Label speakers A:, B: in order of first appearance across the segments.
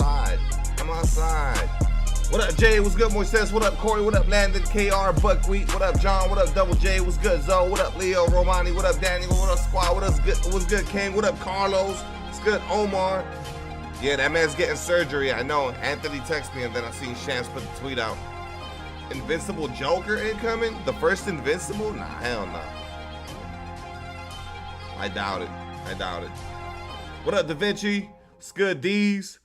A: outside. I'm outside. What up, Jay? What's good, Moises? What up, Corey? What up, Landon? KR, Buckwheat. What up, John? What up, Double J? What's good, Zoe? What up, Leo, Romani? What up, Daniel? What up, Squad? What's good, King? What up, Carlos? What's good, Omar? Yeah, that man's getting surgery. I know. Anthony texted me, and then I seen Shams put the tweet out. Invincible Joker incoming? The first Invincible? Nah, hell no. I doubt it. I doubt it. What up, Da Vinci? What's good, D's?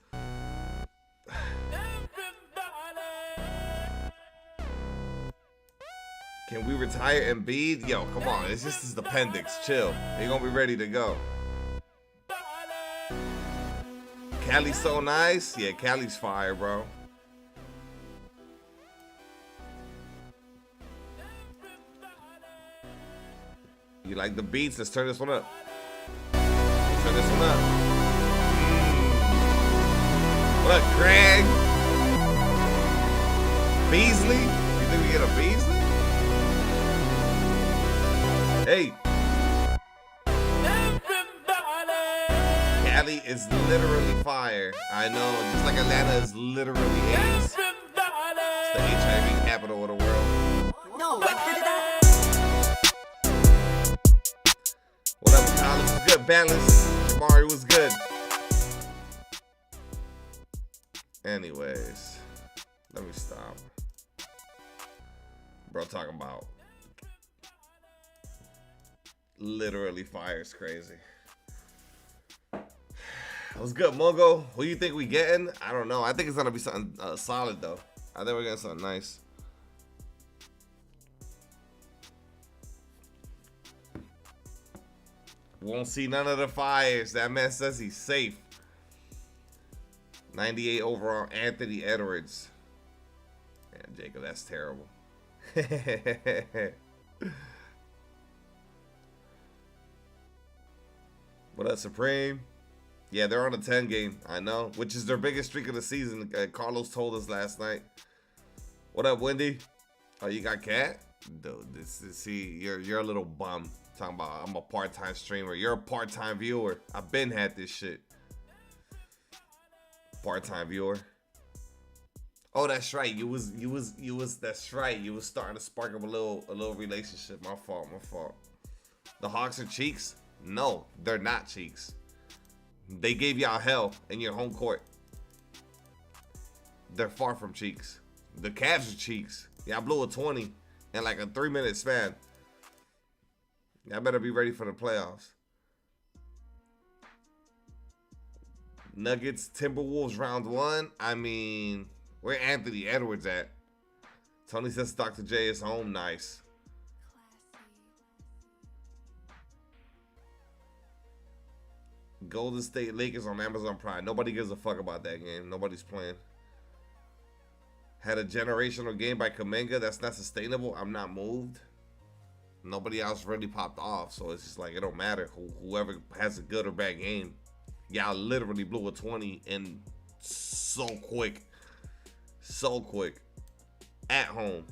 A: Can we retire Embiid? Yo, come on. It's just his appendix. Chill. He gonna be ready to go. Cali's so nice. Yeah, Cali's fire, bro. You like the beats? Let's turn this one up. Let's turn this one up. What up, Greg? Beasley? You think we get a Beasley? Hey. Cali is literally fire. I know, just like Atlanta is literally AIDS. It's the HIV capital of the world. No, what up, College? What's good, Balance? Jabari was good. Anyways, let me stop. Bro, talking about literally fire is crazy. What's good, Mongo? Who you think we getting? I don't know. I think it's gonna be something solid though. I think we're getting something nice. Won't see none of the fires. That man says he's safe. 98 overall, Anthony Edwards. Man, Jacob, that's terrible. What up, Supreme? Yeah, they're on a 10 game. I know, which is their biggest streak of the season. Carlos told us last night. What up, Wendy? Oh, you got Cat? Dude, see, you're a little bum. Talking about I'm a part-time streamer. You're a part-time viewer. I've been had this shit. Part-time viewer. Oh, that's right. That's right. You was starting to spark up a little relationship. My fault. The Hawks are cheeks? No, they're not cheeks. They gave y'all hell in your home court. They're far from cheeks. The Cavs are cheeks. Y'all blew a 20 in like a 3-minute span. Y'all better be ready for the playoffs. Nuggets, Timberwolves round 1. I mean, where Anthony Edwards at? Tony says Dr. J is home. Nice. Golden State Lakers on Amazon Prime. Nobody gives a fuck about that game. Nobody's playing. Had a generational game by Kuminga. That's not sustainable. I'm not moved. Nobody else really popped off, so it's just like it don't matter whoever has a good or bad game. Y'all literally blew a 20 in so quick at home.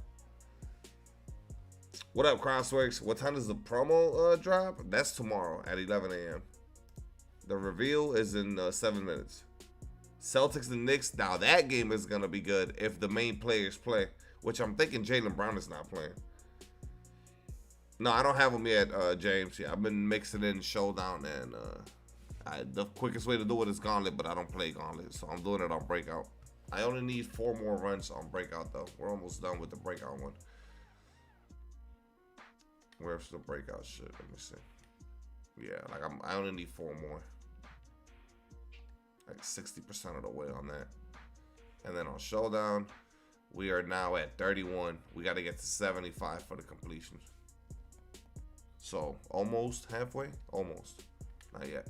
A: What up, Crossworks? What time does the promo drop? That's tomorrow at 11 a.m. The reveal is in 7 minutes. Celtics and Knicks. Now that game is gonna be good if the main players play, which I'm thinking Jaylen Brown is not playing. No, I don't have them yet, James. Yeah, I've been mixing in Showdown and the quickest way to do it is Gauntlet, but I don't play Gauntlet, so I'm doing it on Breakout. I only need 4 more runs on Breakout, though. We're almost done with the Breakout one. Where's the Breakout shit? Let me see. Yeah, like I only need 4 more. Like 60% of the way on that. And then on Showdown, we are now at 31. We got to get to 75 for the completion. So, almost halfway? Almost. Not yet.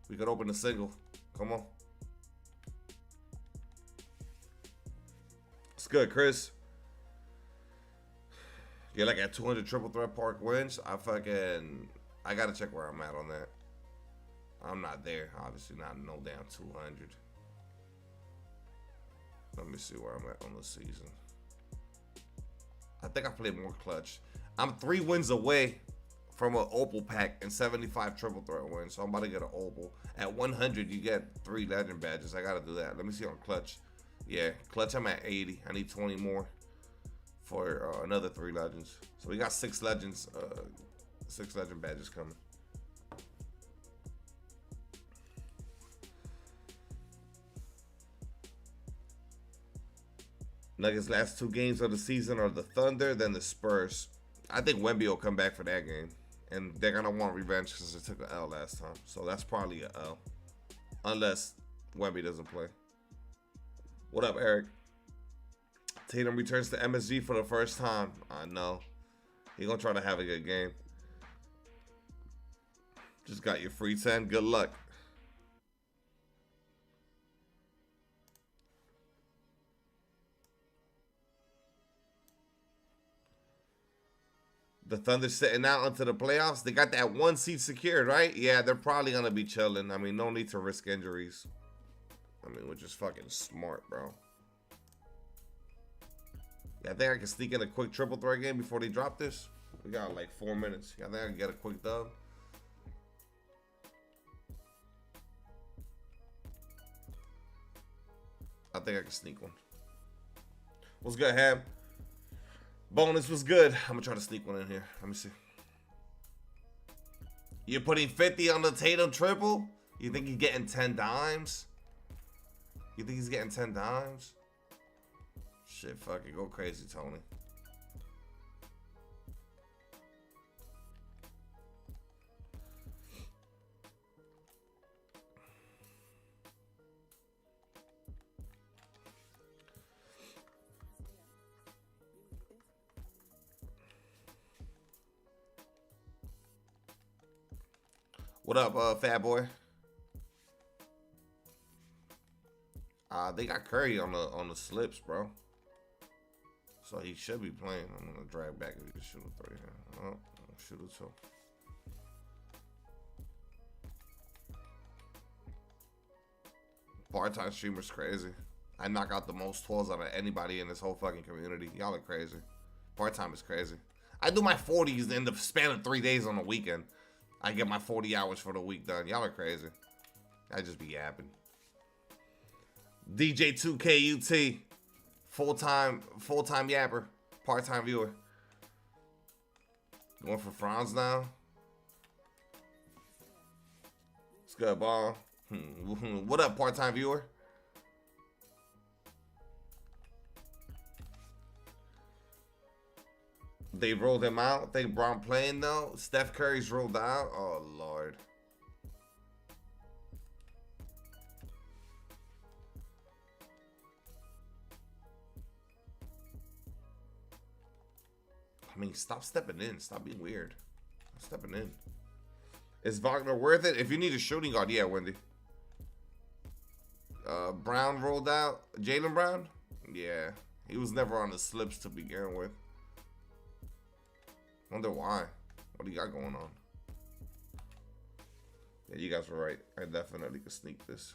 A: We could open a single. Come on. It's good, Chris. You're like at 200 triple threat park wins. I gotta check where I'm at on that. I'm not there. Obviously not no damn 200. Let me see where I'm at on the season. I think I played more clutch. I'm 3 wins away from an Opal pack and 75 triple threat wins. So I'm about to get an Opal. At 100, you get 3 legend badges. I gotta do that. Let me see on Clutch. Yeah, Clutch, I'm at 80. I need 20 more for another 3 legends. So we got 6 legends, 6 legend badges coming. Nuggets last 2 games of the season are the Thunder, then the Spurs. I think Wemby will come back for that game. And they're going to want revenge because they took an L last time. So that's probably an L. Unless Wemby doesn't play. What up, Eric? Tatum returns to MSG for the first time. I know. He going to try to have a good game. Just got your free 10. Good luck. The Thunder sitting out into the playoffs. They got that 1 seed secured, right? Yeah, they're probably going to be chilling. I mean, no need to risk injuries. I mean, we're just fucking smart, bro. Yeah, I think I can sneak in a quick triple threat game before they drop this. We got like 4 minutes. Yeah, I think I can get a quick dub. I think I can sneak one. What's good, Ham? Bonus was good. I'm gonna try to sneak one in here. Let me see. You're putting 50 on the Tatum triple? You think he's getting 10 dimes? You think he's getting 10 dimes? Shit, fuck it. Go crazy, Tony. What up, fat boy? They got Curry on the slips, bro. So he should be playing. I'm gonna drag back if he can shoot a 3 here. Oh, shoot a 2. Part-time streamer's crazy. I knock out the most 12s out of anybody in this whole fucking community. Y'all are crazy. Part-time is crazy. I do my 40s in the span of 3 days on the weekend. I get my 40 hours for the week done. Y'all are crazy. I just be yapping. DJ 2k full-time yapper, part-time viewer. Going for Franz now. It's good, ball. What up, part-time viewer? They rolled him out. Think Braun playing though. Steph Curry's rolled out. Oh Lord. I mean, stop stepping in. Stop being weird. Stop stepping in. Is Wagner worth it? If you need a shooting guard, yeah, Wendy. Brown rolled out. Jaylen Brown? Yeah. He was never on the slips to begin with. Wonder why. What do you got going on? Yeah, you guys were right. I definitely could sneak this.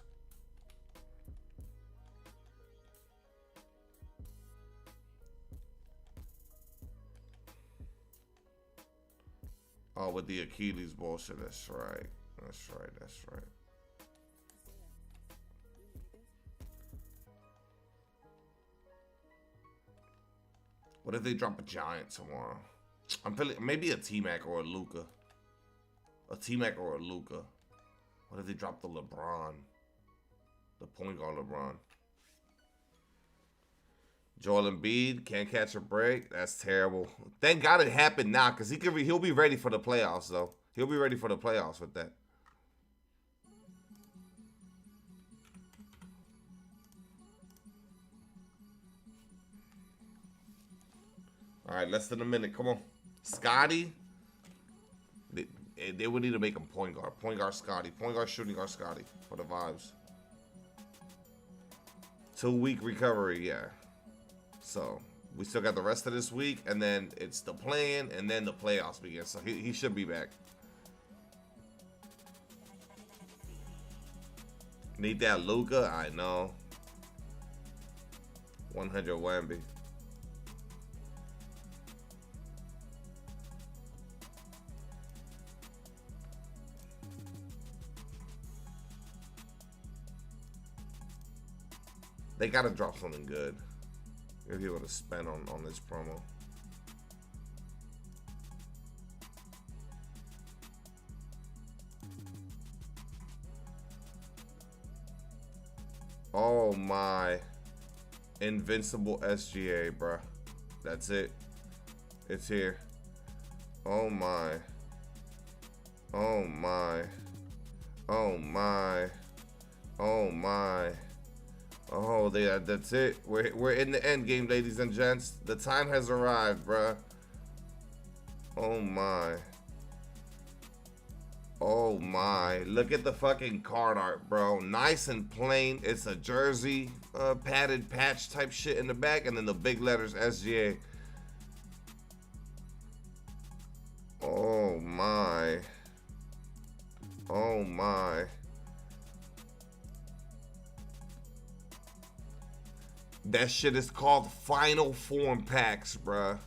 A: Oh, with the Achilles bullshit. That's right. That's right. That's right. What if they drop a giant tomorrow? I'm feeling maybe a T-Mac or a Luka. A T-Mac or a Luka. What if they drop the LeBron? The point guard LeBron. Joel Embiid can't catch a break. That's terrible. Thank God it happened now, because he'll be ready for the playoffs though. He'll be ready for the playoffs with that. All right, less than a minute. Come on. Scotty. They would need to make him point guard. Point guard Scotty. Point guard shooting guard Scotty for the vibes. 2-week recovery, yeah. So we still got the rest of this week, and then it's the play-in, and then the playoffs begin. So he should be back. Need that Luka? I know. 100 Wemby. They gotta drop something good. If you want to spend on this promo. Oh my. Invincible SGA, bruh. That's it. It's here. Oh my. Oh my. Oh my. Oh my. Oh, that's it. We're in the end game, ladies and gents. The time has arrived, bruh. Oh my. Oh my. Look at the fucking card art, bro. Nice and plain. It's a jersey padded patch type shit in the back, and then the big letters SGA. Oh my. Oh my. That shit is called Final Form packs, bruh.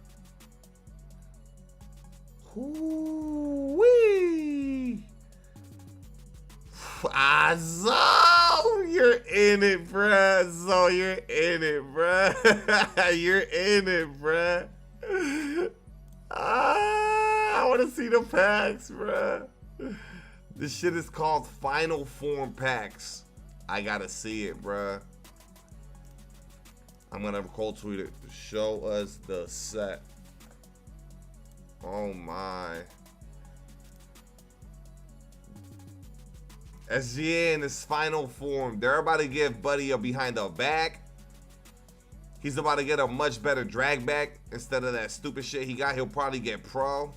A: Woo-wee. Zo, you're in it, bruh. Zo, you're in it, bruh. You're in it, bruh. I want to see the packs, bruh. This shit is called Final Form packs. I gotta see it, bruh. I'm gonna cold tweet it. Show us the set. Oh my. SGA in his final form. They're about to give Buddy a behind the back. He's about to get a much better drag back instead of that stupid shit he got. He'll probably get pro.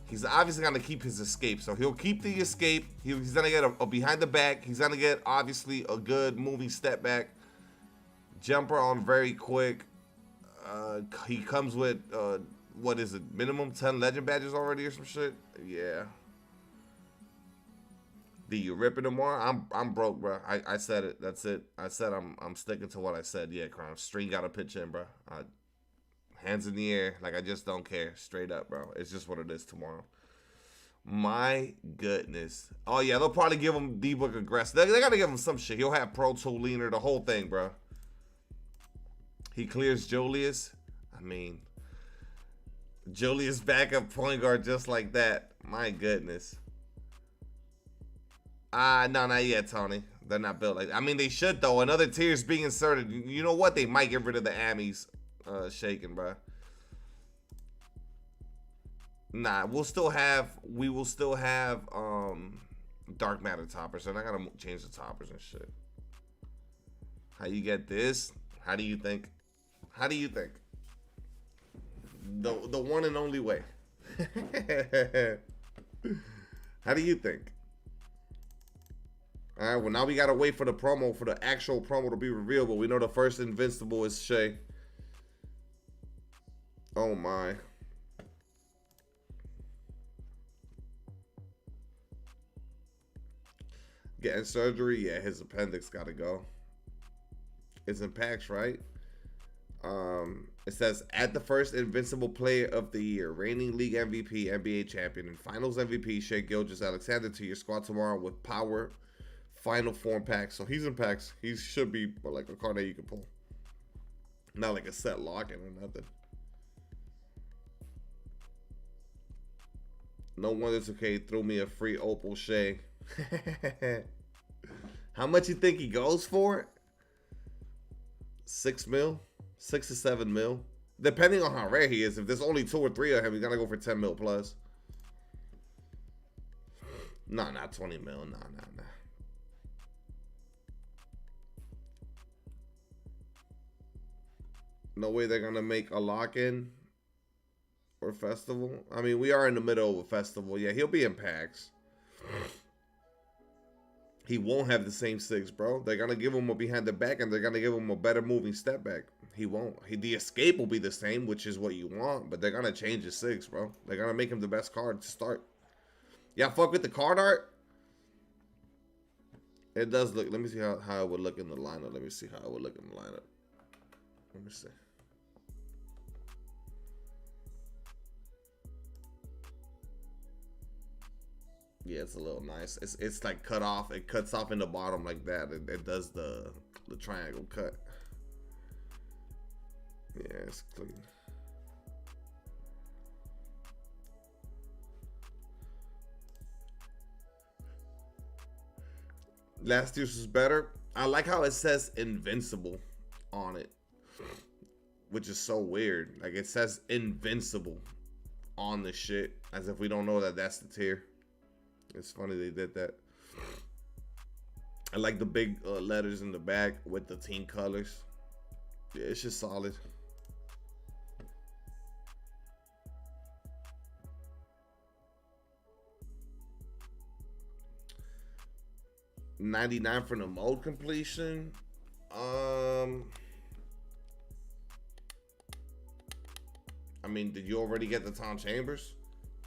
A: He's obviously gonna keep his escape, so he'll keep the escape. He's gonna get a behind the back. He's gonna get obviously a good moving step back. Jumper on very quick. He comes with what is it? Minimum 10 legend badges already or some shit. Yeah. Do you rip it tomorrow? I'm broke, bro. I said it. That's it. I said I'm sticking to what I said. Yeah, Crown. Street got to pitch in, bro. Hands in the air, like I just don't care. Straight up, bro. It's just what it is tomorrow. My goodness. Oh yeah, they'll probably give him D-Book aggressive. They gotta give him some shit. He'll have Pro Tool leaner, the whole thing, bro. He clears Julius. I mean, Julius backup point guard just like that. My goodness. No, not yet, Tony. They're not built like that. I mean, they should, though. Another tier is being inserted. You know what? They might get rid of the Amis shaking, bro. Nah, we will still have dark matter toppers. They're not gonna change the toppers and shit. How you get this? How do you think? How do you think? The one and only way. How do you think? All right, well, now we got to wait for the promo, for the actual promo to be revealed, but we know the first Invincible is Shea. Oh, my. Getting surgery? Yeah, his appendix got to go. It's in packs, right? It says, at the first Invincible Player of the Year, reigning league MVP, NBA champion, and finals MVP, Shea Gilgeous-Alexander to your squad tomorrow with power final form packs. So he's in packs. He should be like a card that you can pull. Not like a set lock-in or nothing. No wonder 2K threw me a free Opal Shea. How much you think he goes for it? 6 mil? 6 to 7 mil? Depending on how rare he is. If there's only 2 or 3 of him, he's gonna go for 10 mil plus. Nah, not 20 mil. Nah. No way they're gonna make a lock-in or festival. I mean, we are in the middle of a festival. Yeah, he'll be in packs. He won't have the same 6, bro. They're gonna give him a behind the back, and they're gonna give him a better moving step back. He won't. The escape will be the same, which is what you want, but they're gonna change his 6, bro. They're gonna make him the best card to start. Yeah, fuck with the card art. It does look. Let me see how it would look in the lineup. Let me see how it would look in the lineup. Let me see. Yeah, it's a little nice. It's like cut off. It cuts off in the bottom like that. It does the triangle cut. Yeah, it's clean. Last year's was better. I like how it says Invincible on it, which is so weird. Like it says Invincible on the shit as if we don't know that that's the tier. It's funny they did that. I like the big letters in the back with the team colors. Yeah, it's just solid. $99 for the mode completion. I mean, did you already get the Tom Chambers?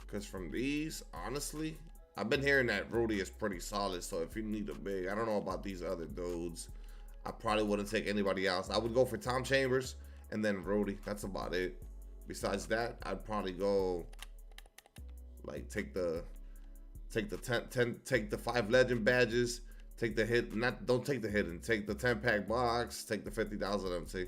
A: Because from these, honestly, I've been hearing that Rudy is pretty solid. So if you need a big, I don't know about these other dudes. I probably wouldn't take anybody else. I would go for Tom Chambers and then Rudy. That's about it. Besides that, I'd probably go like take the 5 legend badges, take the hit, don't take the hidden, take the 10-pack box, take the 50,000 MT.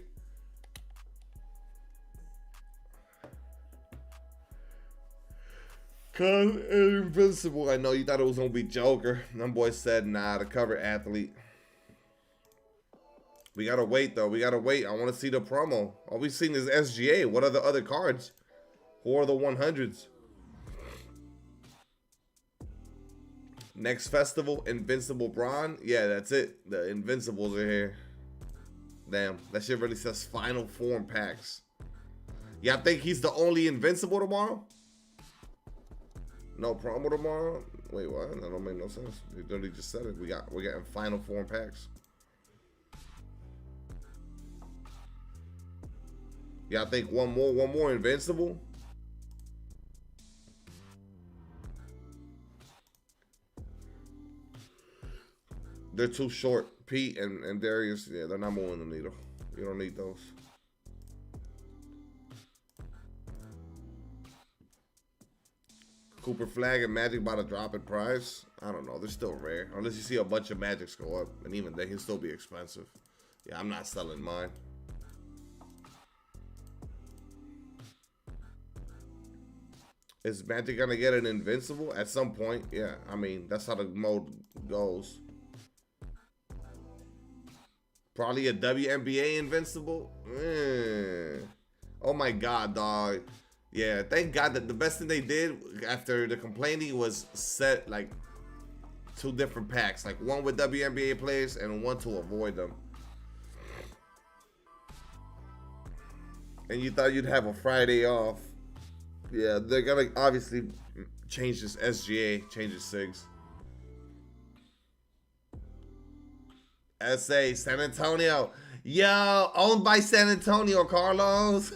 A: Cause Invincible, I know you thought it was gonna be Joker. Them boys said nah, the cover athlete. We gotta wait though. We gotta wait. I want to see the promo. All we've seen is SGA. What are the other cards? Who are the 100s? Next festival, Invincible Braun. Yeah, that's it. The Invincibles are here. Damn, that shit really says Final Form packs. Yeah, I think he's the only Invincible tomorrow. No promo tomorrow. Wait, what? That don't make no sense. He literally just said it. We're getting Final Form packs. Yeah, I think one more Invincible. They're too short. Pete and Darius, yeah, they're not moving the needle. You don't need those. Cooper Flag and Magic about to drop in price. I don't know. They're still rare. Unless you see a bunch of Magics go up. And even they can still be expensive. Yeah, I'm not selling mine. Is Magic going to get an Invincible at some point? Yeah, I mean, that's how the mode goes. Probably a WNBA Invincible. Oh my God, dog. Yeah, thank God that the best thing they did after the complaining was set like 2 different packs. Like one with WNBA players and one to avoid them. And you thought you'd have a Friday off. Yeah, they're gonna obviously change this SGA, change the SIGs. SA, San Antonio. Yo, owned by San Antonio, Carlos.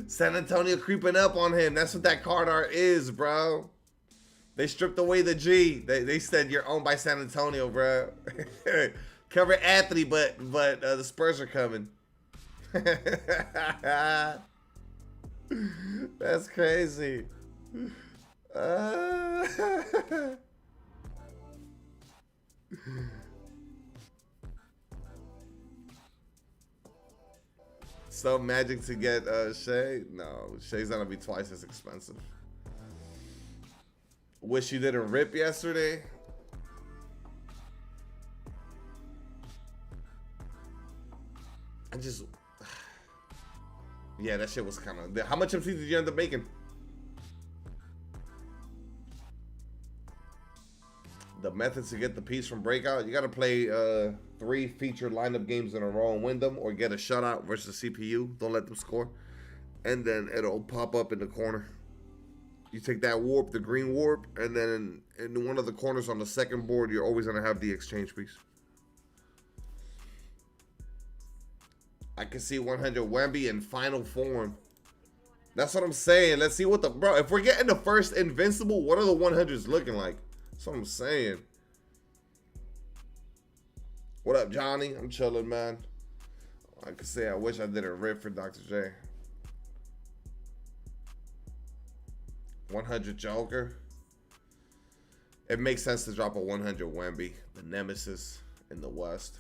A: San Antonio creeping up on him. That's what that card art is, bro. They stripped away the G. They said you're owned by San Antonio, bro. Cover athlete, but the Spurs are coming. That's crazy. So Magic to get Shea? No, Shea's gonna be twice as expensive. Wish you didn't rip yesterday. I just, yeah, that shit was kind of. How much MC did you end up making? The methods to get the piece from Breakout, you gotta play 3 featured lineup games in a row and win them, or get a shutout versus CPU. Don't let them score, and then it'll pop up in the corner. You take that warp, the green warp, and then in one of the corners on the second board, you're always gonna have the exchange piece. I can see 100 Wemby in final form. That's what I'm saying. Let's see what the bro. If we're getting the first Invincible, what are the 100s looking like? That's what I'm saying. What up, Johnny? I'm chilling, man. I could say I wish I did a rip for Dr. J. 100 Joker. It makes sense to drop a 100 Wemby, the nemesis in the West.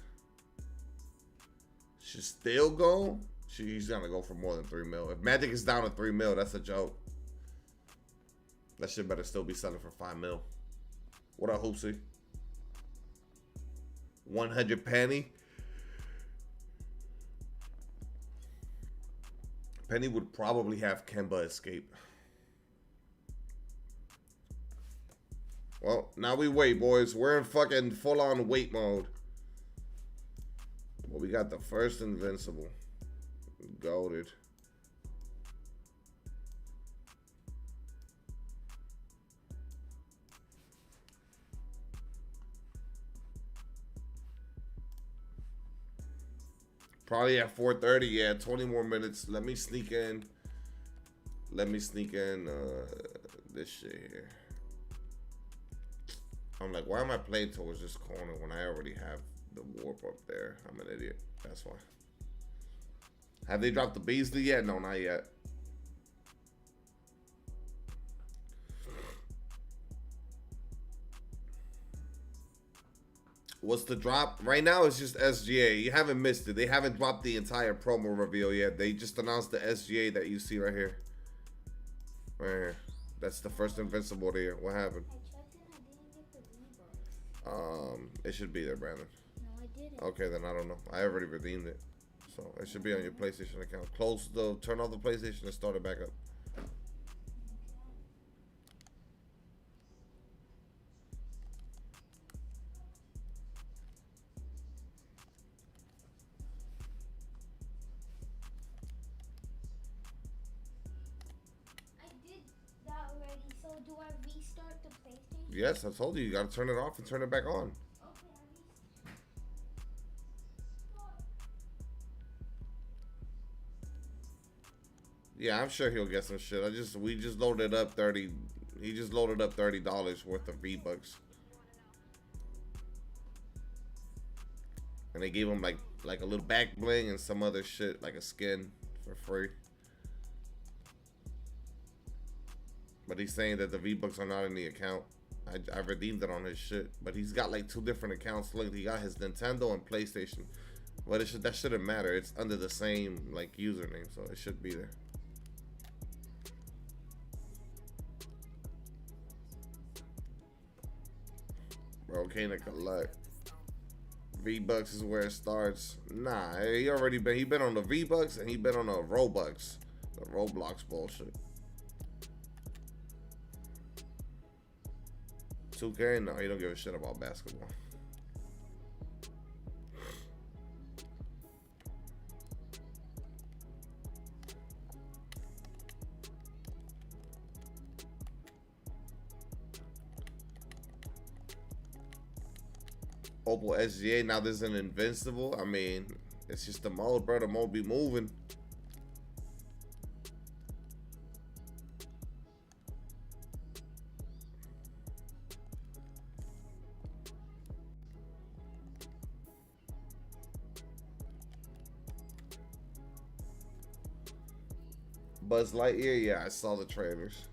A: Should still go. He's gonna go for more than 3 mil. If Magic is down to 3 mil, that's a joke. That shit better still be selling for 5 mil. What up, Hoopsie? 100 Penny. Penny would probably have Kemba escape. Well, now we wait, boys. We're in fucking full-on wait mode. Well, we got the first Invincible. Goated. Probably at 4:30. Yeah, 20 more minutes. Let me sneak in. This shit here. I'm like, why am I playing towards this corner when I already have the warp up there? I'm an idiot. That's why. Have they dropped the Beasley yet? No, not yet. What's the drop? Right now, it's just SGA. You haven't missed it. They haven't dropped the entire promo reveal yet. They just announced the SGA that you see right here. Right here. That's the first Invincible there. What happened?
B: I checked and I didn't get the V-Bucks.
A: It should be there, Brandon.
B: No, I didn't.
A: Okay, then I don't know. I already redeemed it. So it should be on your PlayStation account. Turn off the PlayStation and start it back up.
B: I did that already, so do I restart the PlayStation?
A: Yes, I told you. You got to turn it off and turn it back on. Yeah, I'm sure he'll get some shit. We just loaded up 30. He just loaded up $30 worth of V-Bucks. And they gave him like a little back bling and some other shit, like a skin for free. But he's saying that the V-Bucks are not in the account. I redeemed it on his shit. But he's got like 2 different accounts. Look, he got his Nintendo and PlayStation. But that shouldn't matter. It's under the same like username, so it should be there. Bro, can't collect. V-Bucks is where it starts. Nah, he been on the V-Bucks and he been on the Robux. The Roblox bullshit. 2K? No, he don't give a shit about basketball. Opal SGA, now there's an Invincible. I mean, it's just the mode, bro. The mode be moving. Buzz Lightyear, yeah, I saw the trailers.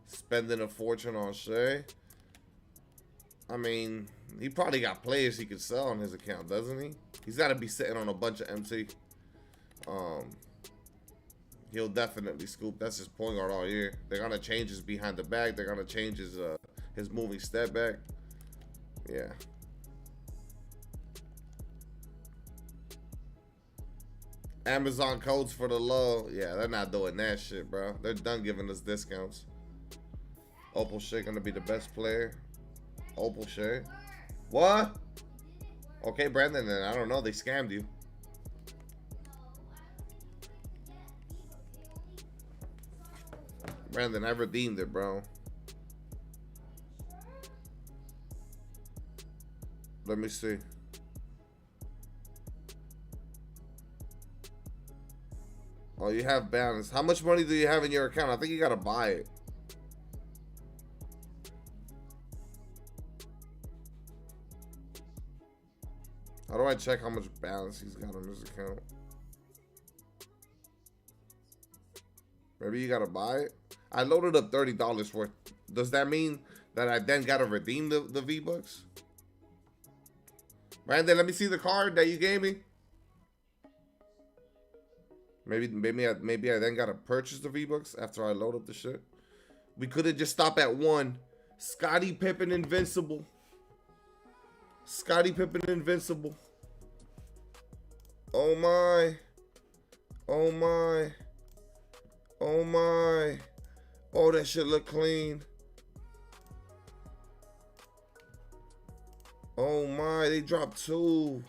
A: Spending a fortune on Shea. I mean, he probably got players he could sell on his account, doesn't he? He's got to be sitting on a bunch of MT. He'll definitely scoop. That's his point guard all year. They're gonna change his behind the back. They're gonna change his moving step back. Yeah. Amazon codes for the low. Yeah, they're not doing that shit, bro. They're done giving us discounts. Opal Shea gonna be the best player. Opal Shea. What? Okay, Brandon, then I don't know. They scammed you. Brandon, I redeemed it, bro. Let me see. Oh, you have balance. How much money do you have in your account? I think you gotta buy it. How do I check how much balance he's got on his account? Maybe you gotta buy it. I loaded up $30 worth. Does that mean that I then gotta redeem the V-Bucks? Brandon, let me see the card that you gave me. Maybe I then gotta purchase the V-Bucks after I load up the shit. We could have just stopped at one. Scotty Pippen Invincible. Scotty Pippen Invincible. Oh my. Oh my. Oh my. Oh, that shit look clean. Oh my, they dropped 2.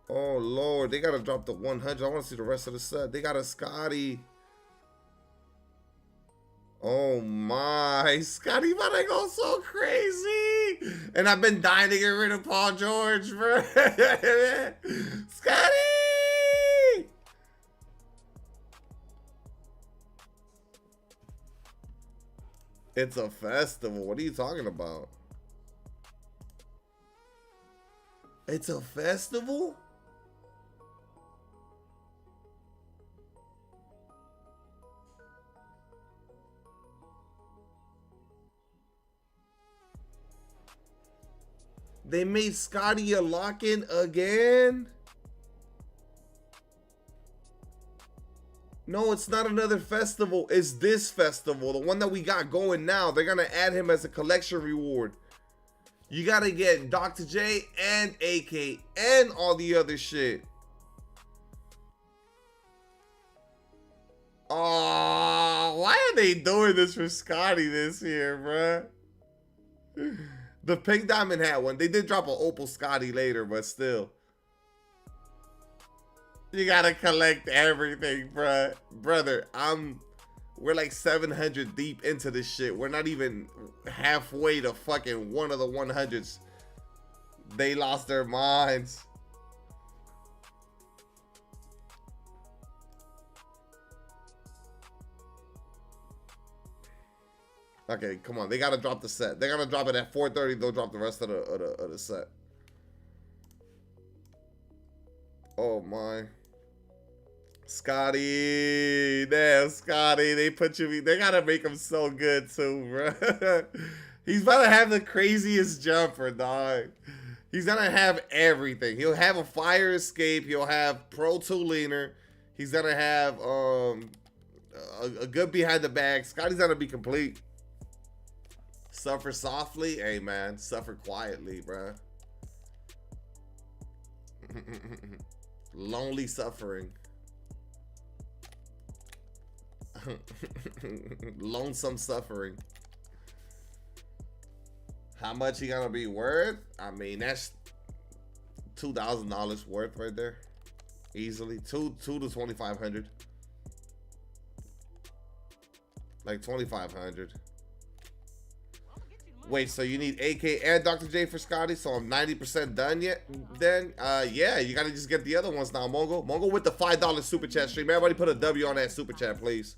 A: Oh Lord, they gotta drop the 100. I want to see the rest of the set. They got a Scotty. Oh my, Scotty about to go so crazy. And I've been dying to get rid of Paul George, bro. Scotty! It's a festival. What are you talking about? It's a festival? They made Scotty a lock-in again? No, it's not another festival. It's this festival, the one that we got going now. They're going to add him as a collection reward. You got to get Dr. J and AK and all the other shit. Oh, why are they doing this for Scotty this year, bruh? The pink diamond hat one. They did drop an opal Scotty later, but still. You gotta collect everything, bruh. Brother, we're like 700 deep into this shit. We're not even halfway to fucking one of the 100s. They lost their minds. Okay, come on. They gotta drop the set. They gotta drop it at 4:30. They'll drop the rest of the set. Oh my. Scotty. Damn, Scotty. They put you. They gotta make him so good too, bro. He's about to have the craziest jumper, dog. He's gonna have everything. He'll have a fire escape. He'll have Pro 2 leaner. He's gonna have a good behind the bag. Scotty's gonna be complete. Suffer softly. Hey, man. Suffer quietly, bro. Lonely suffering. Lonesome suffering. How much he gonna be worth? I mean, that's $2,000 worth right there. Easily. Two to 2,500. Like 2,500. Wait, so you need AK and Dr. J for Scotty, so I'm 90% done yet? Then, yeah, you gotta just get the other ones now, Mongo. Mongo with the $5 super chat stream. Everybody put a W on that super chat, please.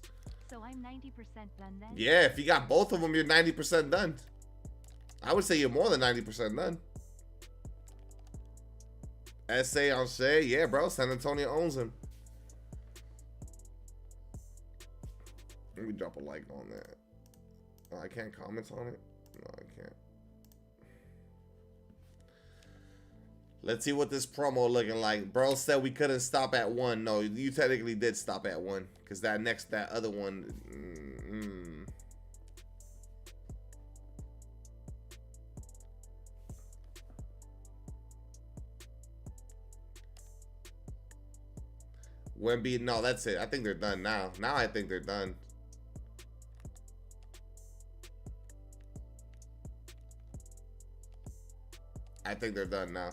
C: So I'm 90% done then?
A: Yeah, if you got both of them, you're 90% done. I would say you're more than 90% done. SA on Shay, yeah, bro. San Antonio owns him. Let me drop a like on that. Oh, I can't comment on it. No, I can't. Let's see what this promo looking like. Bro said we couldn't stop at 1. No, you technically did stop at 1. Because that other one. Wemby, no, that's it. I think they're done now. Now I think they're done. I think they're done now.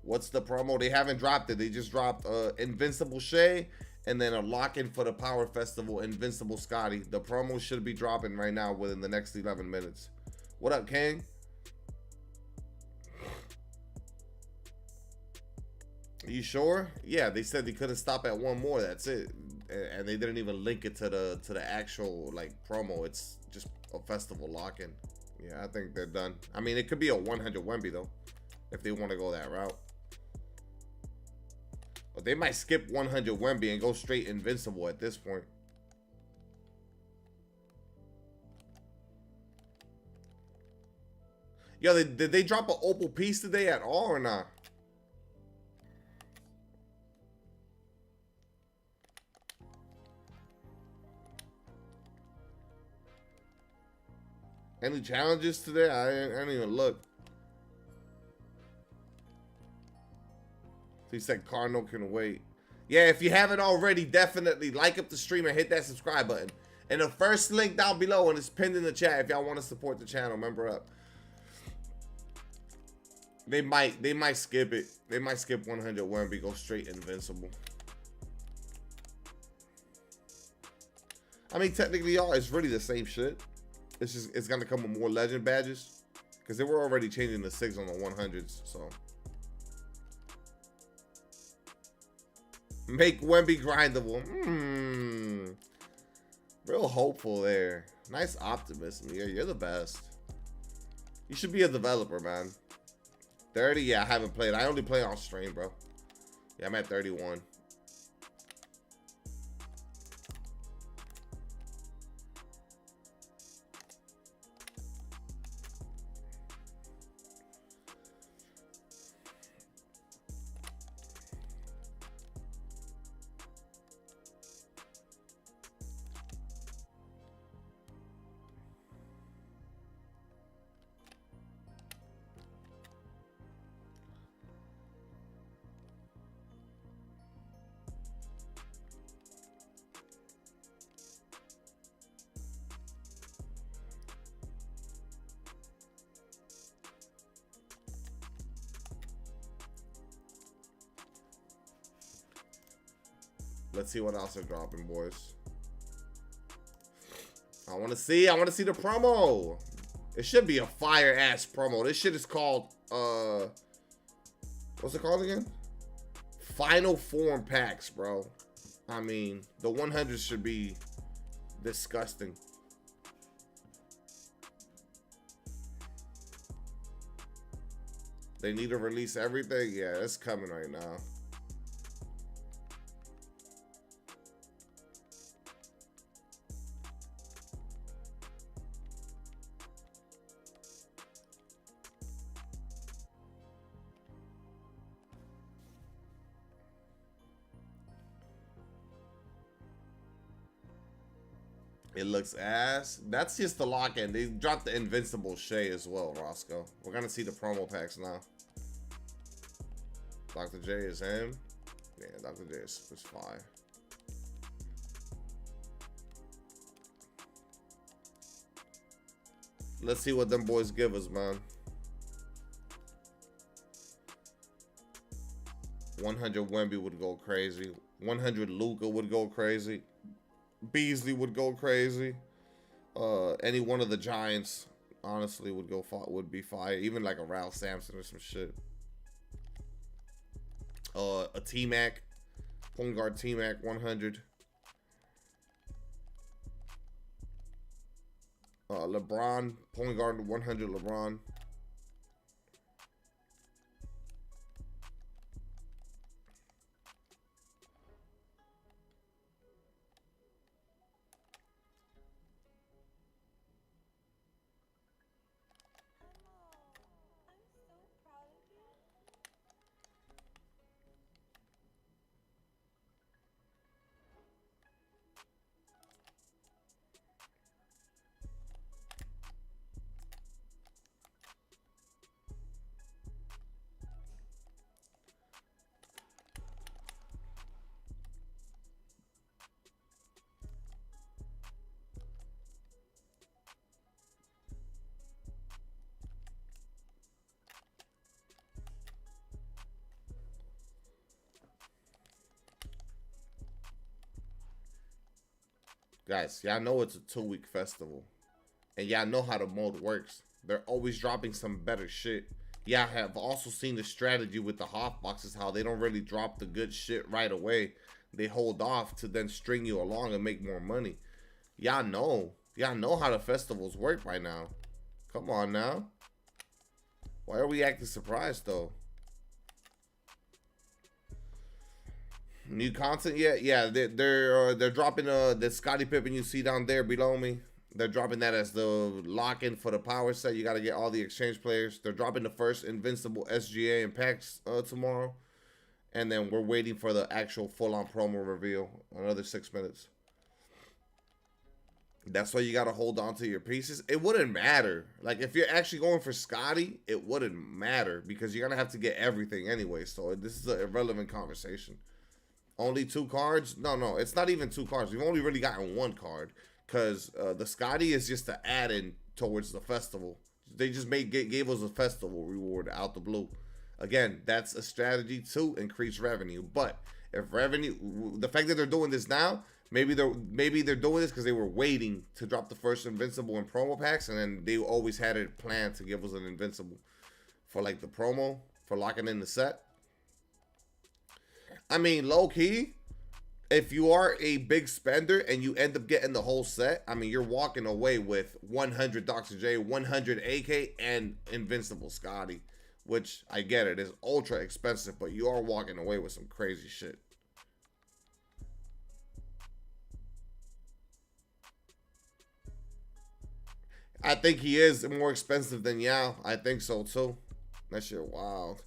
A: What's the promo? They haven't dropped it. They just dropped Invincible Shay and then a lock-in for the Power Festival, Invincible Scotty. The promo should be dropping right now within the next 11 minutes. What up, King? Are you sure? Yeah, they said they couldn't stop at 1 more. That's it. And they didn't even link it to the actual like promo. It's just a festival lock-in. Yeah, I think they're done. I mean, it could be a 100 Wemby though, if they want to go that route. But they might skip 100 Wemby and go straight Invincible at this point. Yo, did they drop an Opal piece today at all or not? Any challenges today? I didn't even look. He said Cardinal can wait. Yeah, if you haven't already, definitely like up the stream and hit that subscribe button. And the first link down below, and it's pinned in the chat if y'all want to support the channel. Member up. They might skip it. They might skip 100 Wemby, go straight Invincible. I mean, technically, y'all, it's really the same shit. It's just, it's gonna come with more legend badges. Because they were already changing the 6 on the 100s, so. Make Wemby grindable. Real hopeful there. Nice optimism. You're the best. You should be a developer, man. 30? Yeah, I haven't played. I only play on stream, bro. Yeah, I'm at 31. Let's see what else they're dropping, boys. I want to see the promo. It should be a fire ass promo. This shit is called what's it called again? Final form packs, bro. I mean, the 100s should be disgusting. They need to release everything. Yeah, it's coming right now. It looks ass. That's just the lock-in. They dropped the Invincible Shea as well, Roscoe. We're gonna see the promo packs now. Dr. J is him. Yeah, Dr. J is fire. Let's see what them boys give us, man. 100 Wemby would go crazy. 100 Luka would go crazy. Beasley would go crazy. Any one of the Giants, honestly, would be fire. Even like a Ralph Sampson or some shit. A T-Mac, point guard T-Mac 100. LeBron, point guard 100 LeBron. Guys, y'all know it's a 2-week festival. And y'all know how the mode works. They're always dropping some better shit. Y'all have also seen the strategy with the Hoff boxes, how they don't really drop the good shit right away. They hold off to then string you along and make more money. Y'all know. Y'all know how the festivals work by now. Come on now. Why are we acting surprised, though? New content yet? Yeah, they're dropping the Scotty Pippen you see down there below me. They're dropping that as the lock-in for the power set. You got to get all the exchange players. They're dropping the first Invincible SGA and packs tomorrow. And then we're waiting for the actual full-on promo reveal. Another 6 minutes. That's why you got to hold on to your pieces. It wouldn't matter. Like, if you're actually going for Scotty, it wouldn't matter. Because you're going to have to get everything anyway. So this is an irrelevant conversation. Only 2 cards? No. It's not even 2 cards. We've only really gotten 1 card. Because the Scotty is just an add-in towards the festival. They just gave us a festival reward out the blue. Again, that's a strategy to increase revenue. But if revenue, the fact that they're doing this now, maybe they're doing this because they were waiting to drop the first Invincible and promo packs, and then they always had it planned to give us an Invincible for like the promo for locking in the set. I mean, low key, if you are a big spender and you end up getting the whole set, I mean, you're walking away with 100 Dr. J, 100 AK, and Invincible Scotty, which I get it is ultra expensive, but you are walking away with some crazy shit. I think he is more expensive than Yao. I think so too. That shit wild.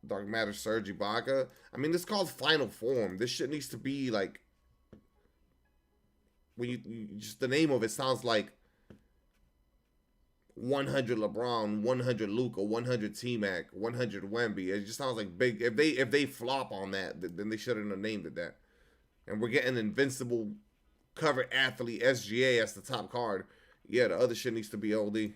A: Dark Matter Surge Ibaka. I mean, it's called Final Form. This shit needs to be like, when you just the name of it sounds like 100 LeBron, 100 Luka, 100 T-Mac, 100 Wemby. It just sounds like big. If they flop on that, then they shouldn't have named it that. And we're getting Invincible cover athlete SGA as the top card. Yeah, the other shit needs to be OD.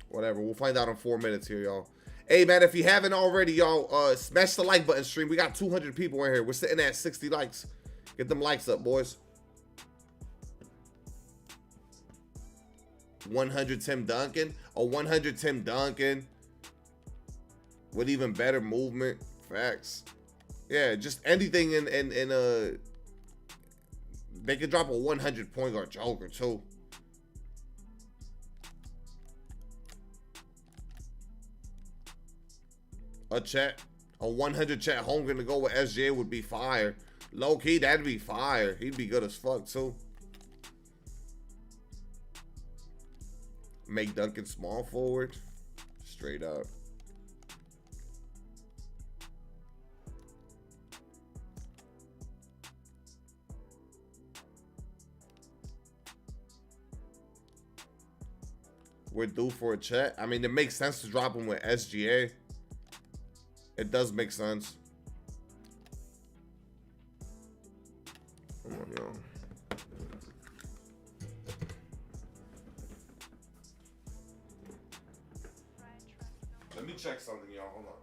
A: Whatever, we'll find out in 4 minutes here, y'all. Hey, man, if you haven't already, y'all, smash the like button, stream. We got 200 people in here. We're sitting at 60 likes. Get them likes up, boys. 100 Tim Duncan. A 100 Tim Duncan with even better movement. Facts. Yeah, just anything in they could drop a 100 point guard Joker, too. A 100 Chet Holmgren to go with SGA would be fire. Low key, that'd be fire. He'd be good as fuck too. Make Duncan small forward. Straight up. We're due for a Chet. I mean, it makes sense to drop him with SGA. It does make sense. Come on, y'all. Let me check something, y'all. Hold on.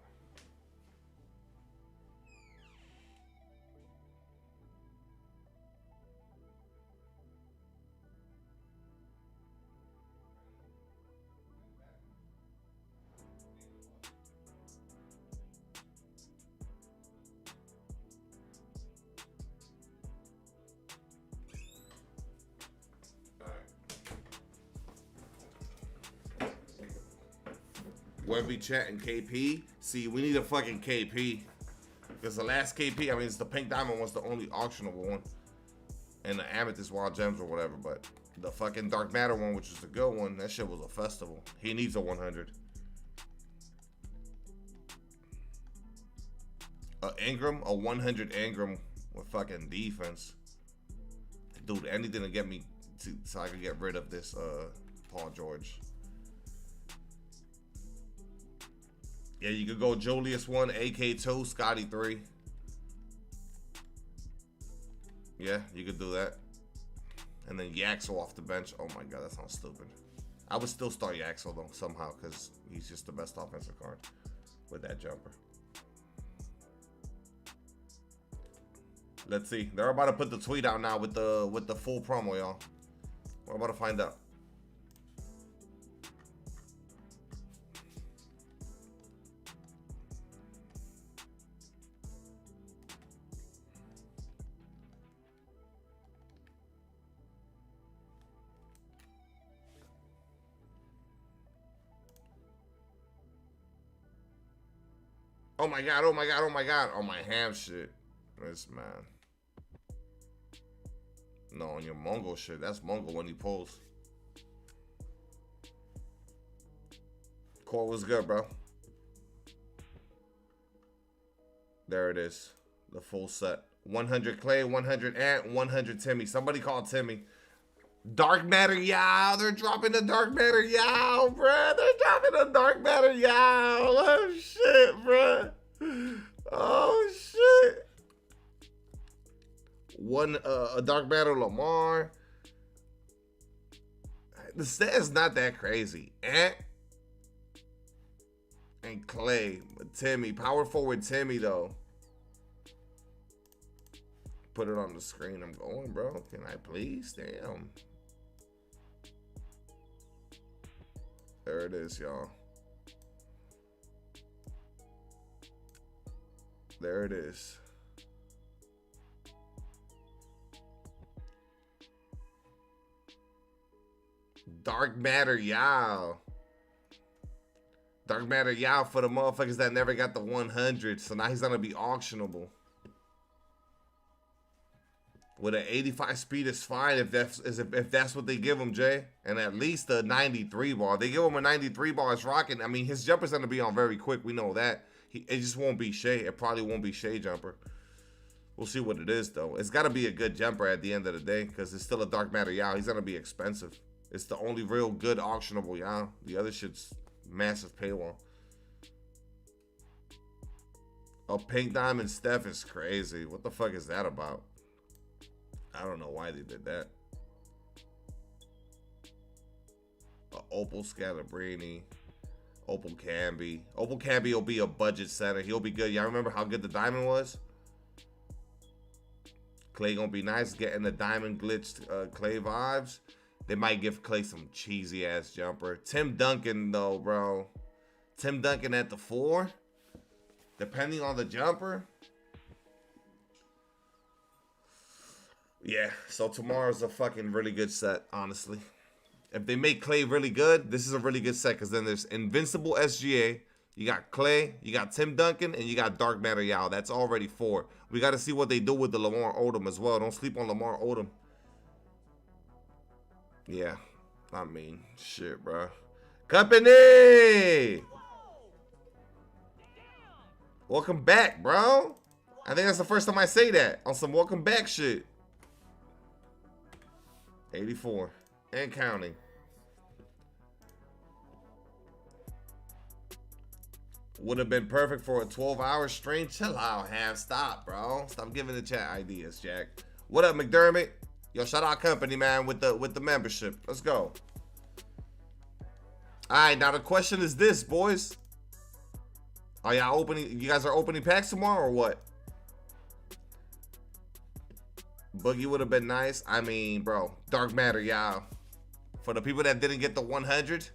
A: Wemby, Chet, and KP. See, we need a fucking KP. Because the last KP, I mean, it's the Pink Diamond was the only auctionable one. And the Amethyst Wild Gems or whatever. But the fucking Dark Matter one, which is the good one, that shit was a festival. He needs a 100. Ingram, a 100 Ingram with fucking defense. Dude, anything to get me so I can get rid of this Paul George. Yeah, you could go Julius 1, AK 2, Scotty 3. Yeah, you could do that. And then Yaxel off the bench. Oh my god, that sounds stupid. I would still start Yaxel though, somehow, because he's just the best offensive card with that jumper. Let's see. They're about to put the tweet out now with the full promo, y'all. We're about to find out. Oh my god, oh my god, oh my god. On my ham shit. This man. No, on your Mongol shit. That's Mongol when he pulls. Core was good, bro. There it is. The full set. 100 Clay, 100 Ant, 100 Timmy. Somebody called Timmy. Dark Matter Yow. They're dropping the Dark Matter Yow, bruh. They're dropping the Dark Matter Yow. Oh, shit, bruh. Oh, shit. A Dark Matter Lamar. The set is not that crazy. Ant and Clay. Timmy. Power forward Timmy, though. Put it on the screen. I'm going, bro. Can I please? Damn. There it is, y'all. There it is. Dark Matter Yow. Dark Matter Yow for the motherfuckers that never got the 100. So now he's gonna be auctionable. With an 85 speed is fine if that's what they give him, Jay. And at least a 93 ball. If they give him a 93 ball, it's rocking. I mean, his jumper's gonna be on very quick. We know that. It just won't be Shea. It probably won't be Shea jumper. We'll see what it is, though. It's gotta be a good jumper at the end of the day, because it's still a Dark Matter Yow. He's gonna be expensive. It's the only real good auctionable Yow. The other shit's massive paywall. Oh, Pink Diamond Steph is crazy. What the fuck is that about? I don't know why they did that. Opal Scalabrini. Opal Camby. Opal Camby will be a budget center. He'll be good. Y'all remember how good the diamond was? Clay gonna be nice. Getting the diamond glitched Clay vibes. They might give Clay some cheesy ass jumper. Tim Duncan though, bro. Tim Duncan at the 4. Depending on the jumper. Yeah, so tomorrow's a fucking really good set, honestly. If they make Clay really good, this is a really good set, because then there's Invincible SGA, you got Clay, you got Tim Duncan, and you got Dark Matter Yow. That's already 4. We got to see what they do with the Lamar Odom as well. Don't sleep on Lamar Odom. Yeah, I mean, shit, bro. Company! Welcome back, bro. I think that's the first time I say that on some welcome back shit. 84 and counting. Would have been perfect for a 12-hour stream. Chill out, Ham. Stop, bro. Stop giving the chat ideas, Jack. What up, McDermott? Yo, shout out company, man, with the membership. Let's go. All right, now the question is this, boys. Are y'all opening? You guys are opening packs tomorrow or what? Boogie would have been nice. I mean, bro, Dark Matter Yow. For the people that didn't get the 100,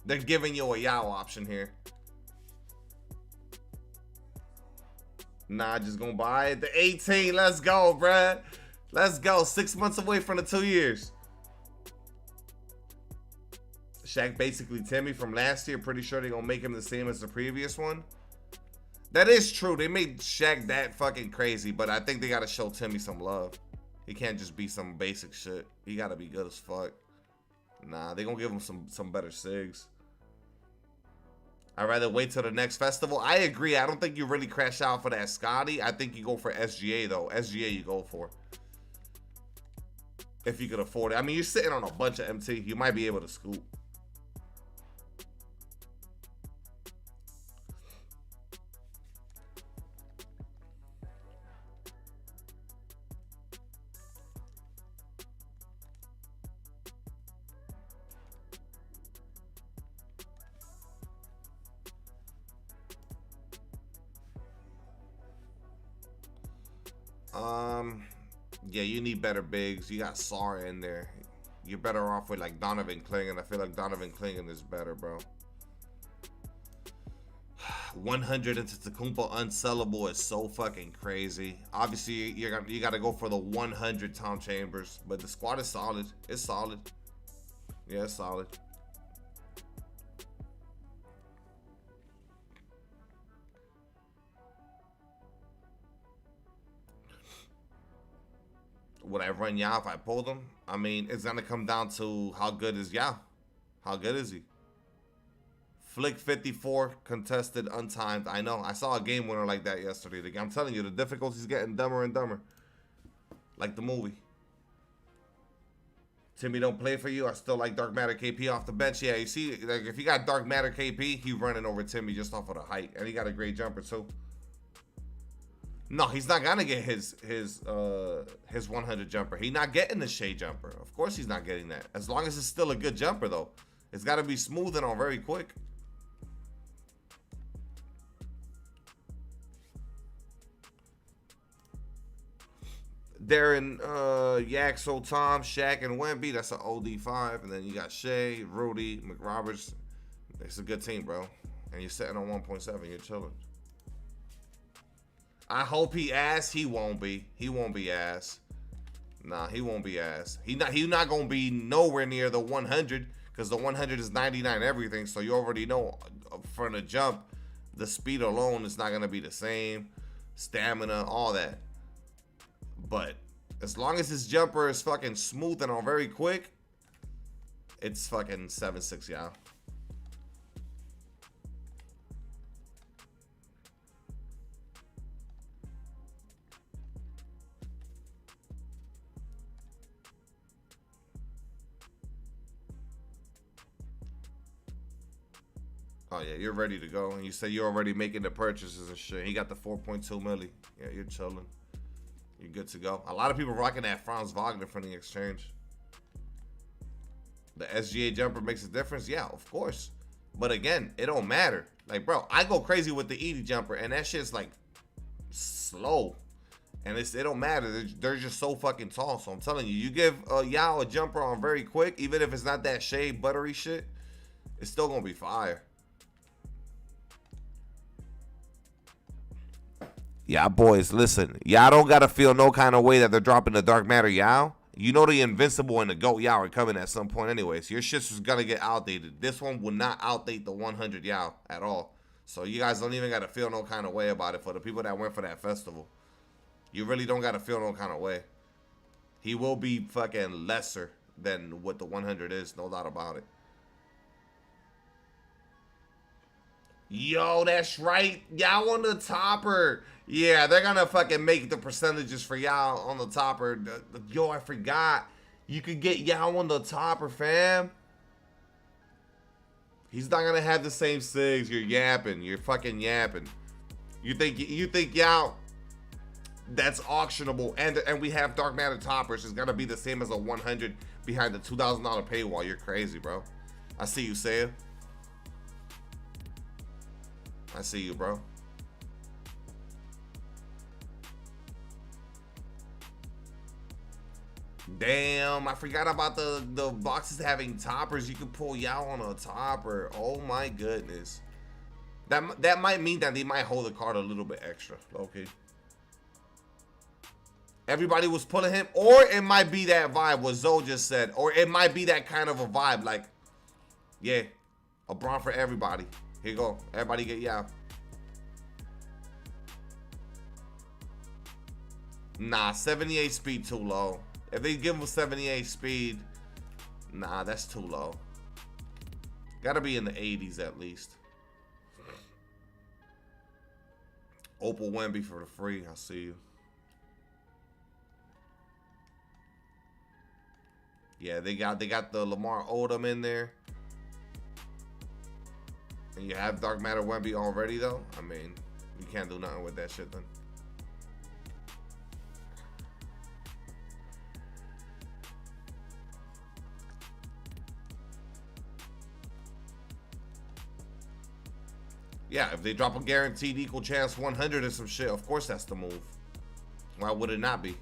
A: they're giving you a Yow option here. Nah, just gonna buy it. The 18, let's go, bruh. Let's go. 6 months away from the 2 years. Shaq basically Timmy from last year. Pretty sure they're gonna make him the same as the previous one. That is true. They made Shaq that fucking crazy, but I think they gotta show Timmy some love. He can't just be some basic shit. He gotta be good as fuck. Nah, they gonna give him some better SIGs. I'd rather wait till the next festival. I agree. I don't think you really crash out for that Scotty. I think you go for SGA though. SGA you go for. If you could afford it. I mean, you're sitting on a bunch of MT. You might be able to scoop. Yeah, you need better bigs. You got Sara in there. You're better off with like Donovan Clingan. I feel like Donovan Clingan is better, bro. 100 into Tacumpo unsellable is so fucking crazy. Obviously, you got to go for the 100 Tom Chambers, but the squad is solid. It's solid. Yeah, it's solid. would I run Yao if I pulled him? I mean, it's gonna come down to how good is Yao. How good is he? Flick 54, contested, untimed. I know. I saw a game winner like that yesterday. I'm telling you, the difficulty's getting dumber and dumber. Like the movie. Timmy don't play for you. I still like Dark Matter KP off the bench. Yeah, you see, like if you got Dark Matter KP, he running over Timmy just off of the height. And he got a great jumper too. No, he's not gonna get his 100 jumper. He's not getting the shade jumper. Of course he's not getting that. As long as it's still a good jumper though. It's gotta be smooth and on very quick. Darren, Yaxo, Tom, Shaq, and Wemby. That's an OD5. And then you got Shea, Rudy, McRoberts. It's a good team, bro. And you're sitting on 1.7. You're chilling. I hope he ass. He won't be. He won't be ass. Nah, he won't be ass. He's not going to be nowhere near the 100 because the 100 is 99 everything. So you already know from the jump, the speed alone is not going to be the same. Stamina, all that. But as long as his jumper is fucking smooth and on very quick, it's fucking 7-6, y'all. Oh yeah, you're ready to go. And you say you're already making the purchases and shit. He got the 4.2 milli. Yeah, you're chilling. You're good to go. A lot of people rocking that Franz Wagner from the exchange. The SGA jumper makes a difference? Yeah, of course. But again, it don't matter. Like, bro, I go crazy with the Edie jumper, and that shit's like slow. And it don't matter. They're just so fucking tall. So I'm telling you, you give Yao a jumper on very quick, even if it's not that shade buttery shit, it's still gonna be fire. Yeah, boys, listen. Y'all don't gotta feel no kind of way that they're dropping the Dark Matter Yao. You know the Invincible and the GOAT Yao are coming at some point anyways. Your shit's just gonna get outdated. This one will not outdate the 100 Yao at all. So you guys don't even gotta feel no kind of way about it for the people that went for that festival. You really don't gotta feel no kind of way. He will be fucking lesser than what the 100 is, no doubt about it. Yo, that's right. Y'all on the topper. Yeah, they're gonna fucking make the percentages for y'all on the topper. Yo, I forgot. You could get y'all on the topper, fam. He's not gonna have the same SIGs. You're yapping. You're fucking yapping. You think y'all that's auctionable and we have Dark Matter toppers is gonna be the same as a 100 behind the $2,000 paywall. You're crazy, bro. I see you, Sam. I see you, bro. Damn, I forgot about the boxes having toppers. You can pull Yao on a topper. Oh my goodness. That might mean that they might hold the card a little bit extra. Okay. Everybody was pulling him, or it might be that vibe what Zoe just said, or it might be that kind of a vibe like, yeah, a bronze for everybody. Here you go. Everybody get Yao. Nah, 78 speed too low. If they give him 78 speed, nah, that's too low. Gotta be in the 80s at least. Opal Wemby for the free. I see you. Yeah, they got the Lamar Odom in there. And you have Dark Matter Wemby already though. I mean, you can't do nothing with that shit then. Yeah, if they drop a guaranteed equal chance 100 or some shit, of course that's the move. Why would it not be?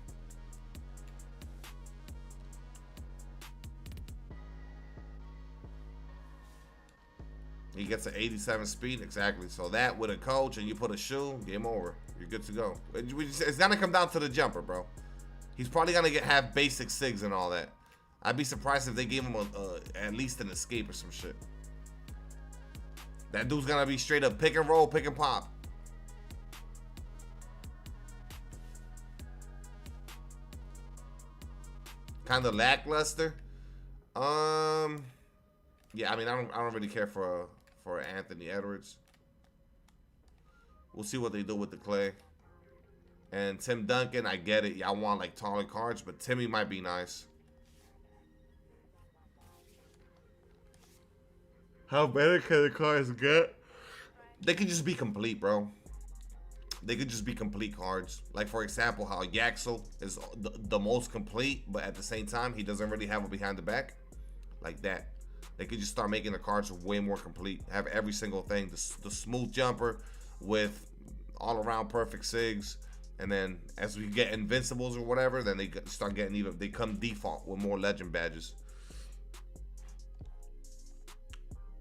A: He gets an 87 speed, exactly. So that with a coach and you put a shoe, game over. You're good to go. It's gonna come down to the jumper, bro. He's probably gonna have basic SIGs and all that. I'd be surprised if they gave him at least an escape or some shit. That dude's gonna be straight up pick and roll, pick and pop. kind of lackluster. Yeah, I mean, I don't really care for Anthony Edwards. We'll see what they do with the Clay. And Tim Duncan, I get it. Y'all want like taller cards, but Timmy might be nice. How better can the cards get? They could just be complete, bro. They could just be complete cards. Like, for example, how Yaxel is the most complete, but at the same time, he doesn't really have a behind the back. Like that. They could just start making the cards way more complete. Have every single thing. The smooth jumper with all-around perfect SIGs. And then as we get Invincibles or whatever, then they start getting even, they come default with more legend badges.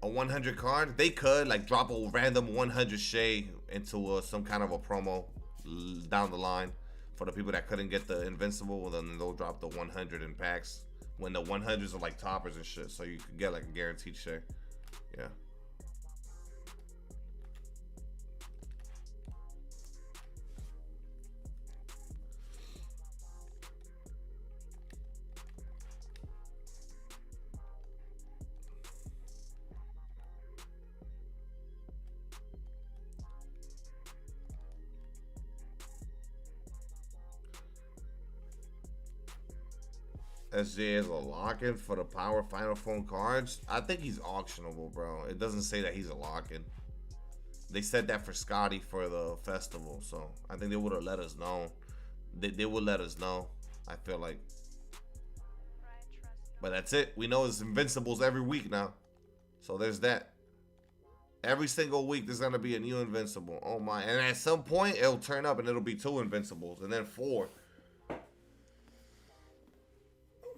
A: A 100 card, they could like drop a random 100 Shea into some kind of a promo down the line for the people that couldn't get the Invincible. Well, then they'll drop the 100 in packs when the 100s are like toppers and shit, so you can get like a guaranteed Shea. Yeah. SGA is a lock-in for the power final phone cards. I think he's auctionable, bro. It doesn't say that he's a lock-in. They said that for Scotty for the festival, so I think they would have let us know. They would let us know, I feel like. But that's it. We know it's Invincibles every week now. So there's that. Every single week there's going to be a new Invincible. Oh my. And at some point it'll turn up and it'll be 2 Invincibles and then 4.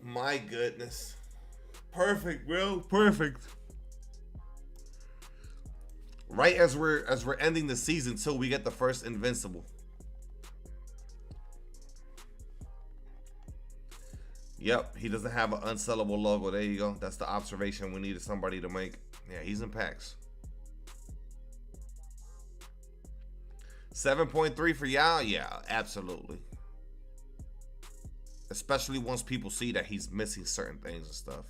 A: My goodness. Perfect, bro. Perfect. Right as we're ending the season too, we get the first Invincible. Yep, he doesn't have an unsellable logo. There you go. That's the observation we needed somebody to make. Yeah, he's in packs. 7.3 for y'all? Yeah, absolutely. Especially once people see that he's missing certain things and stuff.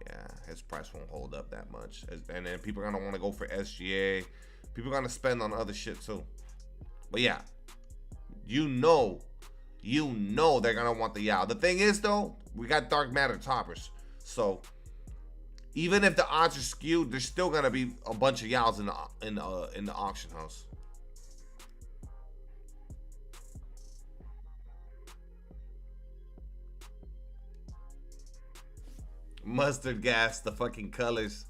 A: Yeah, his price won't hold up that much. And then people are going to want to go for SGA. People are going to spend on other shit too. But yeah, you know they're going to want the Yao. The thing is though, we got dark matter toppers. So even if the odds are skewed, there's still going to be a bunch of Yaos in the auction house. Mustard gas, the fucking colors.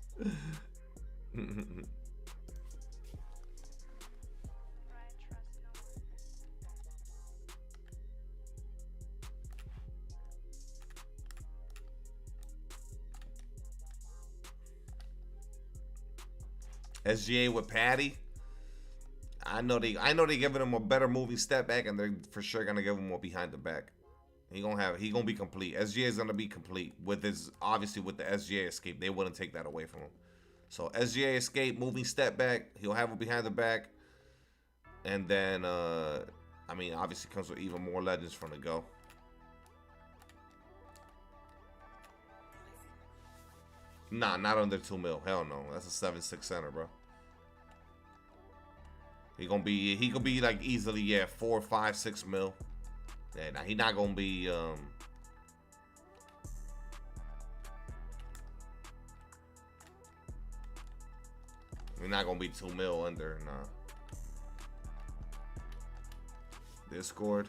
A: SGA with Patty. I know they giving him a better moving step back, and they're for sure gonna give him a behind the back. He gonna be complete. SGA is gonna be complete with his, obviously with the SGA escape. They wouldn't take that away from him. So SGA escape, moving step back. He'll have a behind the back, and then I mean, obviously comes with even more legends from the go. Nah, not under 2 mil. Hell no. That's a 7.6 center, bro. He could be like easily, yeah, 4, 5, 6 mil. Yeah, nah, he not gonna be we're not gonna be 2 mil under, nah. Discord.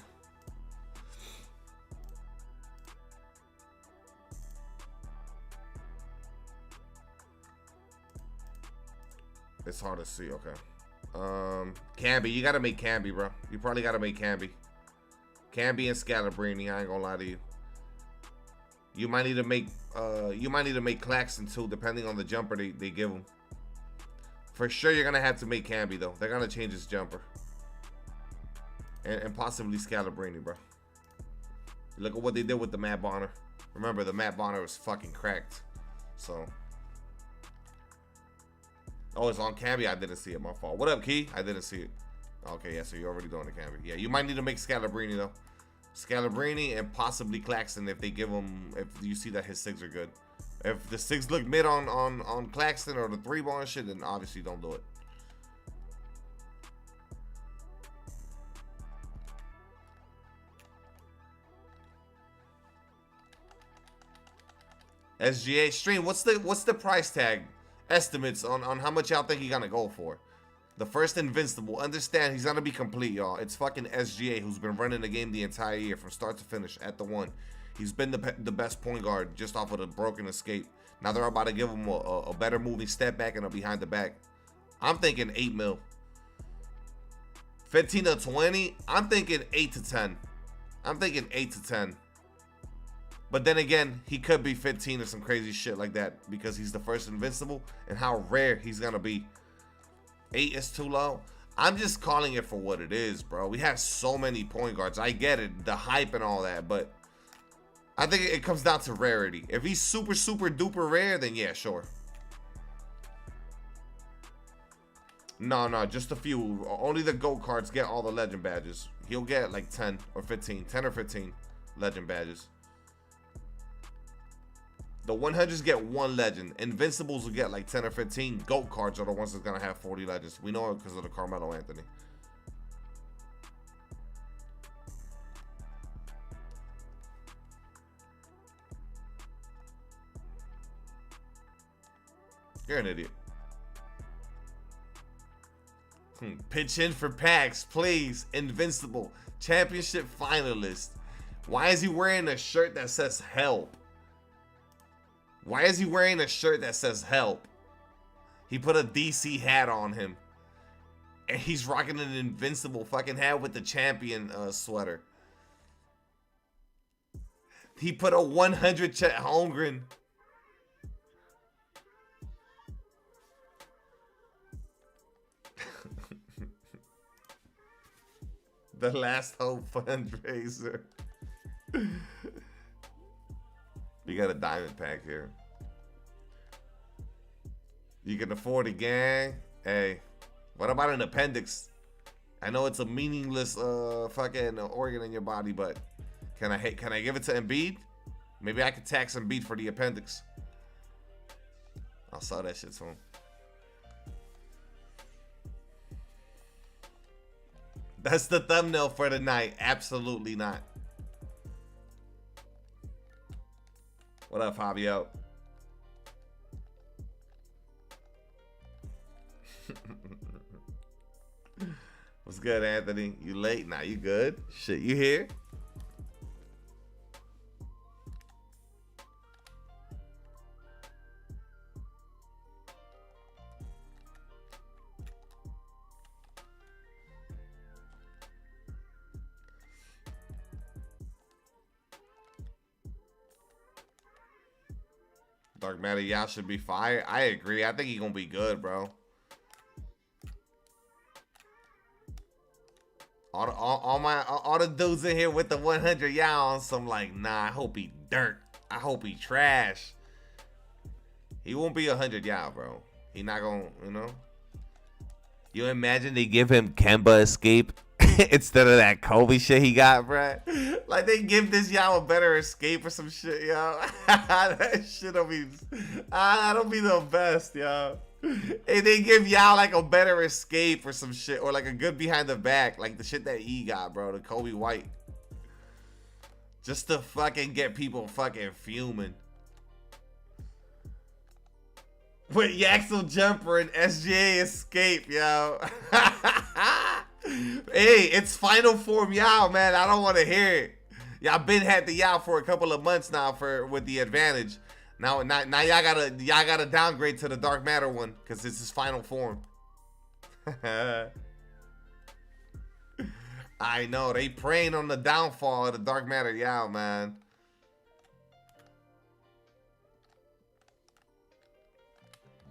A: It's hard to see, okay. Camby, you gotta make Camby, bro. You probably gotta make Camby. Camby and Scalabrini, I ain't gonna lie to you. You might need to make Claxton too, depending on the jumper they give him. For sure, you're gonna have to make Camby though. They're gonna change his jumper, and possibly Scalabrini, bro. Look at what they did with the Matt Bonner. Remember, the Matt Bonner was fucking cracked. So, oh, it's on Camby. I didn't see it. My fault. What up, Key? I didn't see it. Okay, yeah, so you're already doing the Camby. Yeah, you might need to make Scalabrini though. Scalabrini and possibly Claxton if they give him, if you see that his SIGs are good. If the SIGs look mid on Claxton or the 3-ball and shit, then obviously don't do it. SGA stream, what's the price tag estimates on how much y'all think he gonna go for? The first Invincible. Understand he's gonna be complete, y'all. It's fucking SGA who's been running the game the entire year from start to finish at the 1. He's been the best point guard just off of the broken escape. Now they're about to give him a better moving step back and a behind the back. I'm thinking 8 mil. 15 to 20. I'm thinking 8 to 10. I'm thinking 8 to 10. But then again, he could be 15 or some crazy shit like that because he's the first Invincible and how rare he's gonna be. 8 is too low. I'm just calling it for what it is, bro. We have so many point guards. I get it, the hype and all that, but I think it comes down to rarity. If he's super, super duper rare, then yeah, sure. No, just a few. Only the GOAT cards get all the legend badges. He'll get like 10 or 15. 10 or 15 legend badges. The 100s get 1 legend. Invincibles will get like 10 or 15. GOAT cards are the ones that's going to have 40 legends. We know it because of the Carmelo Anthony. You're an idiot. Pitch in for packs, please. Invincible. Championship finalist. Why is he wearing a shirt that says help? Why is he wearing a shirt that says help? He put a DC hat on him. And he's rocking an Invincible fucking hat with the champion sweater. He put a 100 Chet Holmgren. The Last Hope fundraiser. We got a diamond pack here. You can afford a gang. Hey, what about an appendix? I know it's a meaningless fucking organ in your body, but can I give it to Embiid? Maybe I could tax Embiid for the appendix. I'll sell that shit to him. That's the thumbnail for the night. Absolutely not. What up, Fabio? What's good, Anthony? You late? Nah, you good? Shit, you here? Dark Matter, y'all should be fired. I agree. I think he's gonna be good, bro. All the dudes in here with the 100 y'all on some like, nah, I hope he dirt. I hope he trash. He won't be 100 y'all, bro. He not gonna, you know. You imagine they give him Kemba escape instead of that Kobe shit he got, bro. Like they give this y'all a better escape or some shit, yo. That shit don't be, that'll be the best, yo. Hey, they give y'all like a better escape or some shit, or like a good behind the back, like the shit that he got, bro, the Kobe White. Just to fucking get people fucking fuming. With Yaxel Jumper and SGA escape, yo. Hey, it's final form y'all, man. I don't want to hear it. Y'all been had the y'all for a couple of months now with the advantage. Now y'all gotta downgrade to the Dark Matter one because this is final form. I know they preying on the downfall of the Dark Matter y'all, man.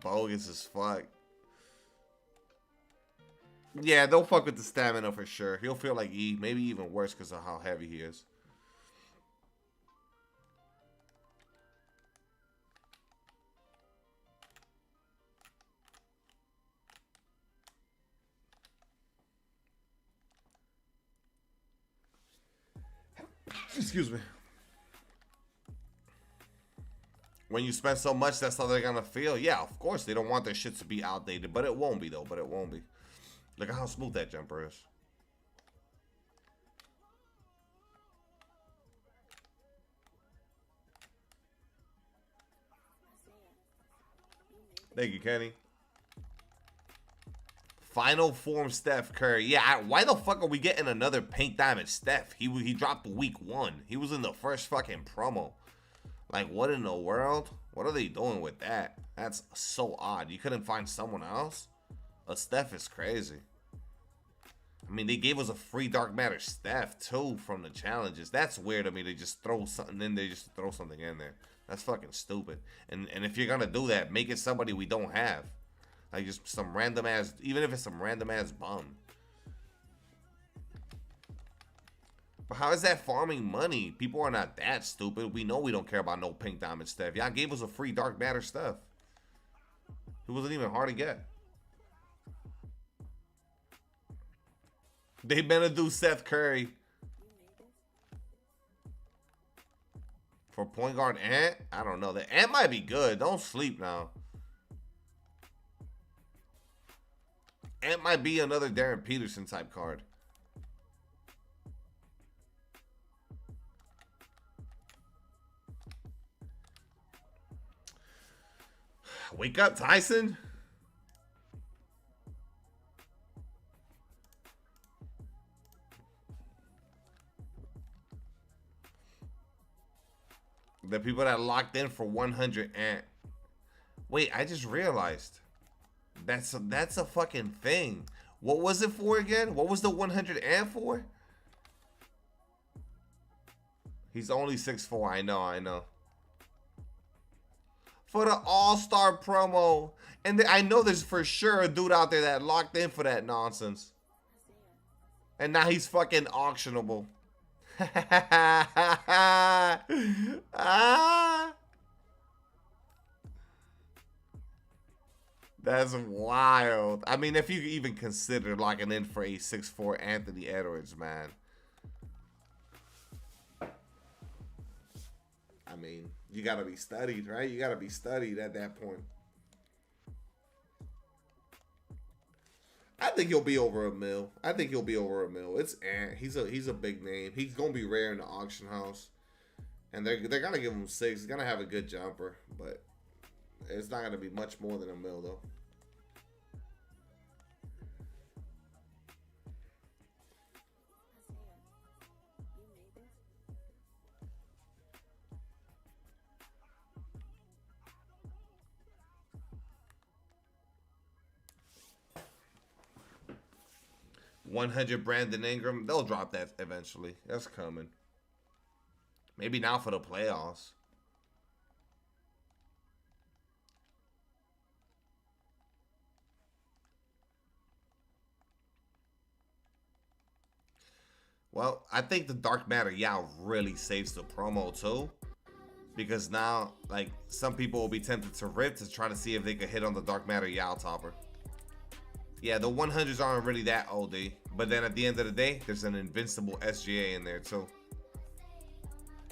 A: Bogus as fuck. Yeah, don't fuck with the stamina for sure. He'll feel like E, maybe even worse because of how heavy he is. Excuse me. When you spend so much, that's how they're gonna feel. Yeah, of course they don't want their shit to be outdated, but it won't be though. But it won't be. Look at how smooth that jumper is. Thank you, Kenny. Final form Steph Curry. Yeah, why the fuck are we getting another pink diamond Steph? He dropped week 1. He was in the first fucking promo. Like, what in the world? What are they doing with that? That's so odd. You couldn't find someone else? A Steph is crazy. I mean, they gave us a free Dark Matter Steph, too, from the challenges. That's weird to me. They just throw something in there just to throw something in there. That's fucking stupid. And if you're going to do that, make it somebody we don't have. Like, just some random ass, even if it's some random ass bum. But how is that farming money? People are not that stupid. We know we don't care about no pink diamond stuff. Y'all gave us a free Dark Matter stuff. It wasn't even hard to get. They better do Seth Curry. For point guard Ant? I don't know. The Ant might be good. Don't sleep now. Ant might be another Darren Peterson type card. Wake up, Tyson. The people that locked in for 100 Ant. Wait, I just realized. That's a fucking thing. What was it for again? What was the 100 Ant for? He's only 6'4". I know. For the All-Star promo. And I know there's for sure a dude out there that locked in for that nonsense. And now he's fucking auctionable. That's wild. I mean, if you even consider locking in for a 6'4" Anthony Edwards, man. I mean, you gotta be studied, right? You gotta be studied at that point. I think he'll be over a mil. It's Ant. He's a big name. He's gonna be rare in the auction house, and they're gonna give him 6. He's gonna have a good jumper, but it's not gonna be much more than a mil though. $100 Brandon Ingram. They'll drop that eventually. That's coming. Maybe now for the playoffs. Well, I think the Dark Matter really saves the promo too. Because now, like, some people will be tempted to rip to try to see if they could hit on the Dark Matter topper. Yeah, the 100s aren't really that OD. But then at the end of the day, there's an Invincible SGA in there too.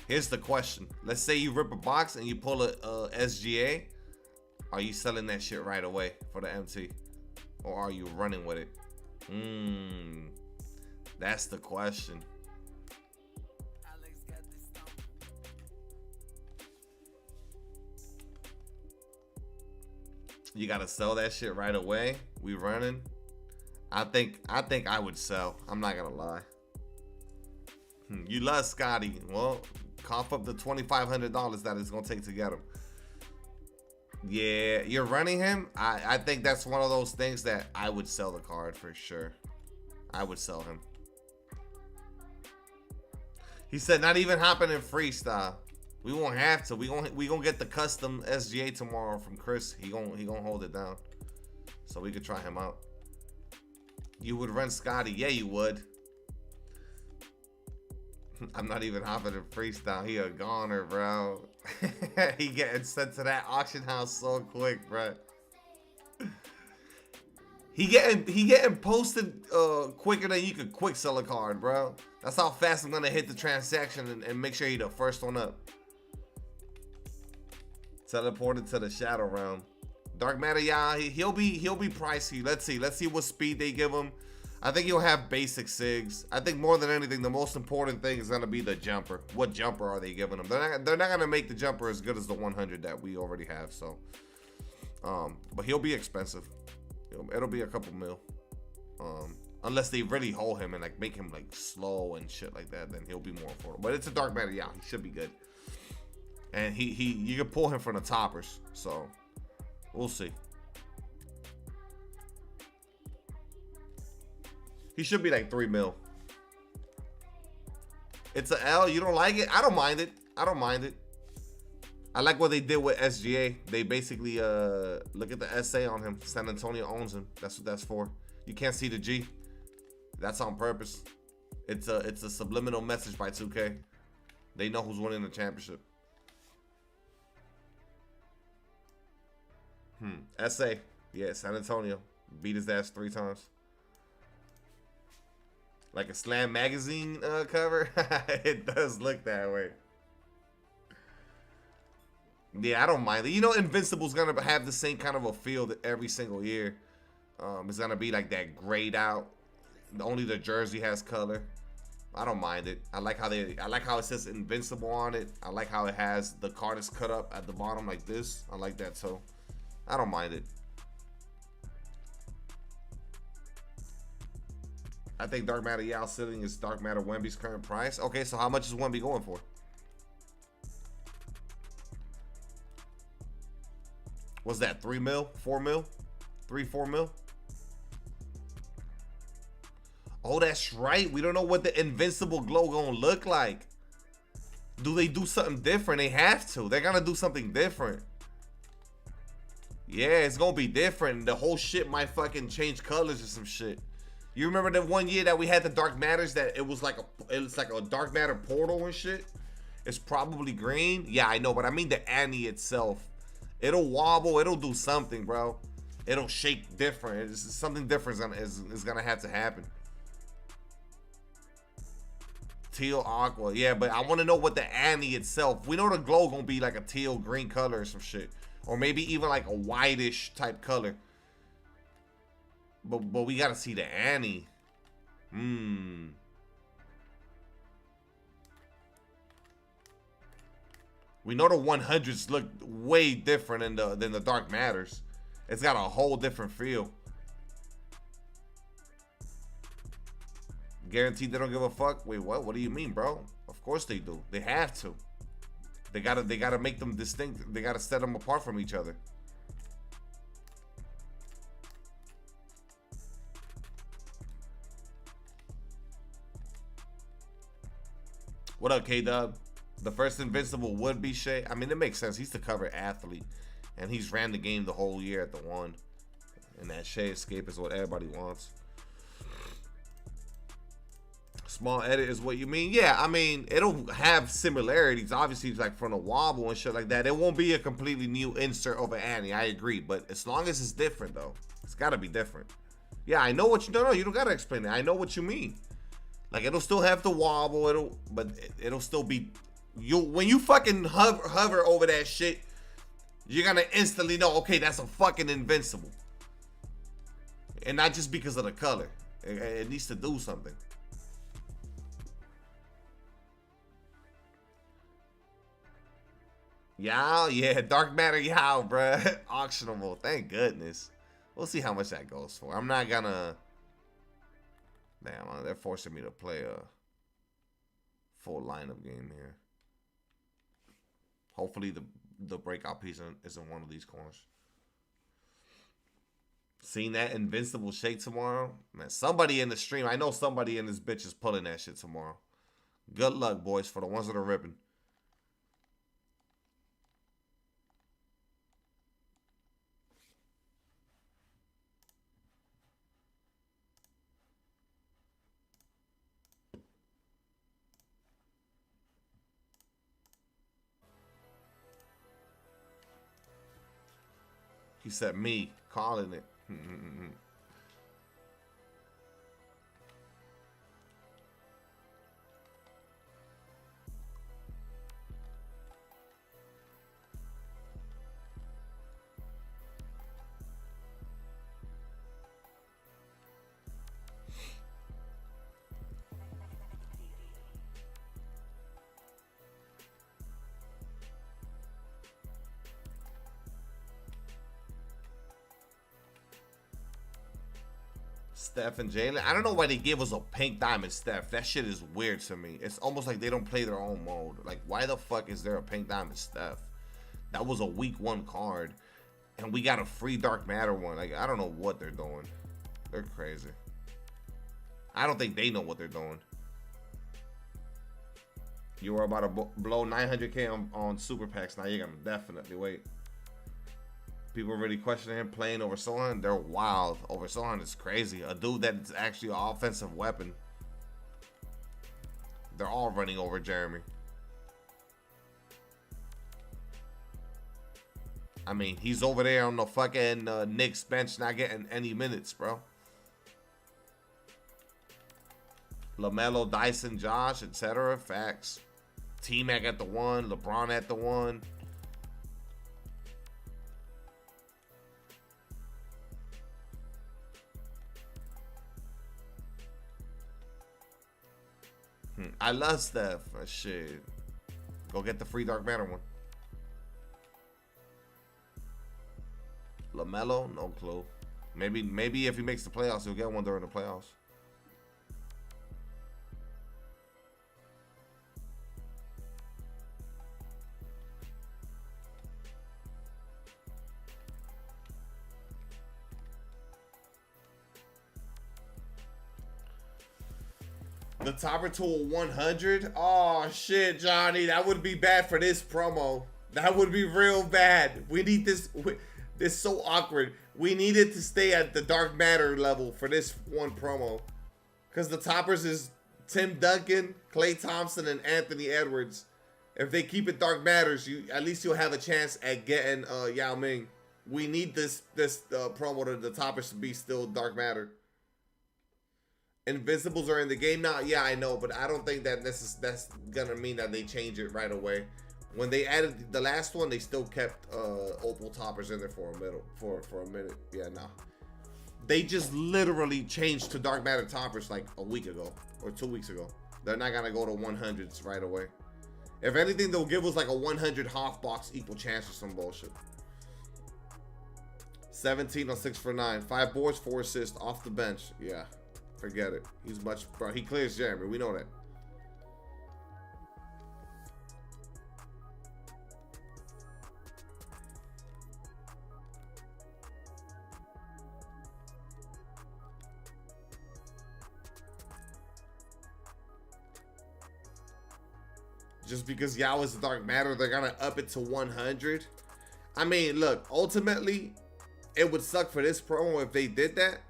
A: Here's the question. Let's say you rip a box and you pull a SGA. Are you selling that shit right away for the MT? Or are you running with it? That's the question. You gotta sell that shit right away. We running. I think I would sell. I'm not gonna lie. You love Scotty. Well, cough up the $2,500 that it's gonna take to get him. Yeah, you're running him. I think that's one of those things that I would sell the card for sure. I would sell him. He said not even hopping in freestyle. We won't have to. We gonna get the custom SGA tomorrow from Chris. He gonna hold it down, so we could try him out. You would run Scotty? Yeah, you would. I'm not even hopping in freestyle. He a goner, bro. He getting sent to that auction house so quick, bro. He getting posted quicker than you could quick sell a card, bro. That's how fast I'm gonna hit the transaction and make sure he the first one up. Teleported to the shadow realm. Dark matter, yeah, he'll be pricey. Let's see what speed they give him. I think he'll have basic SIGs. I think more than anything, the most important thing is gonna be the jumper. What jumper are they giving him? They're not gonna make the jumper as good as the 100 that we already have. So, but he'll be expensive. It'll be a couple mil. Unless they really hold him and like make him like slow and shit like that, then he'll be more affordable. But it's a dark matter, yeah, he should be good. And you can pull him from the toppers. So we'll see. He should be like 3 mil. It's a L. You don't like it? I don't mind it. I don't mind it. I like what they did with SGA. They basically look at the SA on him. San Antonio owns him. That's what that's for. You can't see the G. That's on purpose. It's a subliminal message by 2K. They know who's winning the championship. SA. Yeah, San Antonio. Beat his ass 3 times. Like a Slam magazine cover. It does look that way. Yeah, I don't mind it. You know, Invincible's gonna have the same kind of a feel every single year. It's gonna be like that grayed out. Only the jersey has color. I don't mind it. I like how it says Invincible on it. I like how it has the card is cut up at the bottom like this. I like that, so I don't mind it. I think Dark Matter Yao sitting is Dark Matter Wemby's current price. Okay, so how much is Wemby going for? Was that 3 mil? 4 mil? 4 mil? Oh, that's right. We don't know what the Invincible glow gonna look like. Do they do something different? They have to. They're gonna do something different. Yeah, it's gonna be different. The whole shit might fucking change colors or some shit. You remember that one year that we had the Dark Matters that it was like a Dark Matter portal and shit? It's probably green. Yeah, I know, but I mean the Annie itself. It'll wobble. It'll do something, bro. It'll shake different. Something different is gonna have to happen. Teal aqua. Yeah, but I want to know what the Annie itself. We know the glow gonna be like a teal green color or some shit. Or maybe even like a whitish type color. But we gotta see the Annie. We know the 100s look way different than the Dark Matters. It's got a whole different feel. Guaranteed they don't give a fuck? Wait, what? What do you mean, bro? Of course they do. They have to. They gotta make them distinct. They gotta set them apart from each other. What up, K-Dub? The first Invincible would be Shea. I mean, it makes sense. He's the cover athlete, and he's ran the game the whole year at the 1. And that Shea escape is what everybody wants. Small edit is what you mean? Yeah, I mean, it'll have similarities. Obviously, like from the wobble and shit like that. It won't be a completely new insert of an Annie. I agree. But as long as it's different, though, it's got to be different. Yeah, I know what you... No, you don't got to explain it. I know what you mean. Like, it'll still have the wobble. But it'll still be... When you fucking hover over that shit, you're gonna instantly know, okay, that's a fucking Invincible. And not just because of the color. It needs to do something. Yao, yeah, Dark Matter Yao, bruh. Auctionable, thank goodness. We'll see how much that goes for. I'm not gonna... Damn, they're forcing me to play a full lineup game here. Hopefully the breakout piece isn't one of these corners. Seeing that Invincible shake tomorrow? Man, somebody in the stream, I know somebody in this bitch is pulling that shit tomorrow. Good luck, boys, for the ones that are ripping. He said me calling it. Steph and Jalen. I don't know why they gave us a pink diamond Steph. That shit is weird to me. It's almost like they don't play their own mode. Like, why the fuck is there a pink diamond Steph? That was a week 1 card. And we got a free dark matter one. Like, I don't know what they're doing. They're crazy. I don't think they know what they're doing. You were about to blow 900K on super packs. Now you're gonna definitely wait. People are really questioning him playing over Sohan. They're wild. Over Sohan is crazy. A dude that's actually an offensive weapon. They're all running over Jeremy. I mean, he's over there on the fucking Knicks bench not getting any minutes, bro. LaMelo, Dyson, Josh, etc. Facts. T-Mac at the 1. LeBron at the 1. I love Steph. Shit. Go get the free dark matter one. LaMelo, no clue. Maybe if he makes the playoffs, he'll get one during the playoffs. The topper to a 100? Oh, shit, Johnny. That would be bad for this promo. That would be real bad. We need this. This is so awkward. We needed to stay at the dark matter level for this one promo. Because the toppers is Tim Duncan, Klay Thompson, and Anthony Edwards. If they keep it dark matters, at least you'll have a chance at getting Yao Ming. We need this promo to the toppers to be still dark matter. Invincibles are in the game now. Yeah, I know, but I don't think that that's gonna mean that they change it right away. When they added the last one, they still kept opal toppers in there for a minute. Yeah, no. They just literally changed to dark matter toppers like a week ago or 2 weeks ago. They're not gonna go to 100s right away. If anything, they'll give us like a 100 half box equal chance or some bullshit. 17 on 6 for 9, 5 boards, 4 assists off the bench. Yeah. Forget it. He's much, bro. He clears Jeremy. We know that. Just because Yao is the dark matter, they're gonna up it to 100. I mean, look. Ultimately, it would suck for this promo if they did that.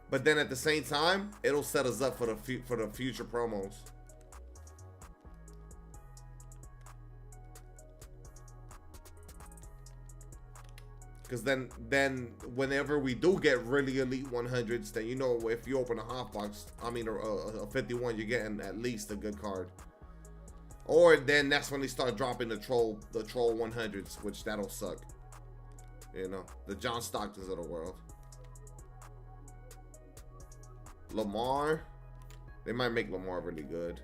A: But then at the same time, it'll set us up for the future promos. Because then whenever we do get really elite 100s, then you know if you open a half box, I mean a 51, you're getting at least a good card. Or then that's when they start dropping the troll 100s, which that'll suck. You know, the John Stocktons of the world. Lamar, they might make Lamar really good.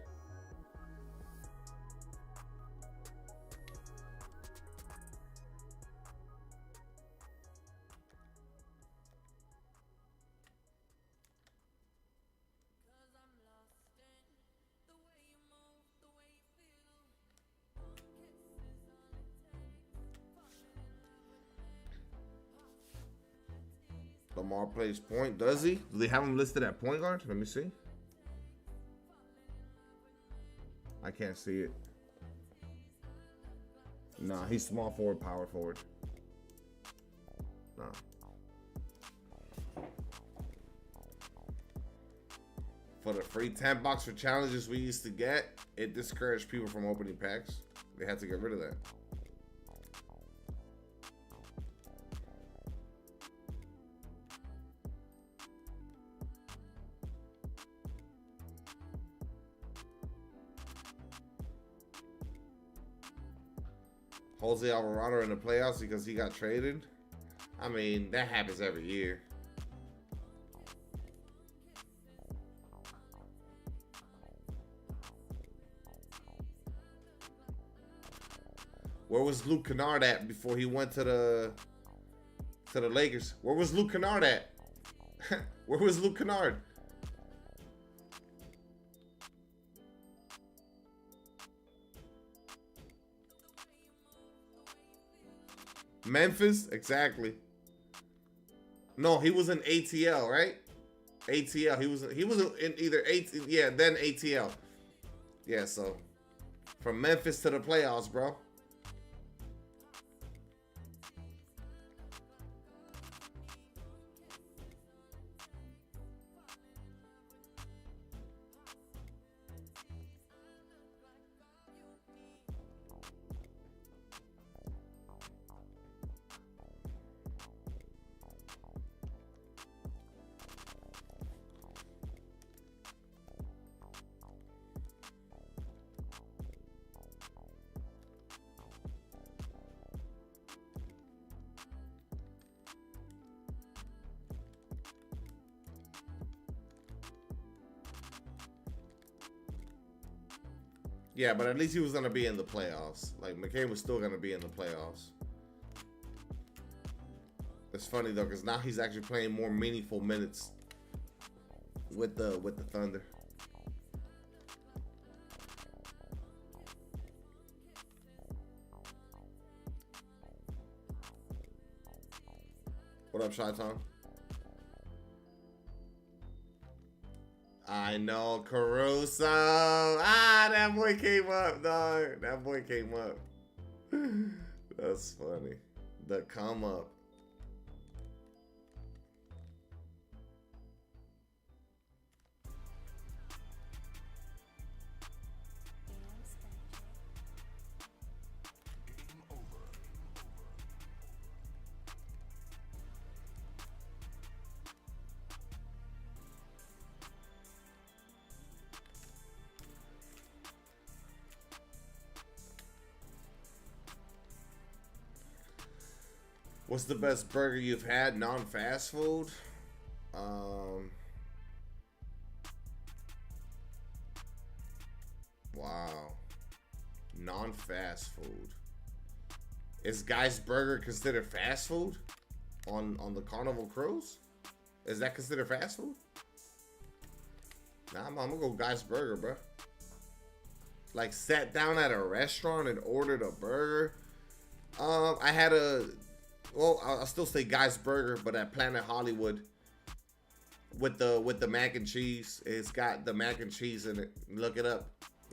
A: Lamar plays point, does he? Do they have him listed at point guard? Let me see. I can't see it. Nah, he's small forward, power forward. Nah. For the free 10 box for challenges we used to get, it discouraged people from opening packs. They had to get rid of that. Jose Alvarado in the playoffs because he got traded. I mean, that happens every year. Where was Luke Kennard at before he went to the Lakers? Where was Luke Kennard at? Where was Luke Kennard? Memphis, exactly. No, he was in ATL, right? ATL. He was in either yeah, then ATL. Yeah, so from Memphis to the playoffs, bro. Yeah, but at least he was gonna be in the playoffs. Like McCain was still gonna be in the playoffs. It's funny though, because now he's actually playing more meaningful minutes with the Thunder. What up, Chi-Town? I know, Caruso. Ah, that boy came up, dog. That boy came up. That's funny. The come up. What's the best burger you've had, non-fast food? Wow. Non-fast food. Is Guy's Burger considered fast food on the Carnival Cruise? Is that considered fast food? Nah, I'm gonna go Guy's Burger, bro. Like sat down at a restaurant and ordered a burger. I had well, I'll still say Guy's Burger, but at Planet Hollywood with the mac and cheese. It's got the mac and cheese in it. Look it up.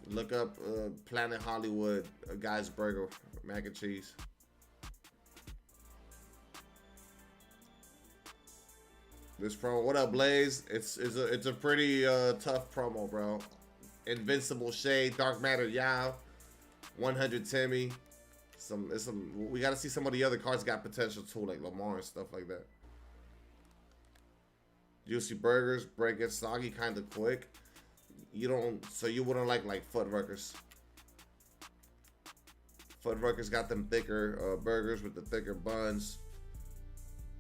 A: Look up Planet Hollywood Guy's Burger mac and cheese. This promo, what up, Blaze? It's a pretty tough promo, bro. Invincible Shade, Dark Matter Yao, 100 Timmy. We gotta see some of the other cards got potential too, like Lamar and stuff like that. Juicy burgers break it soggy kind of quick. You wouldn't like Fuddruckers. Fuddruckers got them thicker burgers with the thicker buns,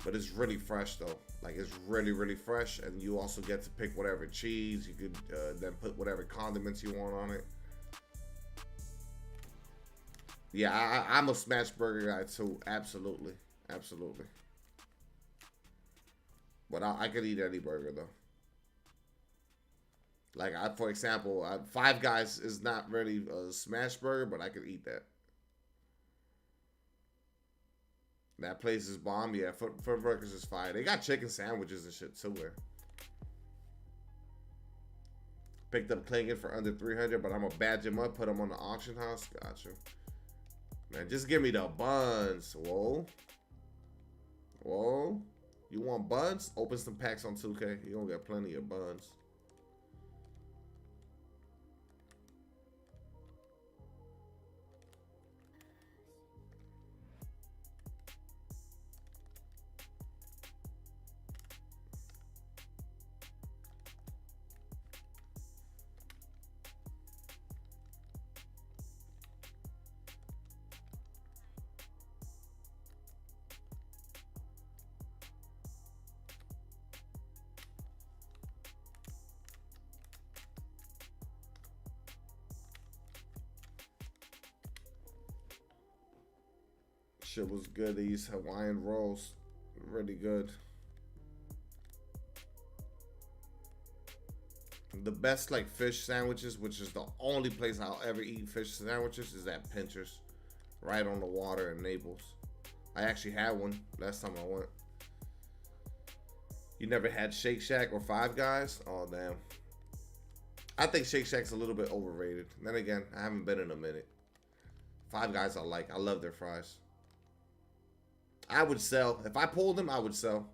A: but it's really fresh though. Like it's really fresh, and you also get to pick whatever cheese. You could then put whatever condiments you want on it. Yeah, I'm a smash burger guy too. Absolutely. But I could eat any burger though. Like for example, Five Guys is not really a smash burger, but I could eat that. That place is bomb. Yeah, Fuddruckers is fire. They got chicken sandwiches and shit too there. Picked up Klingon for under 300, but I'm gonna badge him up, put him on the auction house. Gotcha. Man, just give me the buns. Whoa. You want buns? Open some packs on 2K. You gonna get plenty of buns. Shit was good. These Hawaiian rolls, really good. The best like fish sandwiches, which is the only place I'll ever eat fish sandwiches, is at Pinter's, right on the water in Naples. I actually had one last time I went. You never had Shake Shack or Five Guys? Oh damn. I think Shake Shack's a little bit overrated. Then again, I haven't been in a minute. Five Guys I like. I love their fries. I would sell. If I pulled them, I would sell.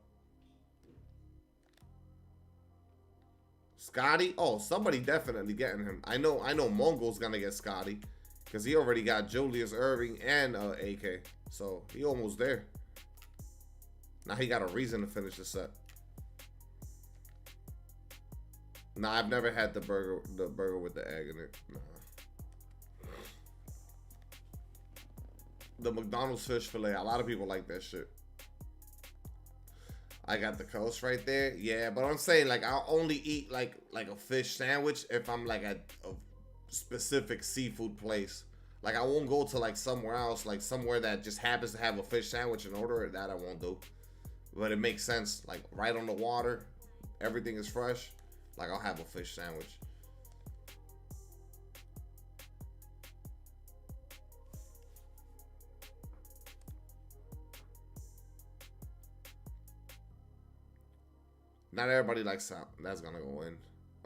A: Scotty? Oh, somebody definitely getting him. I know Mongol's gonna get Scotty. Because he already got Julius Irving and AK. So he almost there. Now he got a reason to finish the set. Nah, I've never had the burger with the egg in it. Nah. The McDonald's fish fillet, a lot of people like that shit. I got the coast right there. Yeah, but I'm saying like I'll only eat like a fish sandwich if I'm like at a specific seafood place. Like I won't go to like somewhere else, like somewhere that just happens to have a fish sandwich and order it. That I won't do. But it makes sense, like right on the water, everything is fresh. Like I'll have a fish sandwich. Not everybody likes sound. That's gonna go in.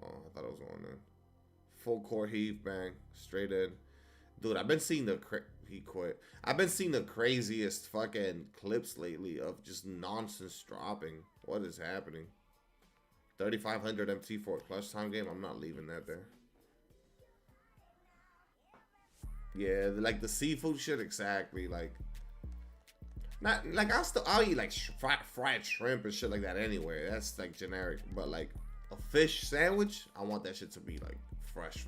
A: Oh, I thought it was going in. Full court heave, bang, straight in. Dude, I've been seeing he quit. I've been seeing the craziest fucking clips lately of just nonsense dropping. What is happening? 3,500 MT for a clutch time game. I'm not leaving that there. Yeah, like the seafood shit, exactly. Like, not like I'll eat like fried shrimp and shit like that anywhere. That's like generic. But like a fish sandwich, I want that shit to be like fresh.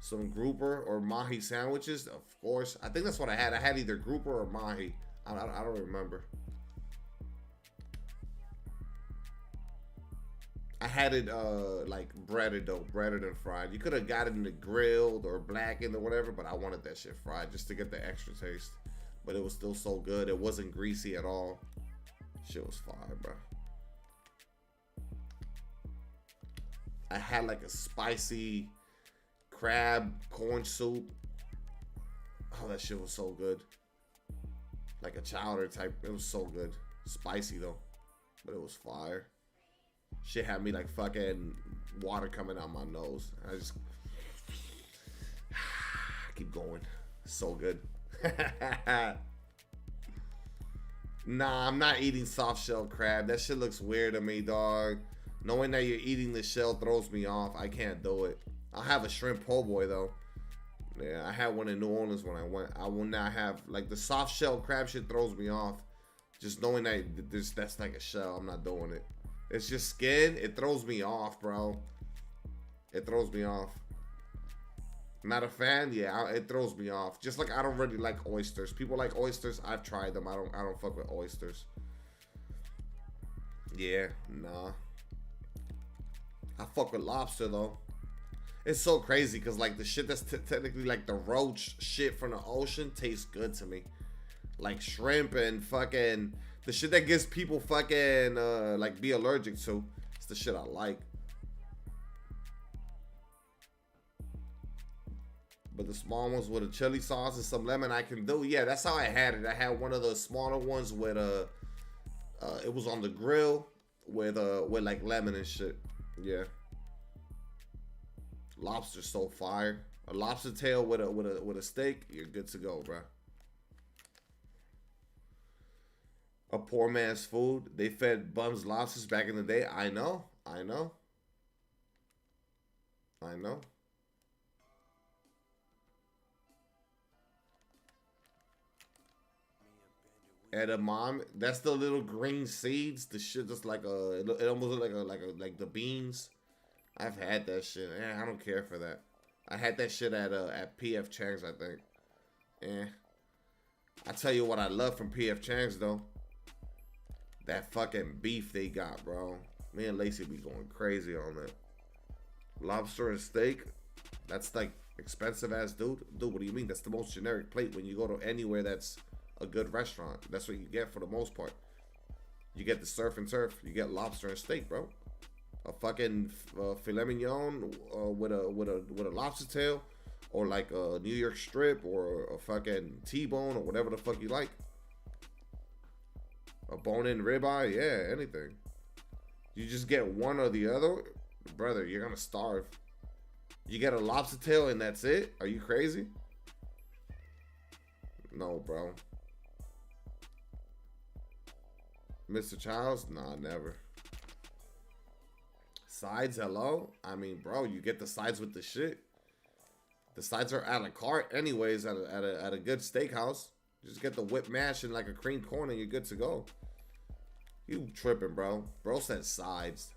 A: Some grouper or mahi sandwiches, of course. I think that's what I had. I had either grouper or mahi. I don't remember. I had it like breaded though, breaded and fried. You could have got it in the grilled or blackened or whatever, but I wanted that shit fried just to get the extra taste. But it was still so good. It wasn't greasy at all. Shit was fire, bro. I had like a spicy crab corn soup. Oh, that shit was so good. Like a chowder type. It was so good. Spicy though, but it was fire. Shit had me like fucking water coming out my nose. I just keep going. So good. Nah, I'm not eating soft shell crab. That shit looks weird to me, dog. Knowing that you're eating the shell throws me off. I can't do it. I'll have a shrimp po' boy though. Yeah, I had one in New Orleans when I went. I will not have like the soft shell crab shit throws me off. Just knowing that that's like a shell, I'm not doing it. It's just skin. It throws me off, bro. It throws me off. Not a fan. Yeah, it throws me off. Just like I don't really like oysters. People like oysters. I've tried them. I don't fuck with oysters. Yeah, nah. I fuck with lobster though. It's so crazy because like the shit that's technically like the roach shit from the ocean tastes good to me. Like shrimp and fucking the shit that gives people fucking like be allergic to. It's the shit I like. But the small ones with a chili sauce and some lemon I can do. Yeah, that's how I had it. I had one of the smaller ones with it was on the grill with like lemon and shit. Yeah. Lobster so fire. A lobster tail with a steak, you're good to go, bro. A poor man's food. They fed bums lobsters back in the day. I know. Edamame, that's the little green seeds. The shit just like it almost look like the beans. I've had that shit. I don't care for that. I had that shit at PF Chang's, I think. I tell you what I love from PF Chang's though. That fucking beef they got, bro. Me and Lacey be going crazy on that. Lobster and steak. That's like expensive ass, dude. Dude, what do you mean? That's the most generic plate when you go to anywhere that's a good restaurant. That's what you get for the most part. You get the surf and turf. You get lobster and steak, bro. a fucking filet mignon with a lobster tail, or like a New York strip, or a fucking T-bone, or whatever the fuck you like. A bone-in ribeye, yeah, anything. You just get one or the other, brother, you're gonna starve. You get a lobster tail and that's it? Are you crazy? No, bro. Mr. Childs? Nah, never. Sides, hello? I mean, bro, you get the sides with the shit. The sides are a la carte anyways at a good steakhouse. Just get the whip mash and like a cream corn and you're good to go. You tripping, bro. Bro said sides.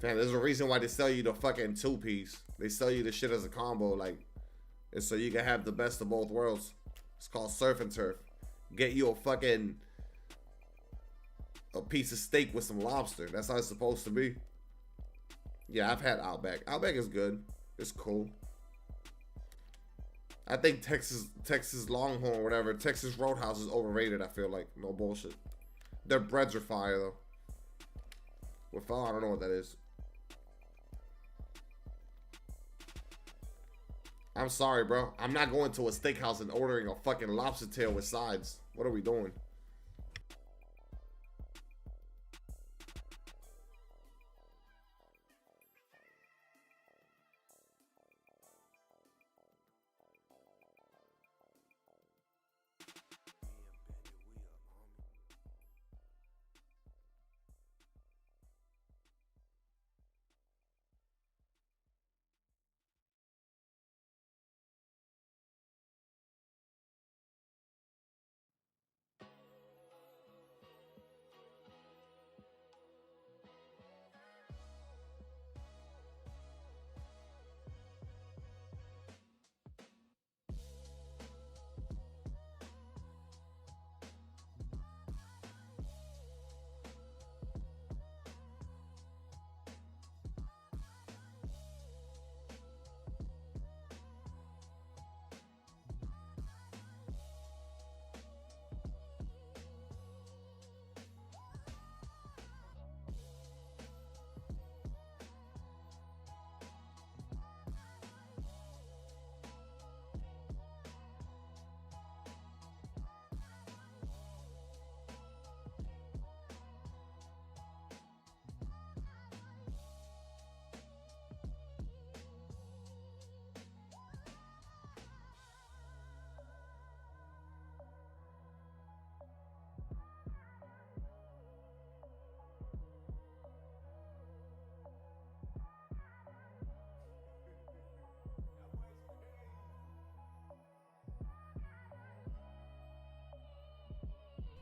A: Man, there's a reason why they sell you the fucking 2-piece. They sell you the shit as a combo, like, and so you can have the best of both worlds. It's called surf and turf. Get you a piece of steak with some lobster. That's how it's supposed to be. Yeah, I've had Outback. Outback is good. It's cool. I think Texas Longhorn or whatever, Texas Roadhouse is overrated, I feel like. No bullshit. Their breads are fire, though. With pho, I don't know what that is. I'm sorry, bro. I'm not going to a steakhouse and ordering a fucking lobster tail with sides. What are we doing?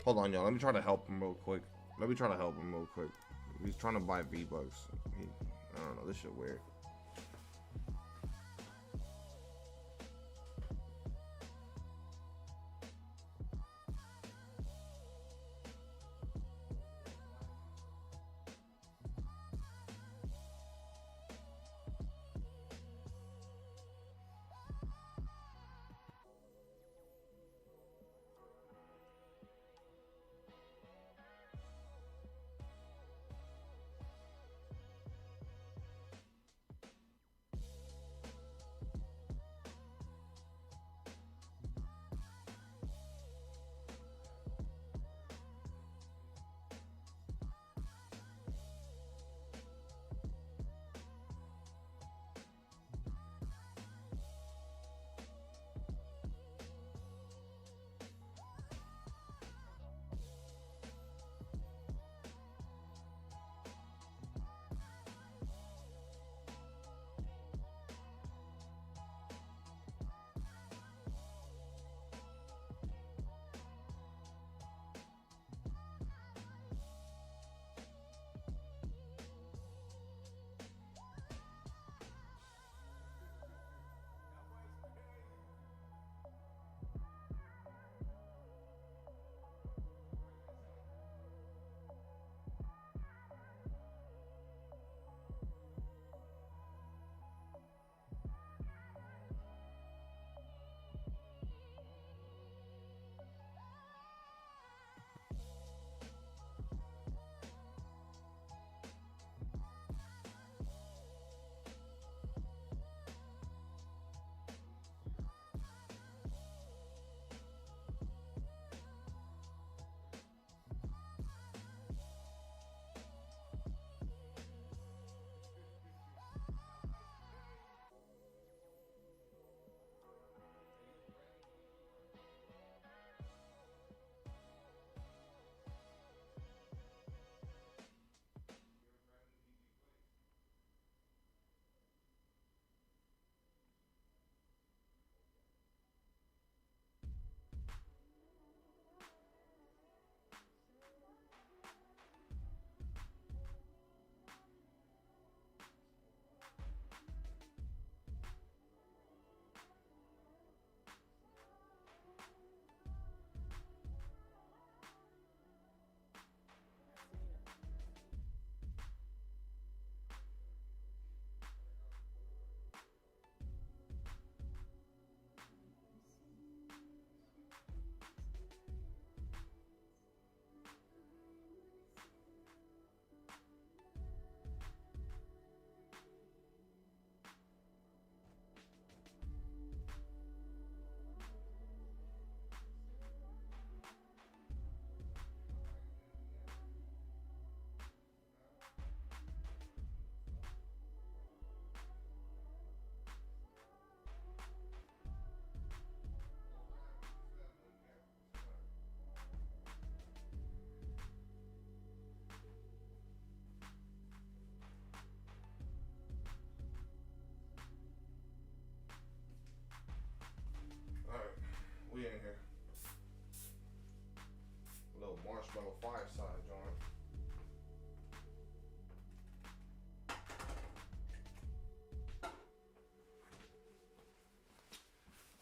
A: Hold on, y'all. Let me try to help him real quick. He's trying to buy V-Bucks. I don't know. This shit weird.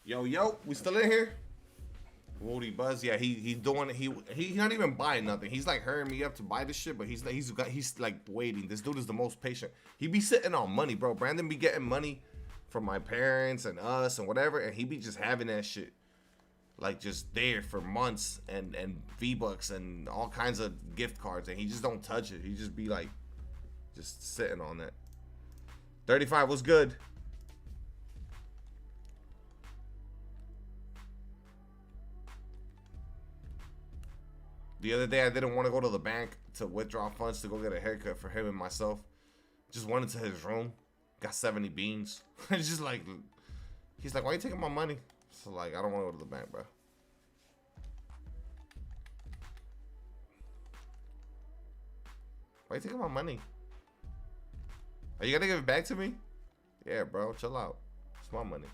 A: Yo, we still in here? Woody Buzz, yeah, he's doing he's not even buying nothing. He's like hurrying me up to buy this shit, but he's like waiting. This dude is the most patient. He be sitting on money, bro. Brandon be getting money from my parents and us and whatever, and he be just having that shit like just there for months and V-Bucks and all kinds of gift cards, and he just don't touch it. He just be like just sitting on that. 35 was good. The other day, I didn't want to go to the bank to withdraw funds to go get a haircut for him and myself. Just went into his room, got 70 beans. It's just like, he's like, why are you taking my money? So like, I don't want to go to the bank, bro. Why are you taking my money? Are you gonna give it back to me? Yeah, bro, chill out. It's my money.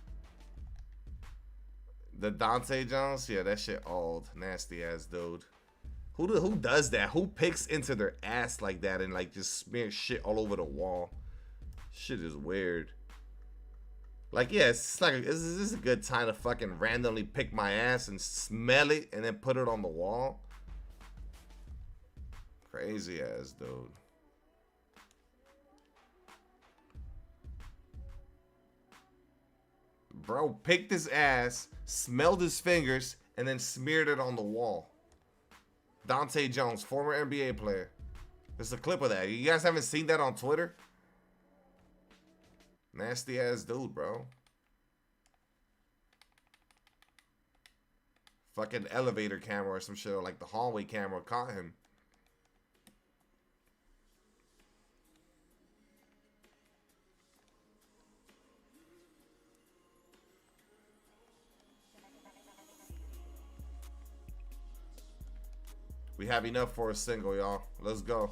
A: The Dante Jones, yeah, that shit old, nasty ass dude. Who does that? Who picks into their ass like that and like just smears shit all over the wall? Shit is weird. Like, yeah, it's like this is a good time to fucking randomly pick my ass and smell it and then put it on the wall. Crazy ass dude. Bro picked his ass, smelled his fingers, and then smeared it on the wall. Dante Jones, former NBA player. There's a clip of that. You guys haven't seen that on Twitter? Nasty ass dude, bro. Fucking elevator camera or some shit, or like the hallway camera caught him. We have enough for a single, y'all. Let's go.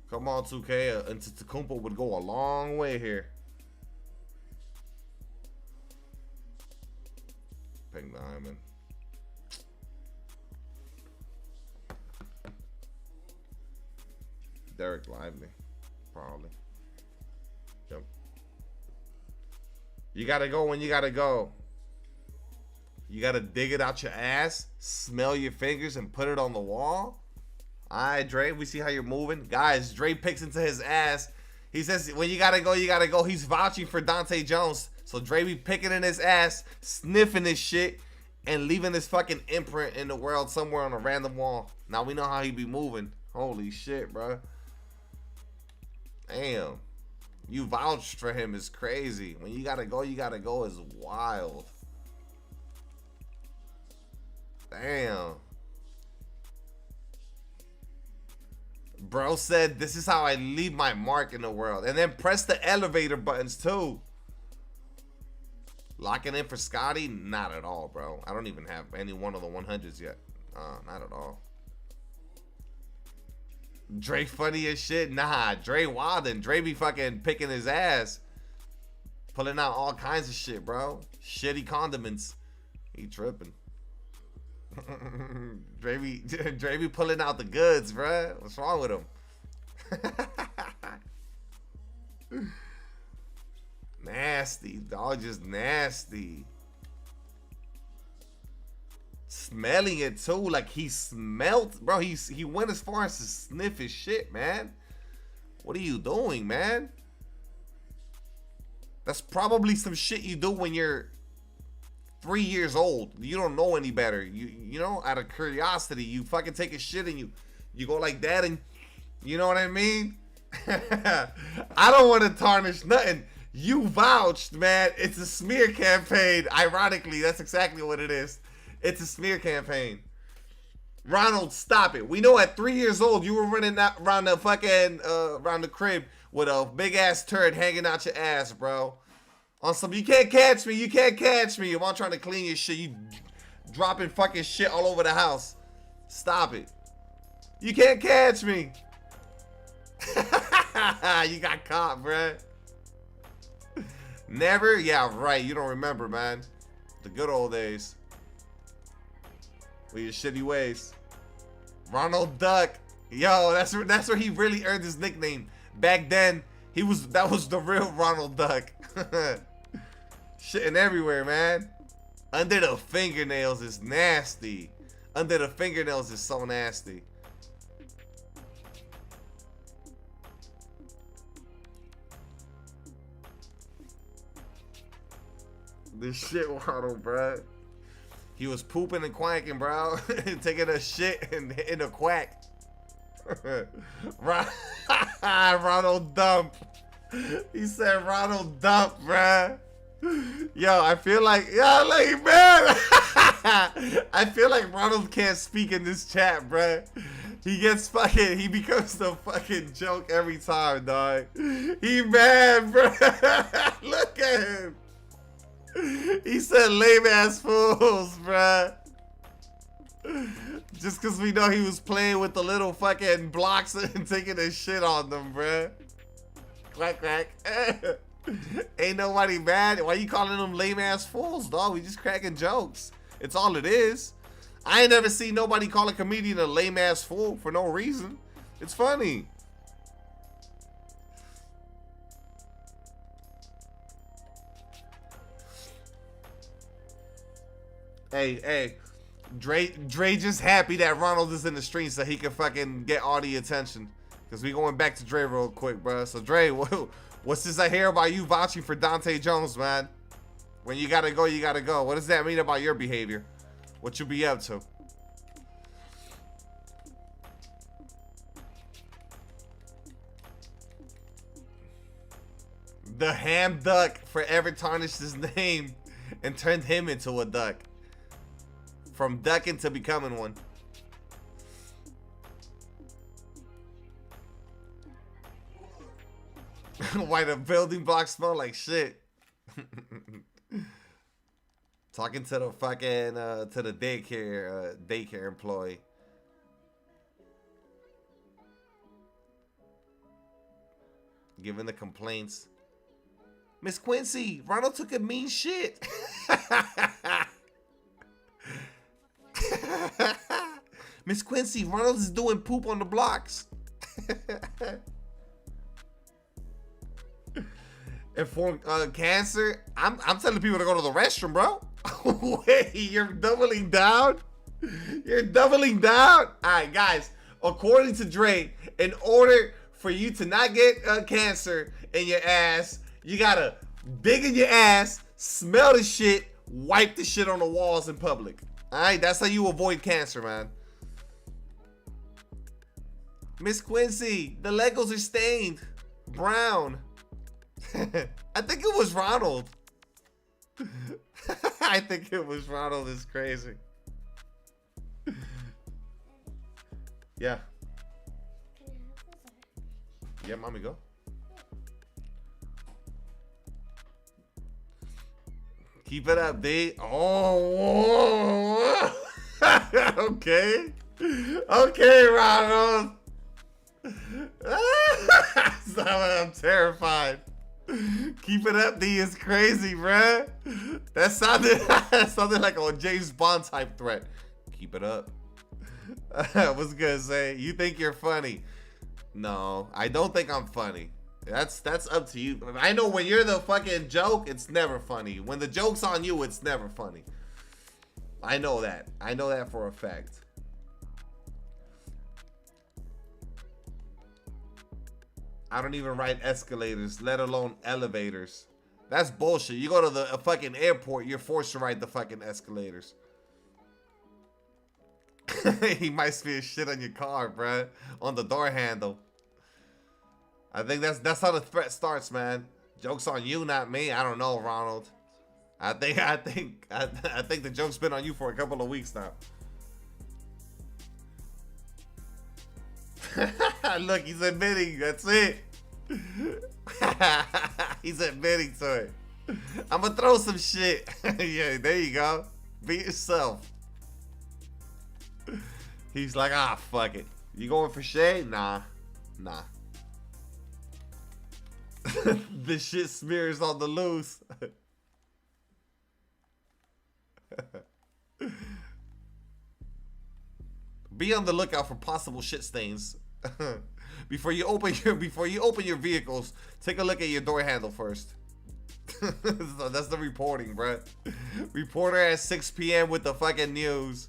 A: Come on, 2K. Antetokounmpo would go a long way here. Pink diamond. Derek Lively, probably. Yep. You gotta go when you gotta go. You gotta dig it out your ass, smell your fingers, and put it on the wall. All right, Dre, we see how you're moving. Guys, Dre picks into his ass. He says, when you gotta go, you gotta go. He's vouching for Dante Jones. So Dre be picking in his ass, sniffing his shit, and leaving his fucking imprint in the world somewhere on a random wall. Now we know how he be moving. Holy shit, bro. Damn. You vouched for him is crazy. When you gotta go is wild. Damn. Bro said, this is how I leave my mark in the world. And then press the elevator buttons too. Locking in for Scotty? Not at all, bro. I don't even have any one of the 100s yet. Not at all. Dre funny as shit? Nah, Dre wildin'. Dre be fucking picking his ass. Pulling out all kinds of shit, bro. Shitty condiments. He tripping. Dre be pulling out the goods, bruh. What's wrong with him? Nasty. Dog just nasty. Smelling it too. Like he smelt. Bro, he went as far as to sniff his shit, man. What are you doing, man? That's probably some shit you do when you're 3 years old. You don't know any better. You know, out of curiosity, you fucking take a shit and you go like that, and you know what I mean? I don't want to tarnish nothing. You vouched, man. It's a smear campaign. Ironically, that's exactly what it is. It's a smear campaign. Ronald, stop it. We know at 3 years old you were running out around the fucking around the crib with a big ass turd hanging out your ass, bro. On some, you can't catch me, you can't catch me. While I'm trying to clean your shit, you dropping fucking shit all over the house. Stop it. You can't catch me. You got caught, bruh. Never? Yeah, right. You don't remember, man. The good old days. With your shitty ways. Ronald Duck. Yo, that's where he really earned his nickname. Back then, that was the real Ronald Duck. Shitting everywhere, man. Under the fingernails is nasty. Under the fingernails is so nasty. This shit waddle, bro. He was pooping and quacking, bro. Taking a shit in a quack. Ronald Dump. He said Ronald Dump, bruh. Yo, I feel like, man. I feel like Ronald can't speak in this chat, bruh. He becomes the fucking joke every time, dog. He mad, bruh. Look at him. He said lame ass fools, bruh. Just cause we know he was playing with the little fucking blocks and taking a shit on them, bruh. Quack, quack. Ain't nobody mad. Why you calling them lame ass fools, dog? We just cracking jokes. It's all it is. I ain't never seen nobody call a comedian a lame ass fool for no reason. It's funny. Hey, Dre just happy that Ronald is in the stream so he can fucking get all the attention. Cause we going back to Dre real quick, bro. So Dre, what's this I hear about you vouching for Dante Jones, man? When you gotta go, you gotta go. What does that mean about your behavior? What you be up to? The ham duck forever tarnished his name and turned him into a duck. From ducking to becoming one. Why the building blocks smell like shit. Talking to the fucking to the daycare employee. Giving the complaints. Miss Quincy, Ronald took a mean shit. Miss Quincy, Ronald is doing poop on the blocks. And for cancer, I'm telling people to go to the restroom, bro. Wait, you're doubling down? You're doubling down? All right, guys. According to Dre, in order for you to not get cancer in your ass, you gotta dig in your ass, smell the shit, wipe the shit on the walls in public. All right, that's how you avoid cancer, man. Miss Quincy, the Legos are stained brown. I think it was Ronald. I think it was Ronald. It's crazy. Yeah. Yeah, mommy, go. Keep it up, D. Oh, okay. Okay, Ronald. I'm terrified. Keep it up, D is crazy, bruh. That sounded like a James Bond type threat. Keep it up. I was gonna say, you think you're funny. No, I don't think I'm funny. That's up to you. I know when you're the fucking joke, it's never funny. When the joke's on you, it's never funny. I know that. I know that for a fact. I don't even ride escalators, let alone elevators. That's bullshit. You go to the fucking airport, you're forced to ride the fucking escalators. He might spill shit on your car, bruh. On the door handle. I think that's how the threat starts, man. Joke's on you, not me. I don't know, Ronald. I think the joke's been on you for a couple of weeks now. Look, he's admitting. That's it. He's admitting to it. I'm gonna throw some shit. Yeah, there you go. Be yourself. He's like, fuck it. You going for shade? Nah. This shit smears on the loose. Be on the lookout for possible shit stains. Before you open your vehicles, take a look at your door handle first. So that's the reporting, bro. Reporter at 6 p.m. with the fucking news.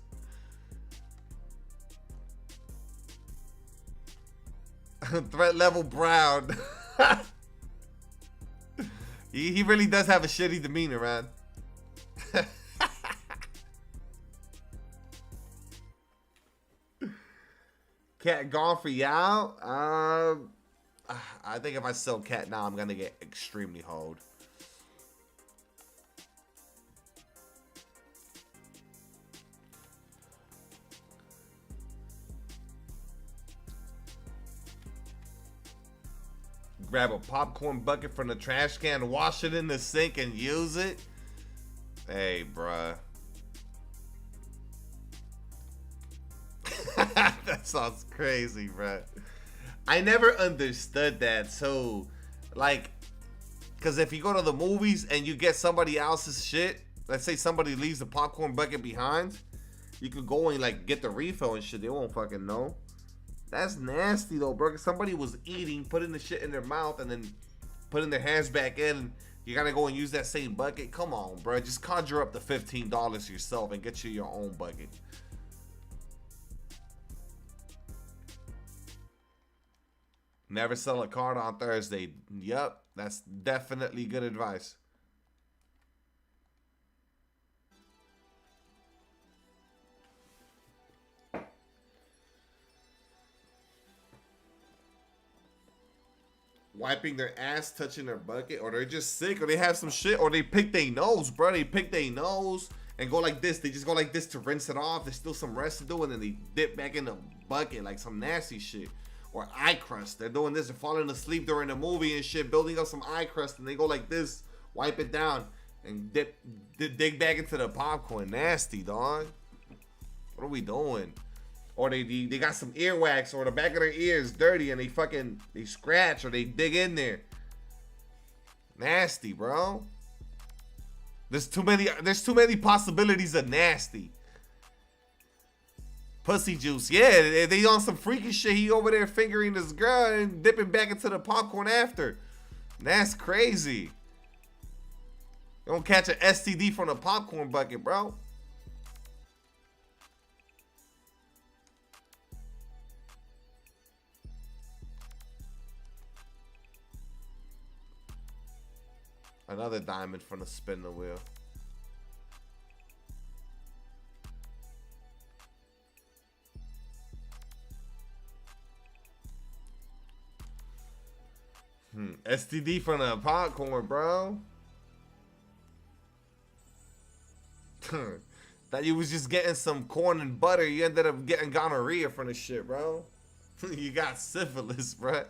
A: Threat level Brown. He really does have a shitty demeanor, man. Cat gone for y'all? I think if I sell Cat now, I'm gonna get extremely hold. Grab a popcorn bucket from the trash can, wash it in the sink, and use it. Hey, bruh. That sounds crazy, bruh. I never understood that. So, like, because if you go to the movies and you get somebody else's shit, let's say somebody leaves the popcorn bucket behind, you could go and, like, get the refill and shit. They won't fucking know. That's nasty, though, bro. Somebody was eating, putting the shit in their mouth, and then putting their hands back in. You gotta go and use that same bucket. Come on, bro. Just conjure up the $15 yourself and get you your own bucket. Never sell a card on Thursday. Yup, that's definitely good advice. Wiping their ass, touching their bucket, or they're just sick, or they have some shit, or they pick their nose, bro. They pick their nose and go like this. They just go like this to rinse it off. There's still some residue, and then they dip back in the bucket like some nasty shit. Or eye crust. They're doing this. They're falling asleep during the movie and shit, building up some eye crust, and they go like this, wipe it down, and dig back into the popcorn. Nasty, dog. What are we doing? Or they got some earwax, or the back of their ears dirty, and they scratch, or they dig in there. Nasty, bro. There's too many possibilities of nasty. Pussy juice. Yeah, they on some freaky shit. He over there fingering this girl and dipping back into the popcorn after. That's crazy. You don't catch an STD from the popcorn bucket, bro. Another diamond from the spin the wheel. STD from the popcorn, bro. Thought you was just getting some corn and butter. You ended up getting gonorrhea from the shit, bro. You got syphilis, bro.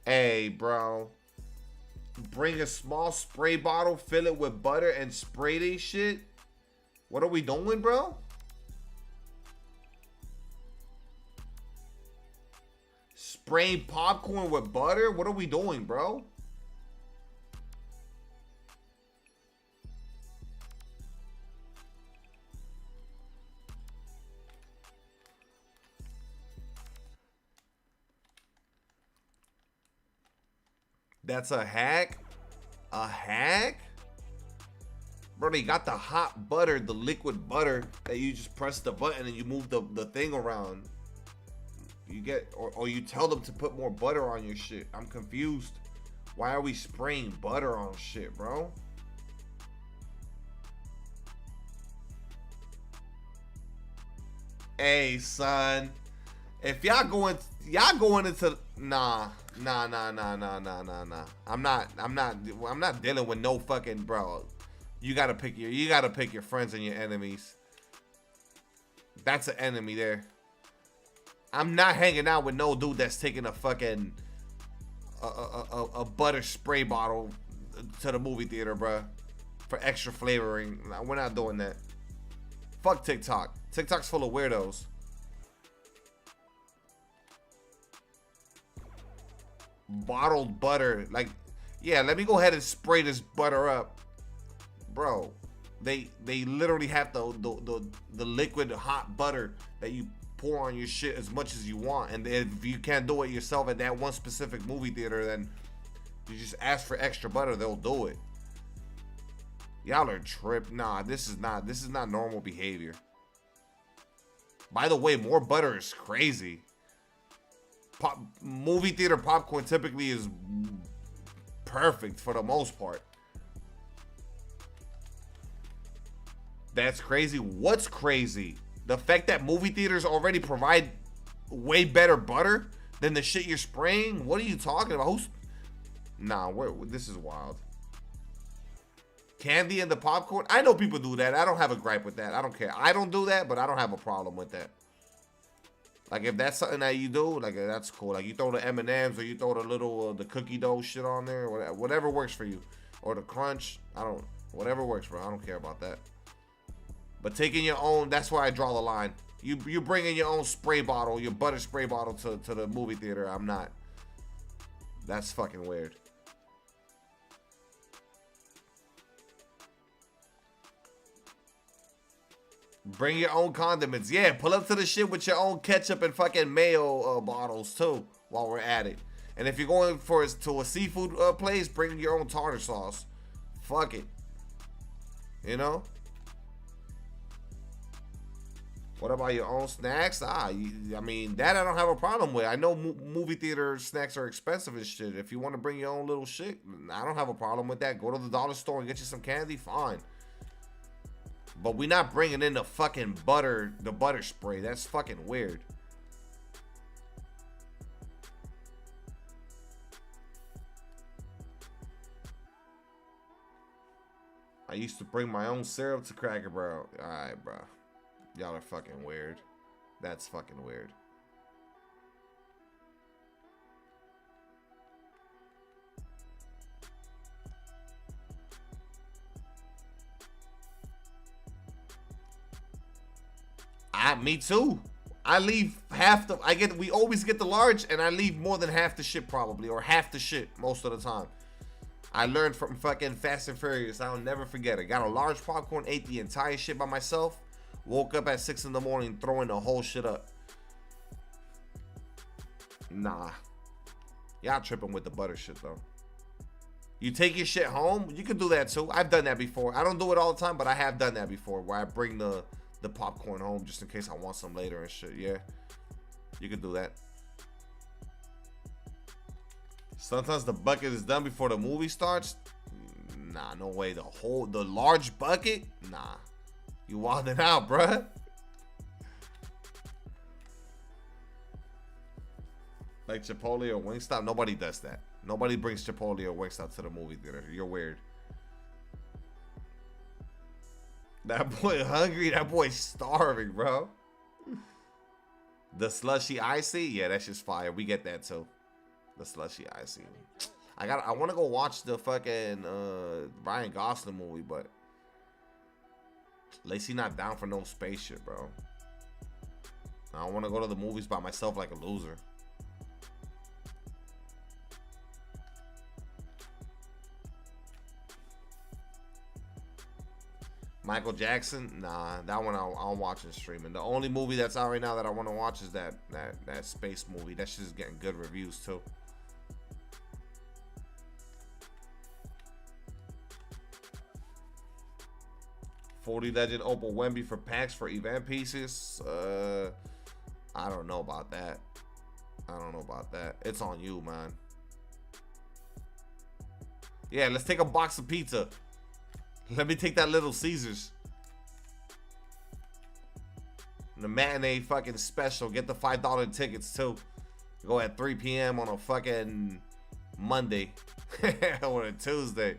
A: Hey, bro. Bring a small spray bottle, fill it with butter, and spray this shit? What are we doing, bro? Spraying popcorn with butter? What are we doing, bro? That's a hack? A hack? Bro, they got the hot butter, the liquid butter that you just press the button and you move the thing around. You get, or you tell them to put more butter on your shit. I'm confused. Why are we spraying butter on shit, bro? Hey, son. If y'all going into nah. I'm not dealing with no fucking bro. You gotta pick your friends and your enemies. That's an enemy there. I'm not hanging out with no dude that's taking a fucking a butter spray bottle to the movie theater, bro, for extra flavoring. Nah, we're not doing that. Fuck TikTok. TikTok's full of weirdos. Bottled butter, like, yeah, let me go ahead and spray this butter up, bro. They literally have the liquid hot butter that you pour on your shit as much as you want. And if you can't do it yourself at that one specific movie theater, then you just ask for extra butter. They'll do it. Y'all are tripped. Nah, this is not normal behavior. By the way, more butter is crazy. Movie theater popcorn typically is perfect for the most part. That's crazy. What's crazy? The fact that movie theaters already provide way better butter than the shit you're spraying? What are you talking about? Nah, this is wild. Candy in the popcorn? I know people do that. I don't have a gripe with that. I don't care. I don't do that, but I don't have a problem with that. Like, if that's something that you do, like, that's cool. Like, you throw the M&Ms or you throw the little, the cookie dough shit on there. Whatever works for you. Or the crunch. Whatever works, bro. I don't care about that. But taking your own, that's where I draw the line. You bring in your own spray bottle, your butter spray bottle to the movie theater. I'm not. That's fucking weird. Bring your own condiments. Yeah, pull up to the shit with your own ketchup and fucking mayo bottles too while we're at it. And if you're going to a seafood place, bring your own tartar sauce. Fuck it. You know? What about your own snacks? I mean, that I don't have a problem with. I know movie theater snacks are expensive and shit. If you want to bring your own little shit, I don't have a problem with that. Go to the dollar store and get you some candy, fine. But we're not bringing in the fucking butter, the butter spray. That's fucking weird. I used to bring my own syrup to Cracker Barrel. Alright, bro. Y'all are fucking weird. That's fucking weird. Me too. I leave half the, we always get the large and I leave more than half the shit probably, or half the shit most of the time. I learned from fucking Fast and Furious. I'll never forget it. Got a large popcorn, ate the entire shit by myself, woke up at 6 in the morning throwing the whole shit up. Nah. Y'all tripping with the butter shit though. You take your shit home, you can do that too. I've done that before. I don't do it all the time, but I have done that before where I bring the popcorn home just in case I want some later and shit. Yeah, you can do that. Sometimes the bucket is done before the movie starts. Nah, no way. The large bucket? Nah, you wilding out, bruh. Like Chipotle or Wingstop, nobody does that. Nobody brings Chipotle or Wingstop to the movie theater. You're weird. That boy hungry. That boy starving, bro. The slushy icy, yeah, that's just fire. We get that too. The slushy icy. I want to go watch the fucking Ryan Gosling movie, but Lacey not down for no spaceship, bro. I don't want to go to the movies by myself like a loser. Michael Jackson, nah, that one I'll watch and streaming. The only movie that's out right now that I want to watch is that space movie. That shit's getting good reviews too. $40 Legend Opal Wemby for packs for event pieces. I don't know about that. I don't know about that. It's on you, man. Yeah, let's take a box of pizza. Let me take that Little Caesars. The matinee fucking special. Get the $5 tickets too. Go at 3 p.m. on a fucking Monday or a Tuesday.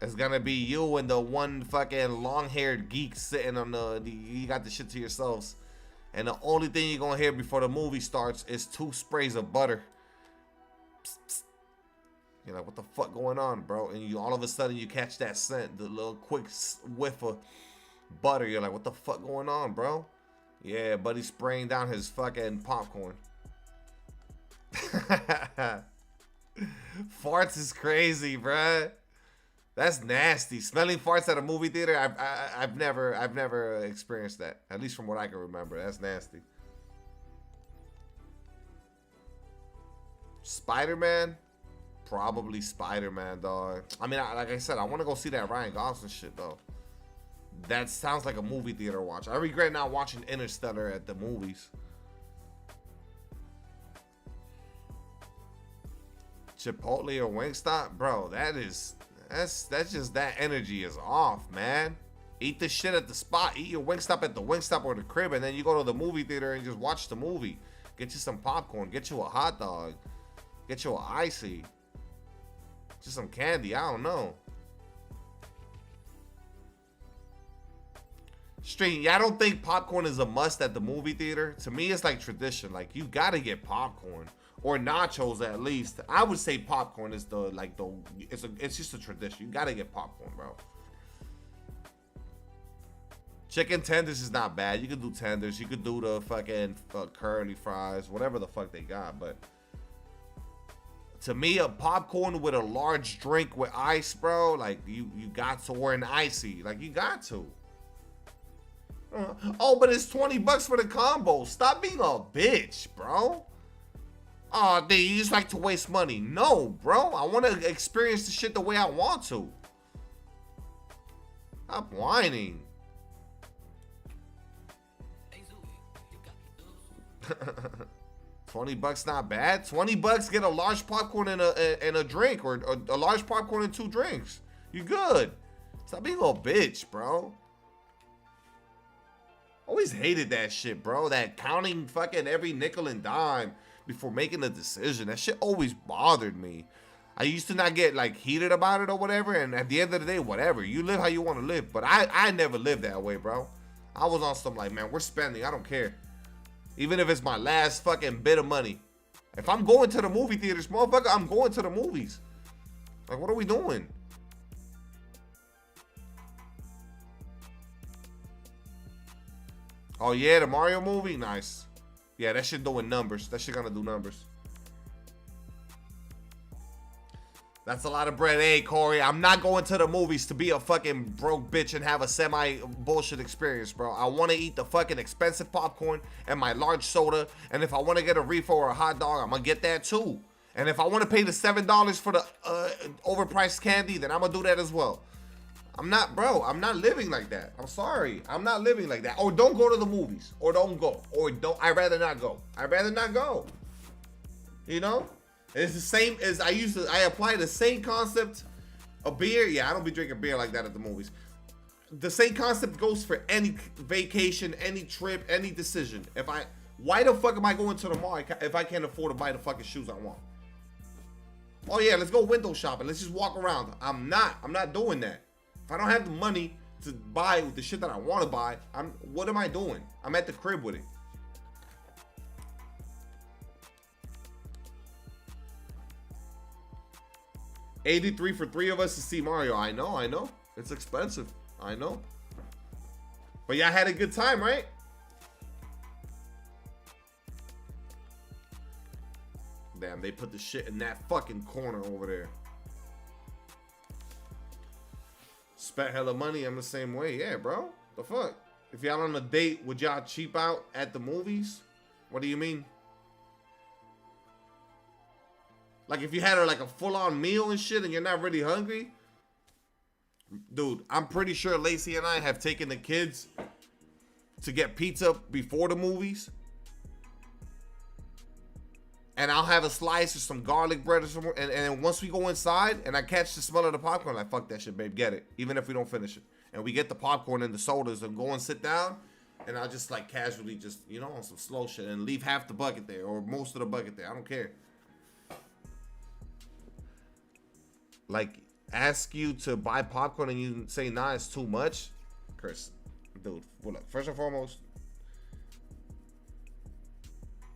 A: It's gonna be you and the one fucking long-haired geek sitting on you got the shit to yourselves. And the only thing you're gonna hear before the movie starts is 2 sprays of butter. Psst, psst. You're like, what the fuck going on, bro? And you all of a sudden you catch that scent, the little quick whiff of butter. You're like, what the fuck going on, bro? Yeah, buddy's spraying down his fucking popcorn. Farts is crazy, bruh. That's nasty. Smelling farts at a movie theater. I've never experienced that. At least from what I can remember. That's nasty. Spider-Man? Probably Spider-Man, dog. I mean, like I said, I want to go see that Ryan Gosling shit, though. That sounds like a movie theater watch. I regret not watching Interstellar at the movies. Chipotle or Wingstop? Bro, that's just, that energy is off, man. Eat the shit at the spot. Eat your Wingstop at the Wingstop or the crib, and then you go to the movie theater and just watch the movie. Get you some popcorn. Get you a hot dog. Get you an icy. Just some candy. I don't know. Straight, yeah, I don't think popcorn is a must at the movie theater. To me, it's like tradition. Like, you gotta get popcorn or nachos at least. I would say popcorn is it's just a tradition. You gotta get popcorn, bro. Chicken tenders is not bad. You could do tenders. You could do the fucking curly fries, whatever the fuck they got. But to me, a popcorn with a large drink with ice, bro, like you got to, or an icy, like you got to. Oh, but it's $20 for the combo. Stop being a bitch, bro. Oh, dude, you just like to waste money. No, bro. I want to experience the shit the way I want to. Stop whining. $20 not bad. $20 get a large popcorn and a drink, or a large popcorn and 2 drinks. You good. Stop being a little bitch, bro. Always hated that shit, bro. That counting fucking every nickel and dime before making a decision. That shit always bothered me. I used to not get like heated about it or whatever, and at the end of the day, whatever. You live how you want to live. But I never lived that way, bro. I was on some like, man, we're spending. I don't care. Even if it's my last fucking bit of money. If I'm going to the movie theaters, motherfucker, I'm going to the movies. Like, what are we doing? Oh, yeah, the Mario movie? Nice. Yeah, that shit doing numbers. That shit gonna do numbers. That's a lot of bread. Hey, Corey, I'm not going to the movies to be a fucking broke bitch and have a semi-bullshit experience, bro. I want to eat the fucking expensive popcorn and my large soda. And if I want to get a reefer or a hot dog, I'm going to get that too. And if I want to pay the $7 for the overpriced candy, then I'm going to do that as well. I'm not, bro, I'm not living like that. I'm sorry. I'm not living like that. Or don't go to the movies. Or don't go. Or don't, I'd rather not go. I'd rather not go. You know? It's the same as I apply the same concept of beer. Yeah, I don't be drinking beer like that at the movies. The same concept goes for any vacation, any trip, any decision. Why the fuck am I going to the mall if I can't afford to buy the fucking shoes I want? Oh yeah, let's go window shopping. Let's just walk around. I'm not doing that. If I don't have the money to buy the shit that I want to buy, what am I doing? I'm at the crib with it. $83 for 3 of us to see Mario. I know. It's expensive. I know. But y'all had a good time, right? Damn, they put the shit in that fucking corner over there. Spent hella money. I'm the same way. Yeah, bro. The fuck? If y'all on a date, would y'all cheap out at the movies? What do you mean? Like if you had like a full-on meal and shit and you're not really hungry? Dude, I'm pretty sure Lacey and I have taken the kids to get pizza before the movies. And I'll have a slice or some garlic bread or something. And then once we go inside and I catch the smell of the popcorn, like, fuck that shit, babe, get it. Even if we don't finish it. And we get the popcorn and the sodas and go and sit down. And I'll just like casually just, you know, on some slow shit and leave half the bucket there or most of the bucket there. I don't care. Like, ask you to buy popcorn and you say, nah, it's too much. Chris, dude, well, look, first and foremost,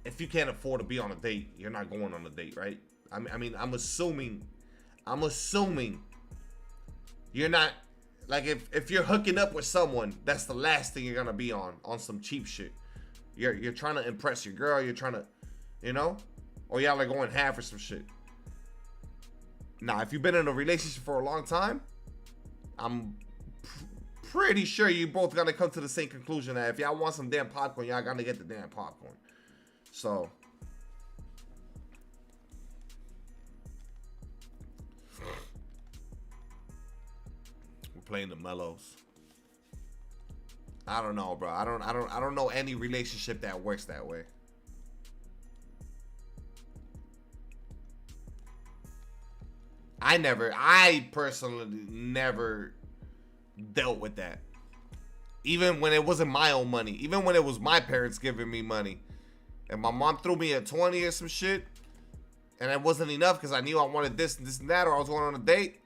A: if you can't afford to be on a date, you're not going on a date, right? I mean, I'm assuming you're not, like, if you're hooking up with someone, that's the last thing you're gonna be on some cheap shit. You're trying to impress your girl, you're trying to, you know? Or y'all are going half or some shit. Now, if you've been in a relationship for a long time, I'm pretty sure you both gonna come to the same conclusion that if y'all want some damn popcorn, y'all gotta get the damn popcorn. So we're playing the mellows. I don't know, bro. I don't know any relationship that works that way. I personally never dealt with that. Even when it wasn't my own money. Even when it was my parents giving me money. And my mom threw me a 20 or some shit. And it wasn't enough because I knew I wanted this and this and that, or I was going on a date.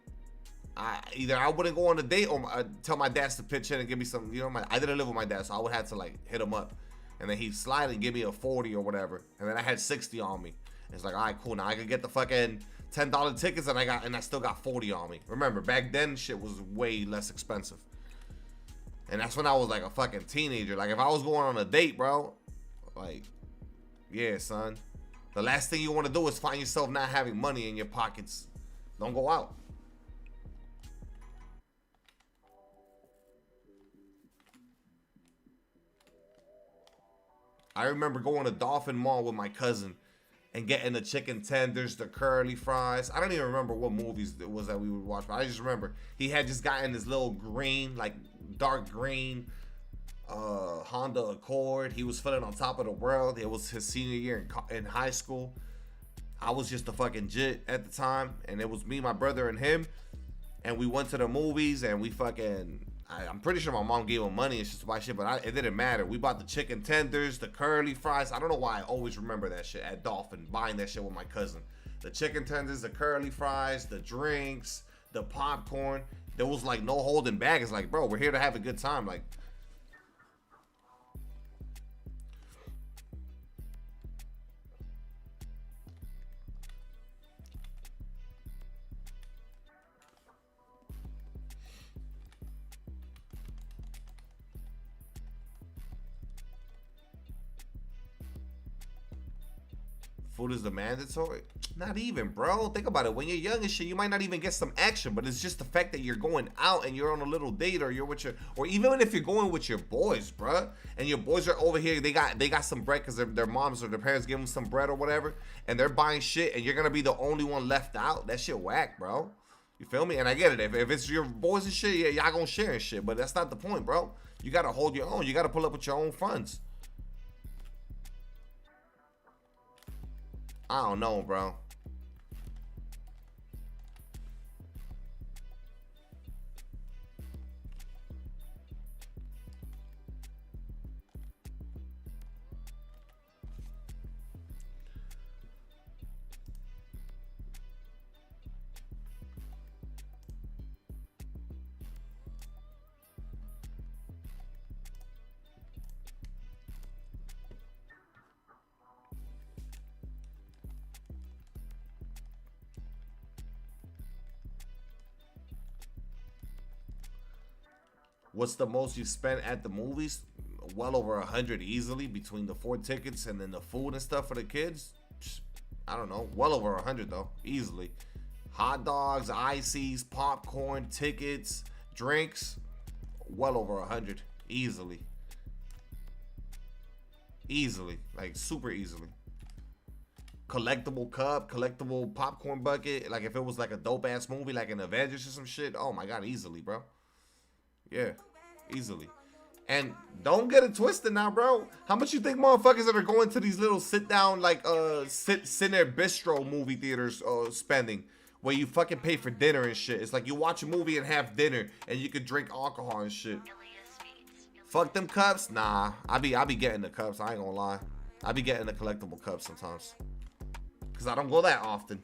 A: Either I wouldn't go on a date or tell my dad to pitch in and give me some, you know, I didn't live with my dad, so I would have to like hit him up. And then he'd slide and give me a 40 or whatever. And then I had 60 on me. And it's like, all right, cool. Now I could get the fucking $10 tickets and I still got 40 on me. Remember, back then shit was way less expensive. And that's when I was like a fucking teenager. Like if I was going on a date, bro, like, yeah, son. The last thing you want to do is find yourself not having money in your pockets. Don't go out. I remember going to Dolphin Mall with my cousin and getting the chicken tenders, the curly fries. I don't even remember what movies it was that we would watch, but I just remember he had just gotten this little green, like dark green Honda Accord. He was feeling on top of the world. It was his senior year in high school. I was just a fucking jit at the time, and it was me, my brother, and him. And we went to the movies, and we fucking... I'm pretty sure my mom gave him money and shit to buy shit, but it didn't matter. We bought the chicken tenders, the curly fries. I don't know why I always remember that shit at Dolphin, buying that shit with my cousin. The chicken tenders, the curly fries, the drinks, the popcorn. There was like no holding back. It's like, bro, we're here to have a good time. Like, food is the mandatory? Not even, bro. Think about it. When you're young and shit, you might not even get some action, but it's just the fact that you're going out and you're on a little date, or you're with your, or even if you're going with your boys, bro, and your boys are over here, they got some bread because their moms or their parents give them some bread or whatever, and they're buying shit, and you're gonna be the only one left out. That shit whack, bro. You feel me? And I get it. If it's your boys and shit, yeah, y'all gonna share and shit, but that's not the point, bro. You gotta hold your own. You gotta pull up with your own funds. I don't know, bro. What's the most you spent at the movies? Well over 100 easily between the 4 tickets and then the food and stuff for the kids. I don't know. Well over 100 though, easily. Hot dogs, ices, popcorn, tickets, drinks. Well over 100 easily. Easily, like super easily. Collectible cup, collectible popcorn bucket. Like if it was like a dope ass movie, like an Avengers or some shit. Oh my god, easily, bro. Yeah, easily. And don't get it twisted now, bro. How much you think motherfuckers that are going to these little sit down, like Cine Bistro movie theaters spending, where you fucking pay for dinner and shit? It's like you watch a movie and have dinner and you could drink alcohol and shit. Fuck them cups. Nah, I be getting the cups. I ain't gonna lie. I be getting the collectible cups sometimes, cause I don't go that often.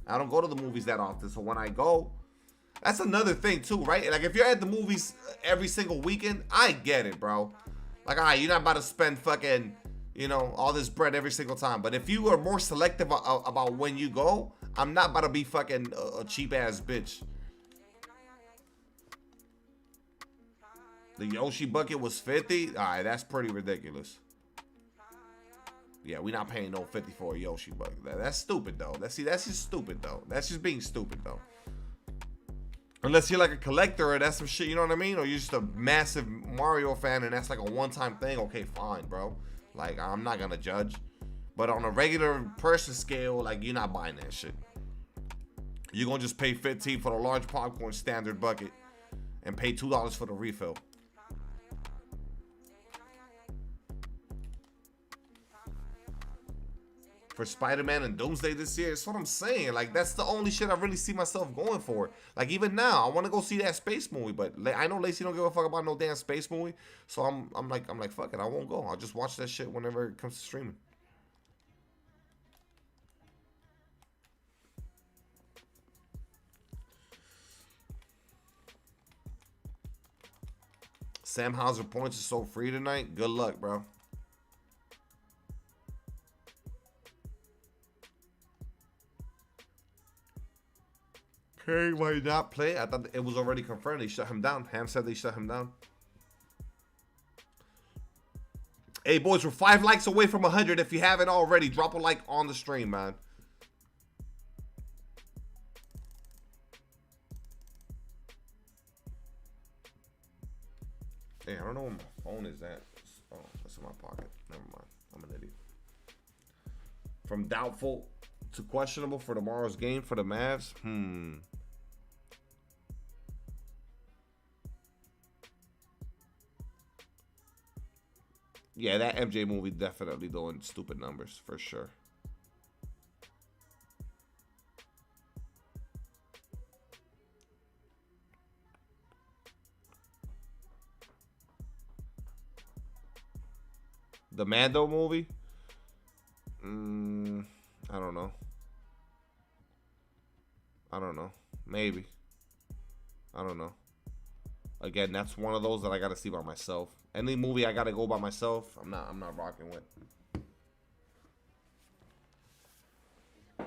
A: I don't go to the movies that often. So when I go, that's another thing too, right? Like if you're at the movies every single weekend, I get it, bro. Like, all right, you're not about to spend fucking, you know, all this bread every single time. But if you are more selective about when you go, I'm not about to be fucking a cheap ass bitch. The Yoshi bucket was 50. All right, that's pretty ridiculous. Yeah, we not paying no 50 for a Yoshi bucket. That's stupid though. That's just stupid though. That's just being stupid though. Unless you're like a collector or that's some shit, you know what I mean? Or you're just a massive Mario fan and that's like a one-time thing. Okay, fine, bro. Like, I'm not gonna judge. But on a regular person scale, like, you're not buying that shit. You're gonna just pay $15 for the large popcorn standard bucket and pay $2 for the refill. For Spider-Man and Doomsday this year, that's what I'm saying. Like, that's the only shit I really see myself going for. Like, even now, I want to go see that space movie, but I know Lacey don't give a fuck about no damn space movie. So I'm like, fuck it, I won't go. I'll just watch that shit whenever it comes to streaming. Sam Hauser points is so free tonight. Good luck, bro. Okay, why did not play? I thought it was already confirmed. They shut him down. Ham said they shut him down. Hey, boys, we're 5 likes away from 100. If you haven't already, drop a like on the stream, man. Hey, I don't know where my phone is at. Oh, it's in my pocket. Never mind. I'm an idiot. From doubtful to questionable for tomorrow's game for the Mavs. Yeah, that MJ movie definitely doing stupid numbers for sure. The Mando movie? I don't know. I don't know. Maybe. I don't know. Again, that's one of those that I gotta see by myself. Any movie I gotta go by myself, I'm not rocking with.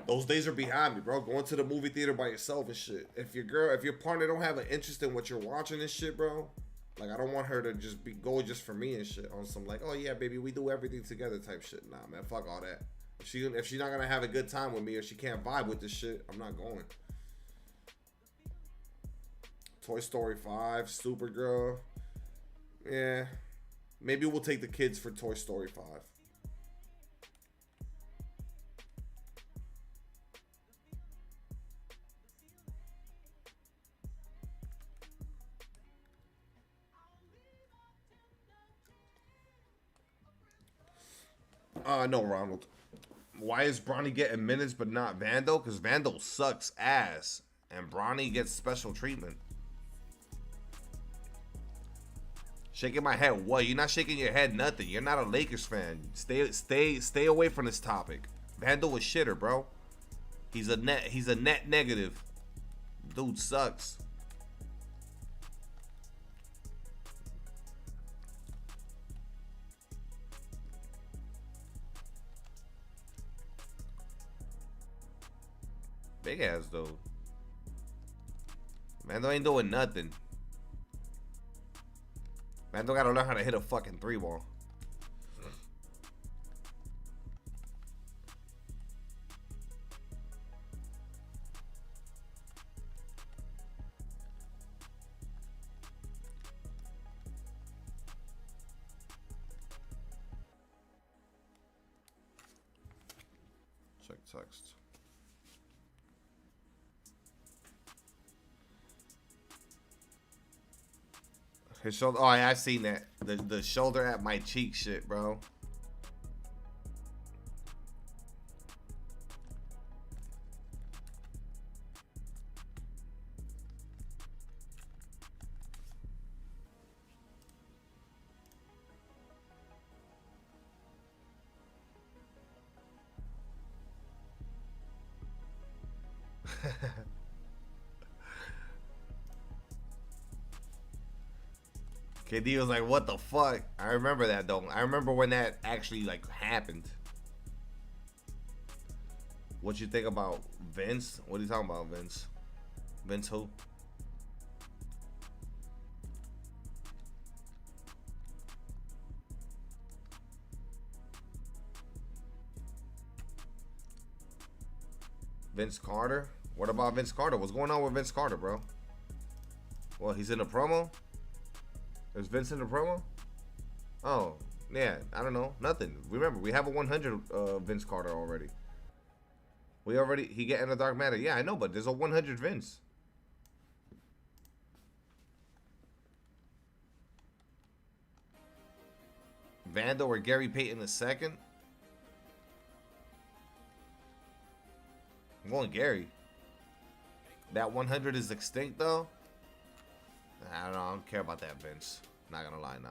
A: Those days are behind me, bro. Going to the movie theater by yourself and shit. If your partner don't have an interest in what you're watching and shit, bro. Like, I don't want her to just go just for me and shit on some like, oh yeah, baby, we do everything together type shit. Nah, man, fuck all that. If she's not gonna have a good time with me or she can't vibe with this shit, I'm not going. Toy Story 5, Supergirl. Yeah. Maybe we'll take the kids for Toy Story 5. No, Ronald. Why is Bronny getting minutes but not Vando? Because Vando sucks ass. And Bronny gets special treatment. Shaking my head. What? You're not shaking your head. Nothing. You're not a Lakers fan. Stay away from this topic. Vando was shitter, bro. He's a net negative. Dude sucks. Big ass though. Vando ain't doing nothing. Vando gotta learn how to hit a fucking 3-ball. Check text. His shoulder. Oh, yeah, I seen that. The shoulder at my cheek shit, bro. KD was like, what the fuck? I remember that though. I remember when that actually like happened. What you think about Vince? What are you talking about, Vince? Vince who? Vince Carter? What about Vince Carter? What's going on with Vince Carter, bro? Well, he's in the promo? Is Vince in the promo? Oh, yeah, I don't know. Nothing. Remember, we have a 100 Vince Carter already. He getting a dark matter. Yeah, I know, but there's a 100 Vince. Vando or Gary Payton II? I'm going Gary. That 100 is extinct, though? I don't know. I don't care about that, Vince. Not gonna lie now.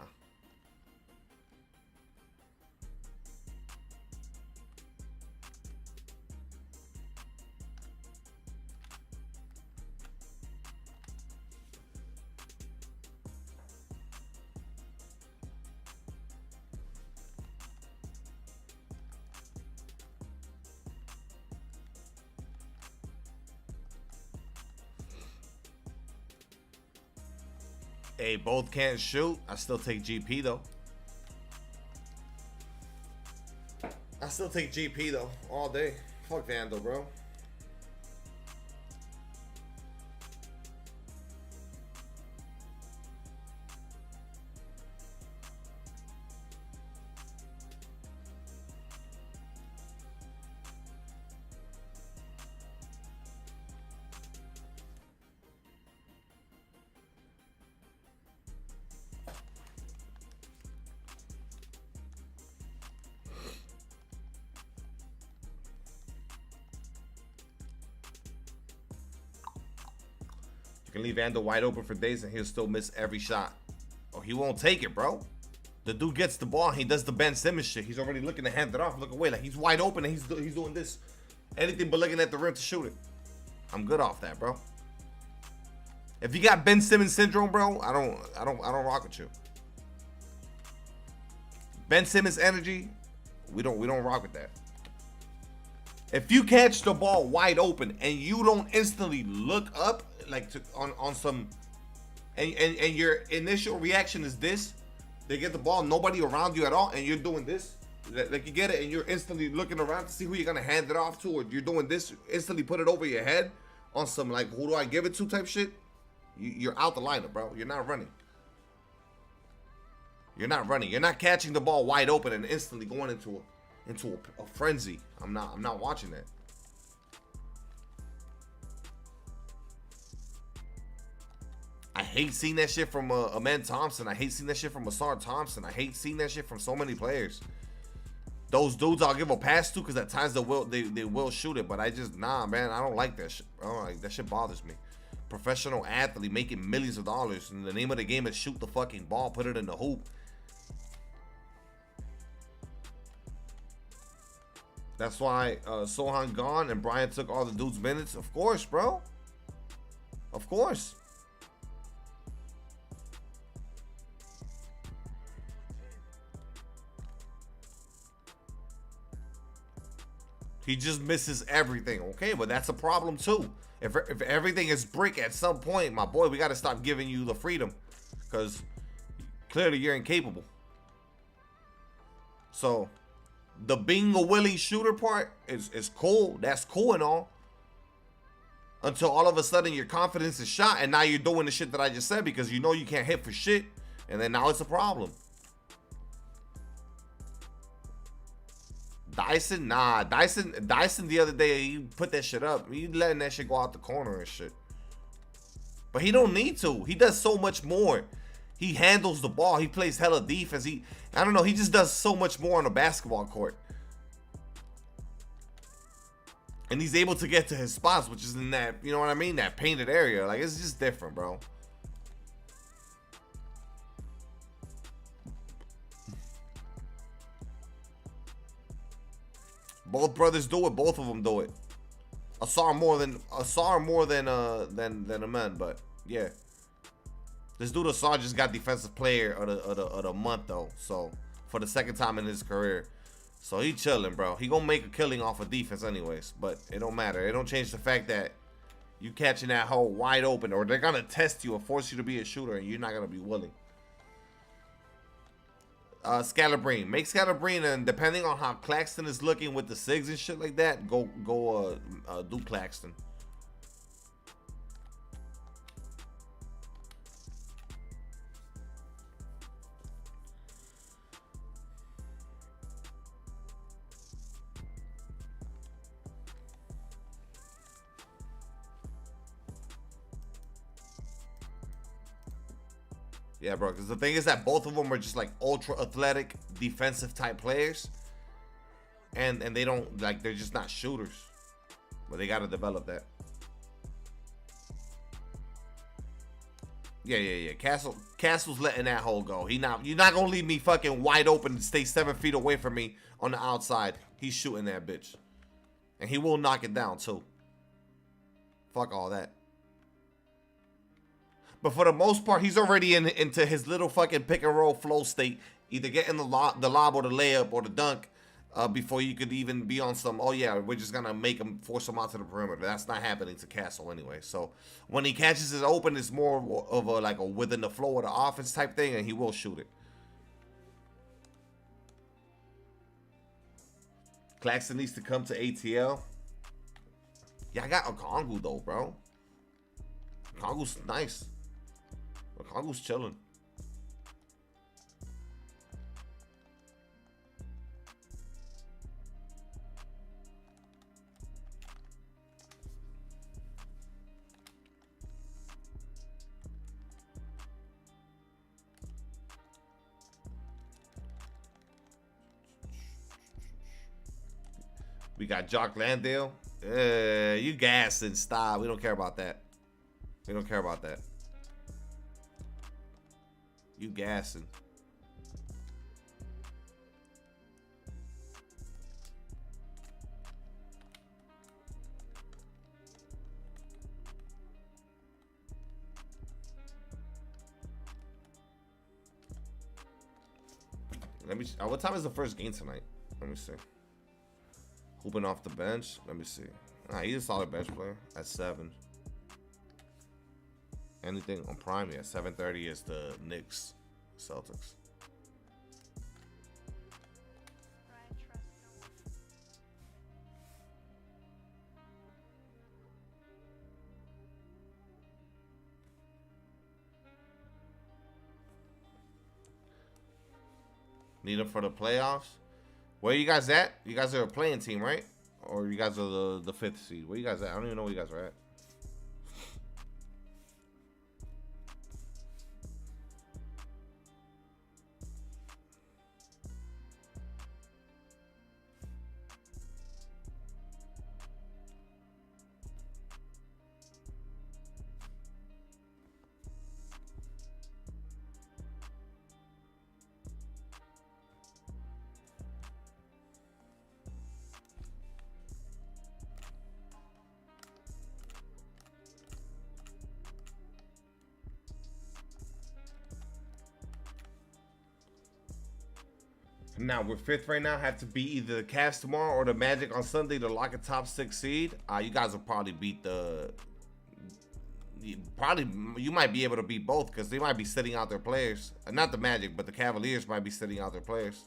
A: Hey, both can't shoot. I still take GP though. I still take GP though, all day. Fuck Vando, bro. Can leave Vando wide open for days and he'll still miss every shot. Oh, he won't take it, bro. The dude gets the ball, he does the Ben Simmons shit. He's already looking to hand it off, look away, like he's wide open and he's doing this. Anything but looking at the rim to shoot it. I'm good off that, bro. If you got Ben Simmons syndrome, bro, I don't rock with you. Ben Simmons energy, we don't rock with that. If you catch the ball wide open and you don't instantly look up, like on some, and your initial reaction is this, they get the ball, nobody around you at all, and you're doing this, like you get it, and you're instantly looking around to see who you're gonna hand it off to, or you're doing this, instantly put it over your head on some like who do I give it to type shit. You're out the lineup, bro. You're not running. You're not running. You're not catching the ball wide open and instantly going into a frenzy. I'm not watching that. I hate seeing that shit from Amen Thompson. I hate seeing that shit from Asar Thompson. I hate seeing that shit from so many players. Those dudes I'll give a pass to because at times they will shoot it, but I just man, I don't like that shit. Like, that shit bothers me. Professional athlete making millions of dollars, and the name of the game is shoot the fucking ball, put it in the hoop. That's why Sohan gone and Brian took all the dudes' minutes. Of course, bro. Of course. He just misses everything. Okay, but that's a problem too. If everything is brick at some point, my boy, we got to stop giving you the freedom, because clearly you're incapable. So the being a willing shooter part is cool. That's cool and all. Until all of a sudden your confidence is shot and now you're doing the shit that I just said because you know you can't hit for shit. And then now it's a problem. Dyson, nah. Dyson the other day, he put that shit up. He letting that shit go out the corner and shit. But he don't need to. He does so much more. He handles the ball. He plays hella defense. I don't know. He just does so much more on a basketball court. And he's able to get to his spots, which is in that, you know what I mean? That painted area. Like, it's just different, bro. Both brothers do it. Both of them do it. Asar more than a man, but yeah. This dude Asar just got defensive player of the month though. So for the second time in his career. So he chilling, bro. He gonna make a killing off of defense anyways. But it don't matter. It don't change the fact that you catching that hole wide open, or they're gonna test you or force you to be a shooter, and you're not gonna be willing. Scalabrine. Make Scalabrine, and depending on how Claxton is looking with the SIGs and shit like that, go do Claxton. Yeah, bro. Because the thing is that both of them are just like ultra athletic, defensive type players, and they don't like they're just not shooters. But they got to develop that. Yeah. Castle's letting that hole go. You're not gonna leave me fucking wide open and stay 7 feet away from me on the outside. He's shooting that bitch, and he will knock it down too. Fuck all that. But for the most part, he's already into his little fucking pick and roll flow state, either getting the lob or the layup or the dunk. Before you could even be on some, oh yeah, we're just gonna make him, force him out to the perimeter. That's not happening to Castle anyway. So when he catches it open, it's more of a within the flow of the offense type thing, and he will shoot it. Claxton needs to come to ATL. Yeah, I got Okongwu though, bro. Okongwu's nice. Okongwu's chilling. We got Jock Landale. You gassing. Stop. We don't care about that. We don't care about that. You gassing. Let me. What time is the first game tonight? Let me see. Hooping off the bench. Let me see. He's a solid bench player at 7. Anything on Prime? Yeah, 7:30 is the Knicks, Celtics. Need him for the playoffs. Where you guys at? You guys are a playing team, right? Or you guys are the 5th seed? Where you guys at? I don't even know where you guys are at. Now we're 5th right now. Have to beat either the Cavs tomorrow or the Magic on Sunday to lock a top 6 seed. You guys will probably beat the. You might be able to beat both because they might be sitting out their players. Not the Magic, but the Cavaliers might be sitting out their players.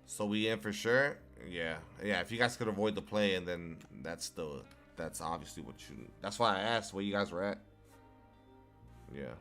A: So we in for sure? Yeah. If you guys could avoid the play, and then that's obviously what you. That's why I asked where you guys were at. Yeah.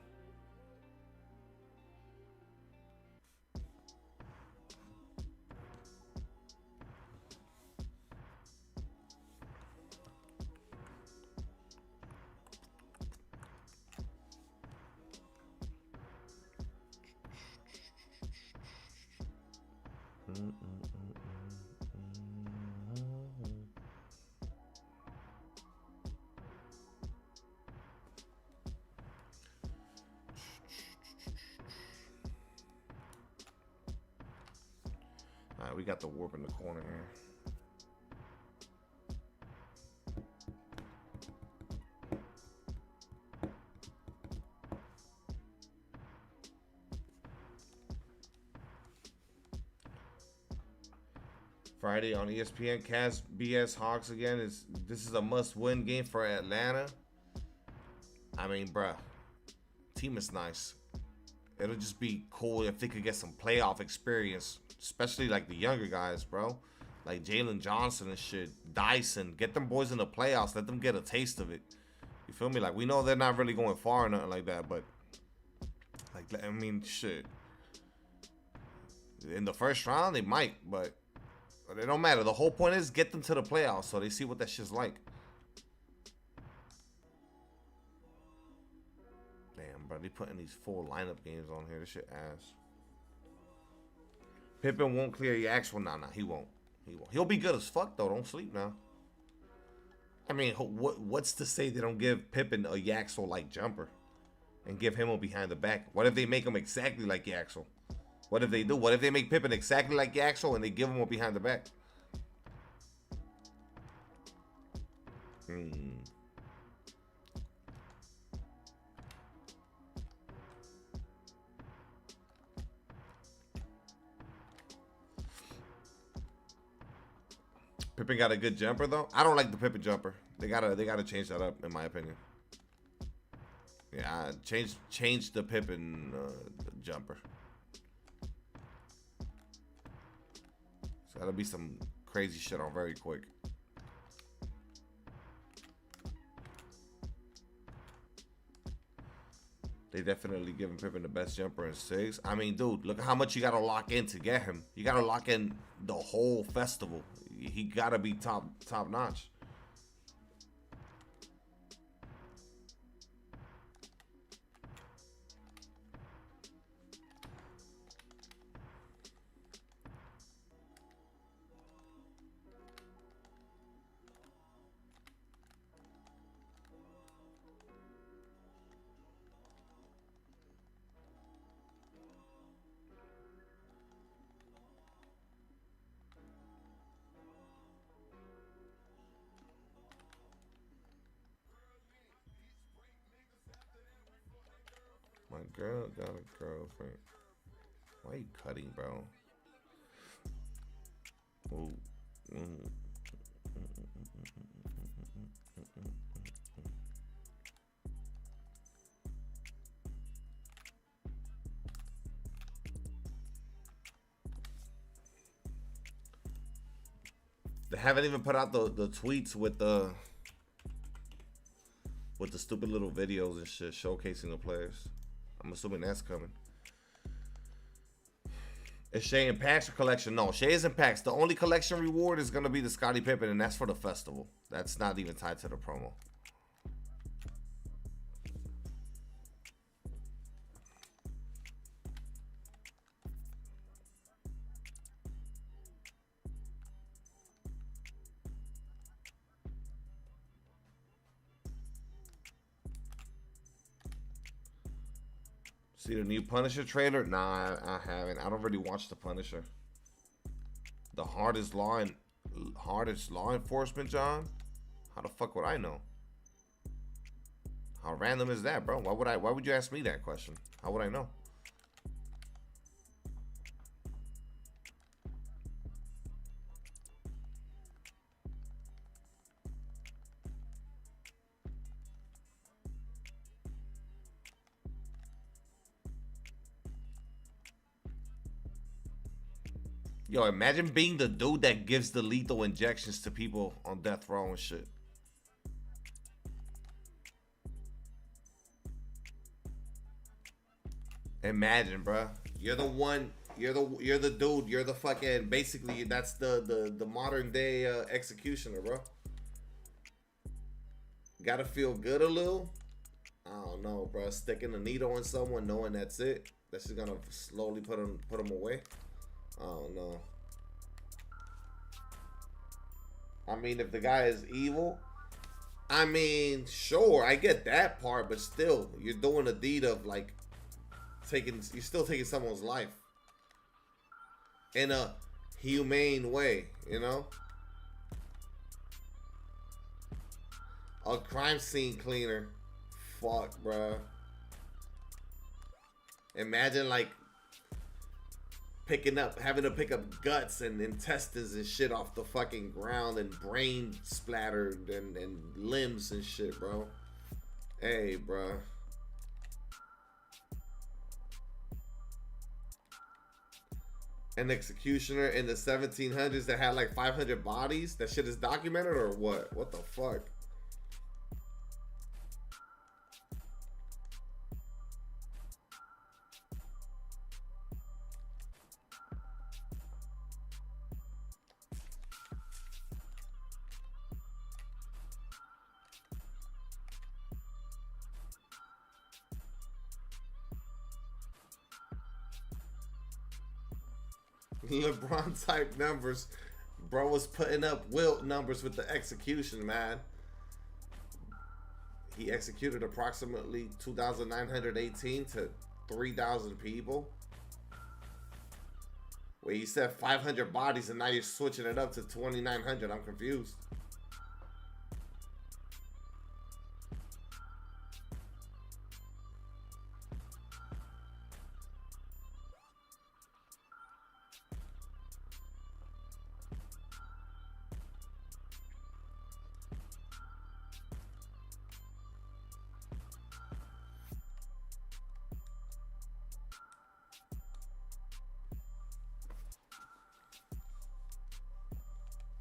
A: Alright, we got the warp in the corner here. Friday on ESPN, Cavs BS Hawks again. This is a must-win game for Atlanta. I mean, bruh, team is nice. It'll just be cool if they could get some playoff experience, especially like the younger guys, bro. Like Jalen Johnson and shit. Dyson. Get them boys in the playoffs. Let them get a taste of it. You feel me? Like, we know they're not really going far or nothing like that, but like, I mean, shit. In the first round, they might, but it don't matter. The whole point is get them to the playoffs so they see what that shit's like. Damn, bro. They putting these full lineup games on here. This shit ass. Pippen won't clear your actual. Nah, he won't. He won't. He'll be good as fuck, though. Don't sleep now. I mean, what's to say they don't give Pippen a Yaxel-like jumper and give him a behind the back? What if they make him exactly like Yaxel? What if they do? What if they make Pippen exactly like Yaxel and they give him a behind the back? Pippen got a good jumper though. I don't like the Pippen jumper. They gotta change that up in my opinion. Yeah, change the Pippen jumper. So that'll be some crazy shit on very quick. They definitely giving Pippen the best jumper in 6. I mean, dude, look at how much you gotta lock in to get him. You gotta lock in the whole festival. He gotta be top notch. My girl got a girlfriend. Why are you cutting, bro? Ooh. They haven't even put out the tweets with the stupid little videos and shit showcasing the players. I'm assuming that's coming. Is Shea in packs or collection? No, Shea is in packs. The only collection reward is going to be the Scotty Pippen, and that's for the festival. That's not even tied to the promo. See the new Punisher trailer? Nah, I haven't. I don't really watch the Punisher. The hardest law enforcement, John? How the fuck would I know? How random is that, bro? Why would you ask me that question? How would I know? Yo, imagine being the dude that gives the lethal injections to people on death row and shit. Imagine, bro. You're the one. You're the dude. You're the fucking. Basically, that's the modern day executioner, bro. Gotta feel good a little. I don't know, bro. Sticking a needle in someone, knowing that's it. That's just gonna slowly put them away. I don't know. I mean, if the guy is evil, I mean, sure, I get that part, but still, you're doing a deed of like you're still taking someone's life in a humane way, you know? A crime scene cleaner. Fuck, bruh. Imagine like having to pick up guts and intestines and shit off the fucking ground and brain splattered and limbs and shit, bro. Hey, bro. An executioner in the 1700s that had like 500 bodies? That shit is documented or what? What the fuck? LeBron type numbers. Bro was putting up Wilt numbers with the execution, man. He executed approximately 2,918 to 3,000 people. Wait, you said 500 bodies and now you're switching it up to 2,900. I'm confused.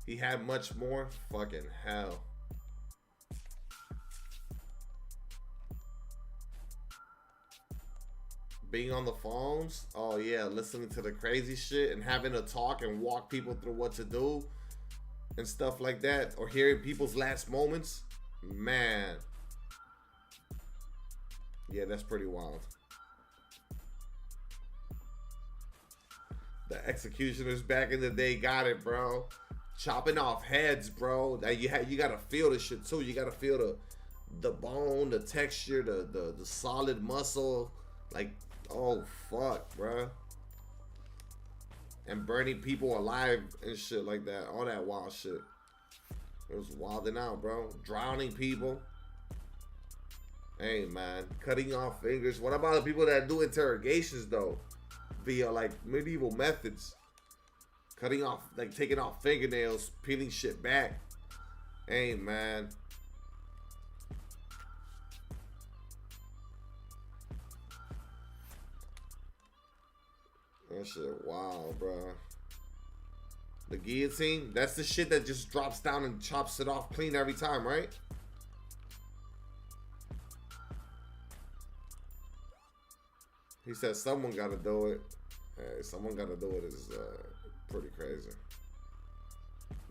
A: He had much more? Fucking hell. Being on the phones? Oh yeah, listening to the crazy shit and having to talk and walk people through what to do and stuff like that. Or hearing people's last moments. Man. Yeah, that's pretty wild. The executioners back in the day got it, bro. Chopping off heads, bro. That you gotta feel this shit too. You gotta feel the bone, the texture, the solid muscle. Like, oh fuck, bro. And burning people alive and shit like that. All that wild shit. It was wilding out, bro. Drowning people. Hey man, cutting off fingers. What about the people that do interrogations though? Via like medieval methods. Cutting off, like taking off fingernails, peeling shit back. Hey, man. That shit wild, bro. The guillotine, that's the shit that just drops down and chops it off clean every time, right? He said someone gotta do it. Hey, someone gotta do it is pretty crazy.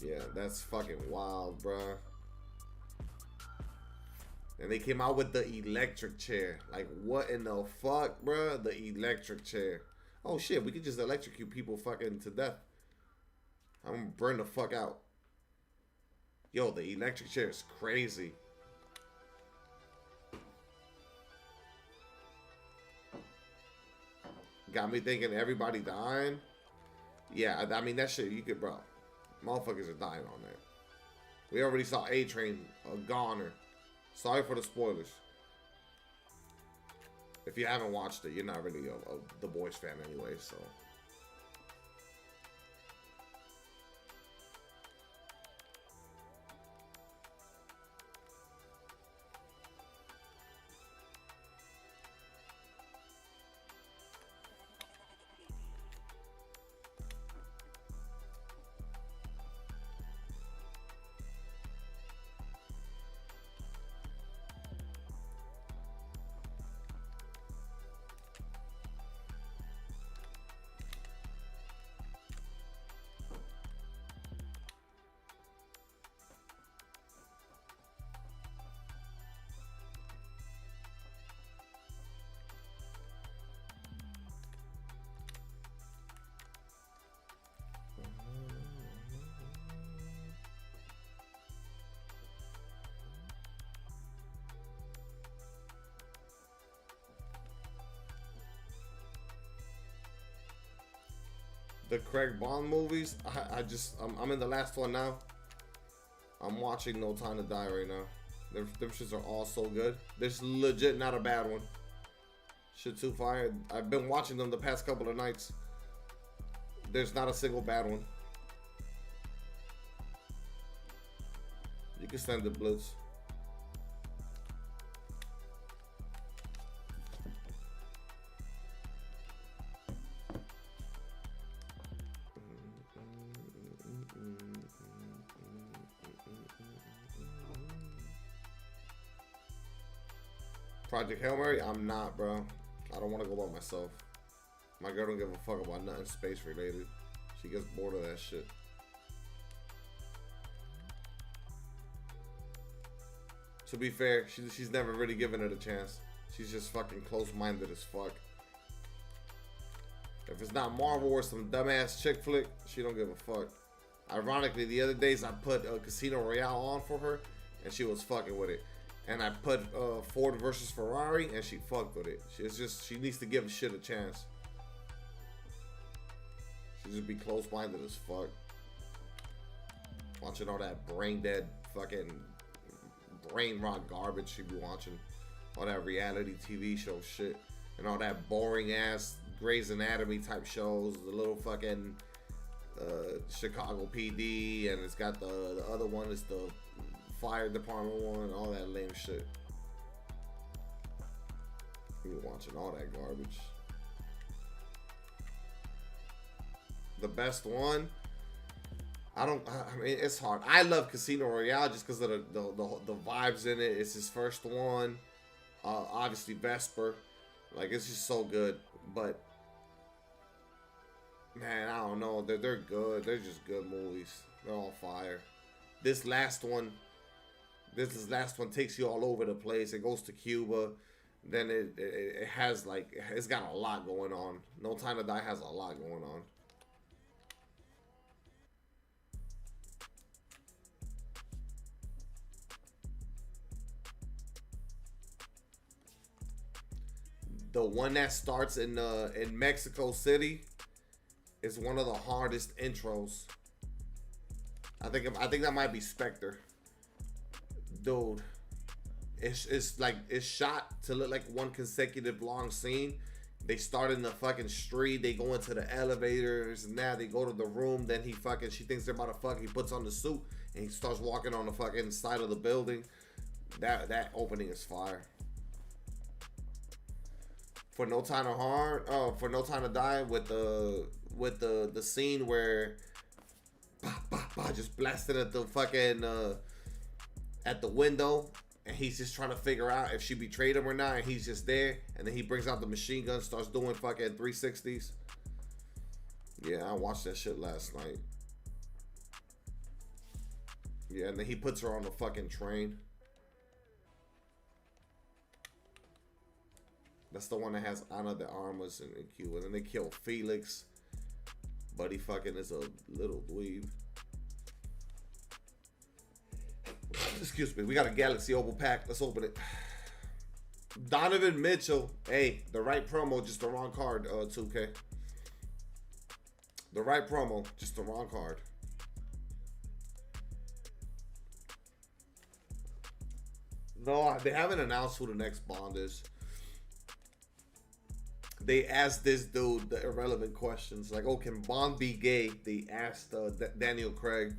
A: Yeah, that's fucking wild, bruh. And they came out with the electric chair. Like, what in the fuck, bruh? The electric chair. Oh shit, we could just electrocute people fucking to death. I'm gonna burn the fuck out. Yo, the electric chair is crazy. Got me thinking everybody dying. Yeah, I mean, that shit, you could, bro. Motherfuckers are dying on that. We already saw A-Train, a goner. Sorry for the spoilers. If you haven't watched it, you're not really a The Boys fan anyway, so. The Craig Bond movies, I'm in the last one now. I'm watching No Time to Die right now. Them shits are all so good. There's legit not a bad one. Shit too fire. I've been watching them the past couple of nights. There's not a single bad one. You can send the Blitz. Project Hail Mary? I'm not, bro. I don't want to go by myself. My girl don't give a fuck about nothing space related. She gets bored of that shit. To be fair, she's never really given it a chance. She's just fucking close-minded as fuck. If it's not Marvel or some dumbass chick flick, she don't give a fuck. Ironically, the other days I put Casino Royale on for her, and she was fucking with it. And I put Ford versus Ferrari, and she fucked with it. She needs to give shit a chance. She just be close-minded as fuck. Watching all that brain-dead fucking brain rot garbage she be watching. All that reality TV show shit. And all that boring ass Grey's Anatomy type shows. The little fucking Chicago PD. And it's got the other one is the fire department one. All that lame shit. We be watching all that garbage. The best one, I mean, it's hard. I love Casino Royale just because of the vibes in it. It's his first one. Obviously Vesper, like it's just so good. But man, I don't know. They're good. They're just good movies. They're all fire. This last one takes you all over the place. It goes to Cuba. Then it has like it's got a lot going on. No Time to Die has a lot going on. The one that starts in Mexico City is one of the hardest intros. I think that might be Spectre. Dude, it's like it's shot to look like one consecutive long scene. They start in the fucking street, they go into the elevators, and now they go to the room. Then she thinks they're about to fuck. He puts on the suit and he starts walking on the fucking side of the building. That opening is fire. For No Time to Die with the scene where just blasted at the fucking at the window, and he's just trying to figure out if she betrayed him or not, and he's just there, and then he brings out the machine gun, starts doing fucking 360s. Yeah, I watched that shit last night. Yeah, and then he puts her on the fucking train. That's the one that has Ana de Armas in Cuba. And then they kill Felix. But he fucking is a little dweeb. Excuse me. We got a Galaxy Opal pack. Let's open it. Donovan Mitchell. Hey, the right promo, just the wrong card, 2K. The right promo, just the wrong card. No, they haven't announced who the next Bond is. They asked this dude the irrelevant questions. Like, oh, can Bond be gay? They asked Daniel Craig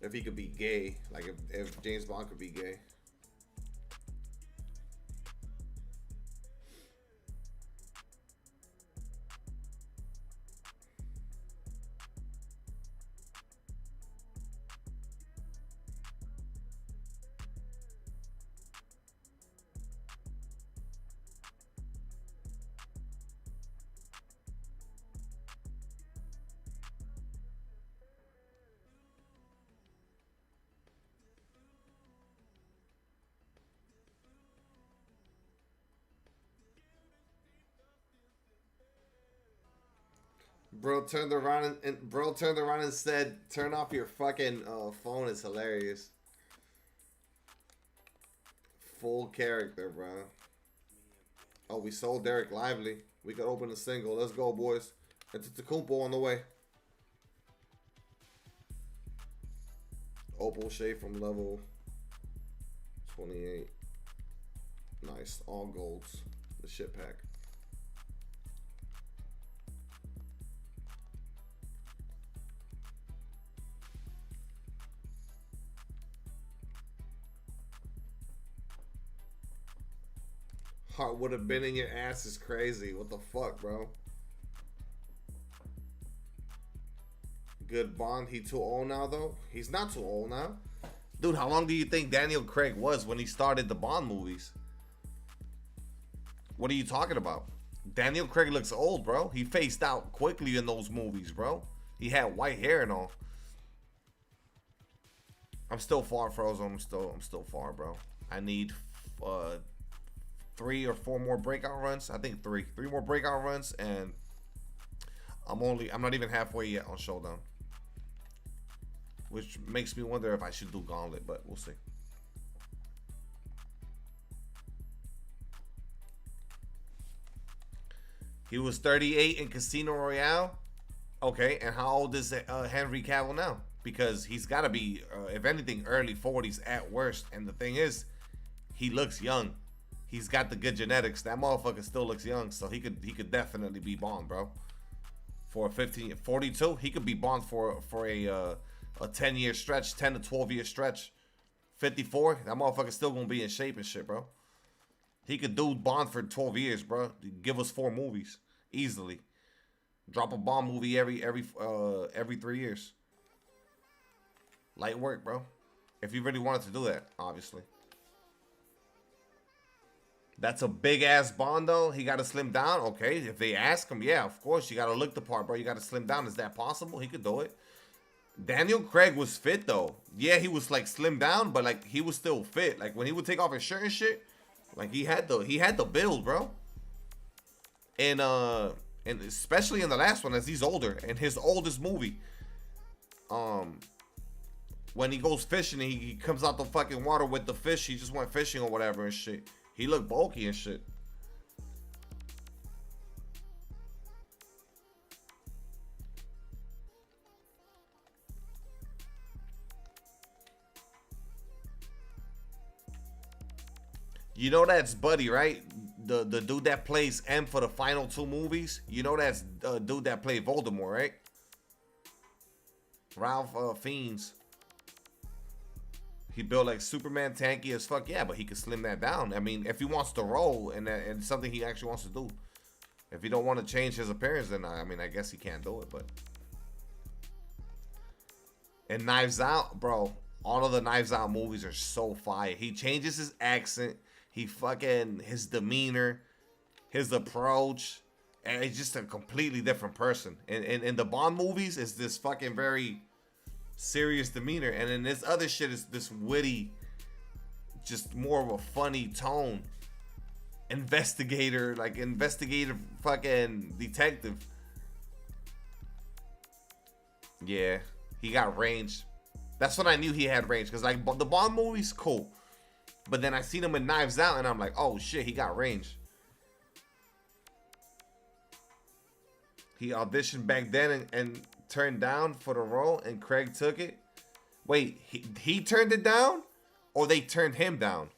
A: if he could be gay. Like, if James Bond could be gay. Bro turned around and said, "Turn off your fucking phone." It's hilarious. Full character, bro. Oh, we sold Derek Lively. We could open a single. Let's go, boys. It's Tacumpo on the way. Opal shade from level 28. Nice. All golds. The shit pack. Heart would have been in your ass is crazy. What the fuck, bro? Good Bond. He too old now, though? He's not too old now. Dude, how long do you think Daniel Craig was when he started the Bond movies? What are you talking about? Daniel Craig looks old, bro. He phased out quickly in those movies, bro. He had white hair and all. I'm still far, Frozen. I'm still far, bro. I need 3 or 4 more breakout runs. I think 3 more breakout runs, and I'm not even halfway yet on Showdown, which makes me wonder if I should do Gauntlet, but we'll see. He was 38 in Casino Royale. Okay, and how old is Henry Cavill now? Because he's got to be, if anything, early 40s at worst. And the thing is, he looks young. He's got the good genetics. That motherfucker still looks young, so he could definitely be Bond, bro. For 42, he could be Bond for a 10-year stretch, 10 to 12-year stretch. 54, that motherfucker's still gonna be in shape and shit, bro. He could do Bond for 12 years, bro. Give us 4 movies easily. Drop a Bond movie every 3 years. Light work, bro. If you really wanted to do that, obviously. That's a big ass Bond though. He got to slim down. Okay, if they ask him, yeah, of course you got to look the part, bro. You got to slim down. Is that possible? He could do it. Daniel Craig was fit though. Yeah, he was like slimmed down, but like he was still fit. Like when he would take off his shirt and shit, like he had the build, bro. And especially in the last one, as he's older, in his oldest movie, when he goes fishing and he comes out the fucking water with the fish, he just went fishing or whatever and shit. He looked bulky and shit. You know that's Buddy, right? The dude that plays M for the final 2 movies. You know that's dude that played Voldemort, right? Ralph Fiennes. He built like Superman, tanky as fuck. Yeah, but he could slim that down. I mean, if he wants to roll and something he actually wants to do. If he don't want to change his appearance, then I mean, I guess he can't do it. But and Knives Out, bro. All of the Knives Out movies are so fire. He changes his accent. He fucking, his demeanor, his approach, and he's just a completely different person. And in the Bond movies, it's this fucking very serious demeanor, and then this other shit is this witty, just more of a funny tone. Investigative fucking detective. Yeah, he got range. That's when I knew he had range, because like the Bond movies, cool. But then I seen him in Knives Out, and I'm like, oh shit, he got range. He auditioned back then and turned down for the role, and Craig took it. Wait, he turned it down? Or they turned him down?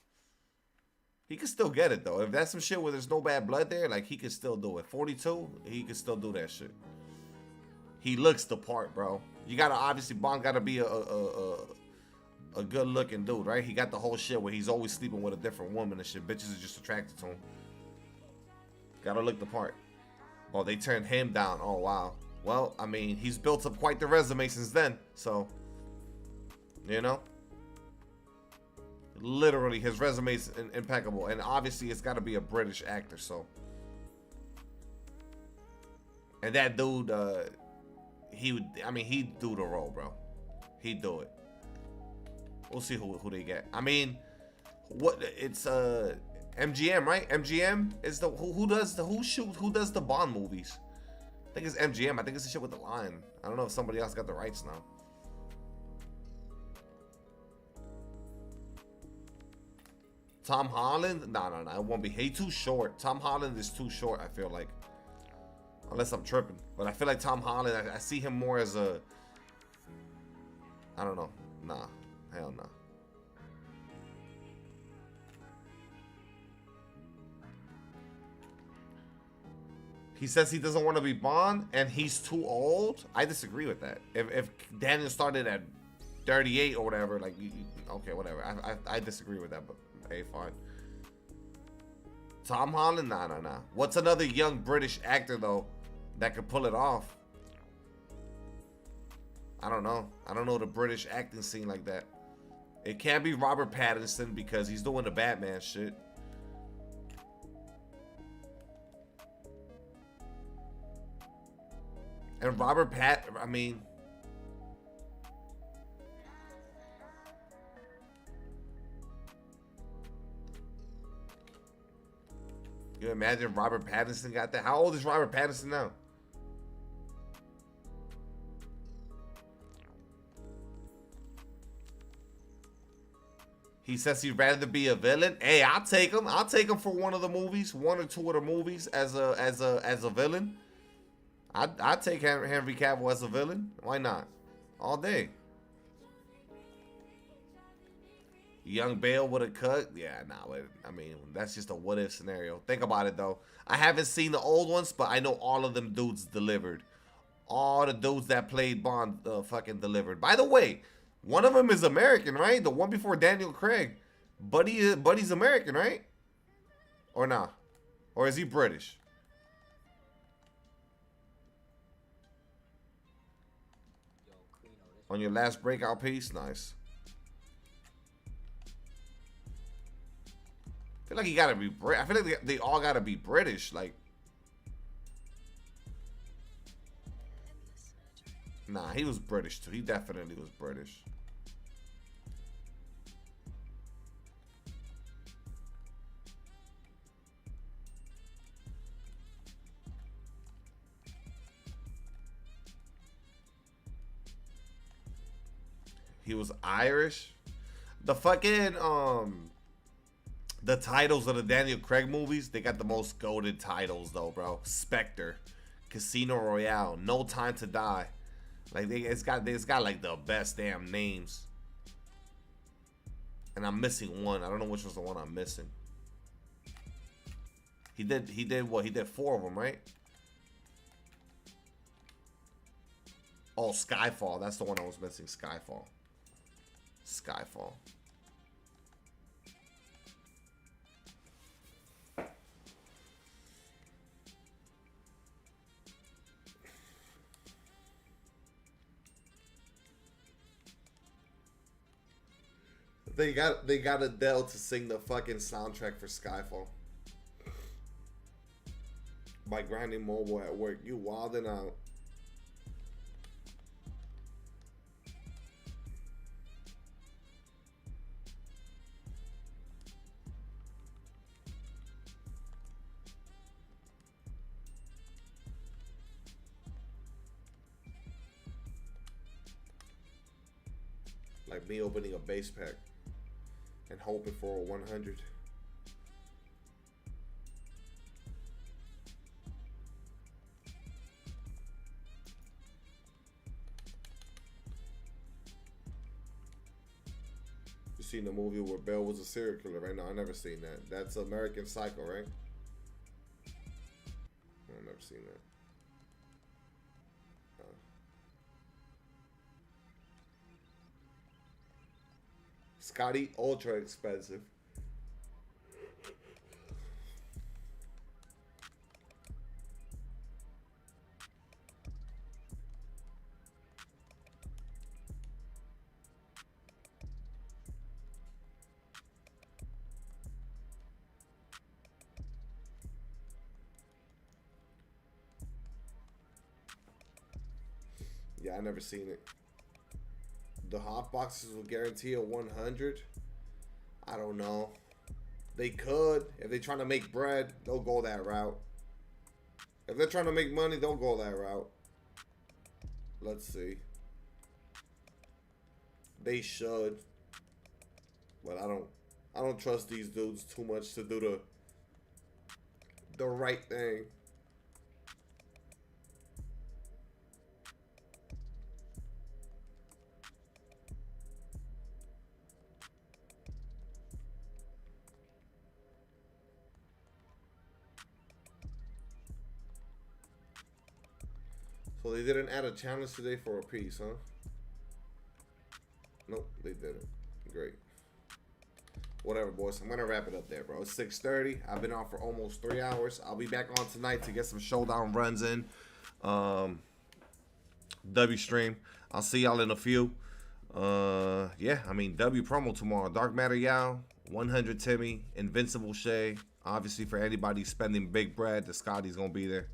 A: He could still get it, though. If that's some shit where there's no bad blood there, like, he could still do it. 42, he could still do that shit. He looks the part, bro. You gotta, obviously, Bond gotta be a good-looking dude, right? He got the whole shit where he's always sleeping with a different woman and shit. Bitches are just attracted to him. Gotta look the part. Oh, they turned him down. Oh, wow. Well, I mean, he's built up quite the resume since then. So, you know? Literally, his resume is impeccable. And obviously, it's got to be a British actor, so. And that dude, he'd do the role, bro. He'd do it. We'll see who they get. I mean, it's MGM, right? MGM is who does the Bond movies? I think it's MGM. I think it's the shit with the Lion. I don't know if somebody else got the rights now. Tom Holland? No, it won't be. He's too short. Tom Holland is too short, I feel like. Unless I'm tripping. But I feel like Tom Holland, I see him more as a, I don't know. Nah. Hell no. He says he doesn't want to be Bond and he's too old. I disagree with that. If Daniel started at 38 or whatever, like, okay, whatever. I disagree with that, but hey, fine. Tom Holland? Nah. What's another young British actor, though, that could pull it off? I don't know. I don't know the British acting scene like that. It can't be Robert Pattinson because he's doing the Batman shit. And Robert Pat, I mean, you imagine Robert Pattinson got that? How old is Robert Pattinson now? He says he'd rather be a villain. Hey, I'll take him. I'll take him for one of the movies, one or two of the movies as a villain. I'd take Henry Cavill as a villain. Why not? All day. Young Bale with a cut. Yeah, nah. I mean, that's just a what if scenario. Think about it though. I haven't seen the old ones, but I know all of them dudes delivered. All the dudes that played Bond fucking delivered. By the way, one of them is American, right? The one before Daniel Craig. Buddy's American, right? Or not? Or is he British? On your last breakout piece? Nice. I feel like he gotta be I feel like they all gotta be British. Like, nah, he was British too. He definitely was British. He was Irish. The fucking the titles of the Daniel Craig movies, they got the most goated titles though, bro. Spectre, Casino Royale, No Time to Die. Like it's got like the best damn names. And I'm missing one. I don't know which was the one I'm missing. He did what? He did 4 of them, right? Oh, Skyfall. That's the one I was missing. Skyfall. Skyfall. They got Adele to sing the fucking soundtrack for Skyfall. By grinding mobile at work. You wildin' out. Like me opening a base pack and hoping for a 100. You seen the movie where Bell was a serial killer, right? No, I never seen that. That's American Psycho, right? I've never seen that. Scotty, ultra expensive. Yeah, I never seen it. The hot boxes will guarantee a 100. I don't know. They could. If they're trying to make bread, they'll go that route. If they're trying to make money, they'll go that route. Let's see. They should. But I don't trust these dudes too much to do the right thing. So they didn't add a challenge today for a piece, huh? Nope, they didn't. Great. Whatever, boys. I'm going to wrap it up there, bro. It's 6:30. I've been on for almost 3 hours. I'll be back on tonight to get some showdown runs in. W stream. I'll see y'all in a few. Yeah, I mean, W promo tomorrow. Dark Matter Yao, 100 Timmy, Invincible Shay. Obviously, for anybody spending big bread, the Scotty's going to be there.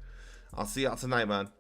A: I'll see y'all tonight, man.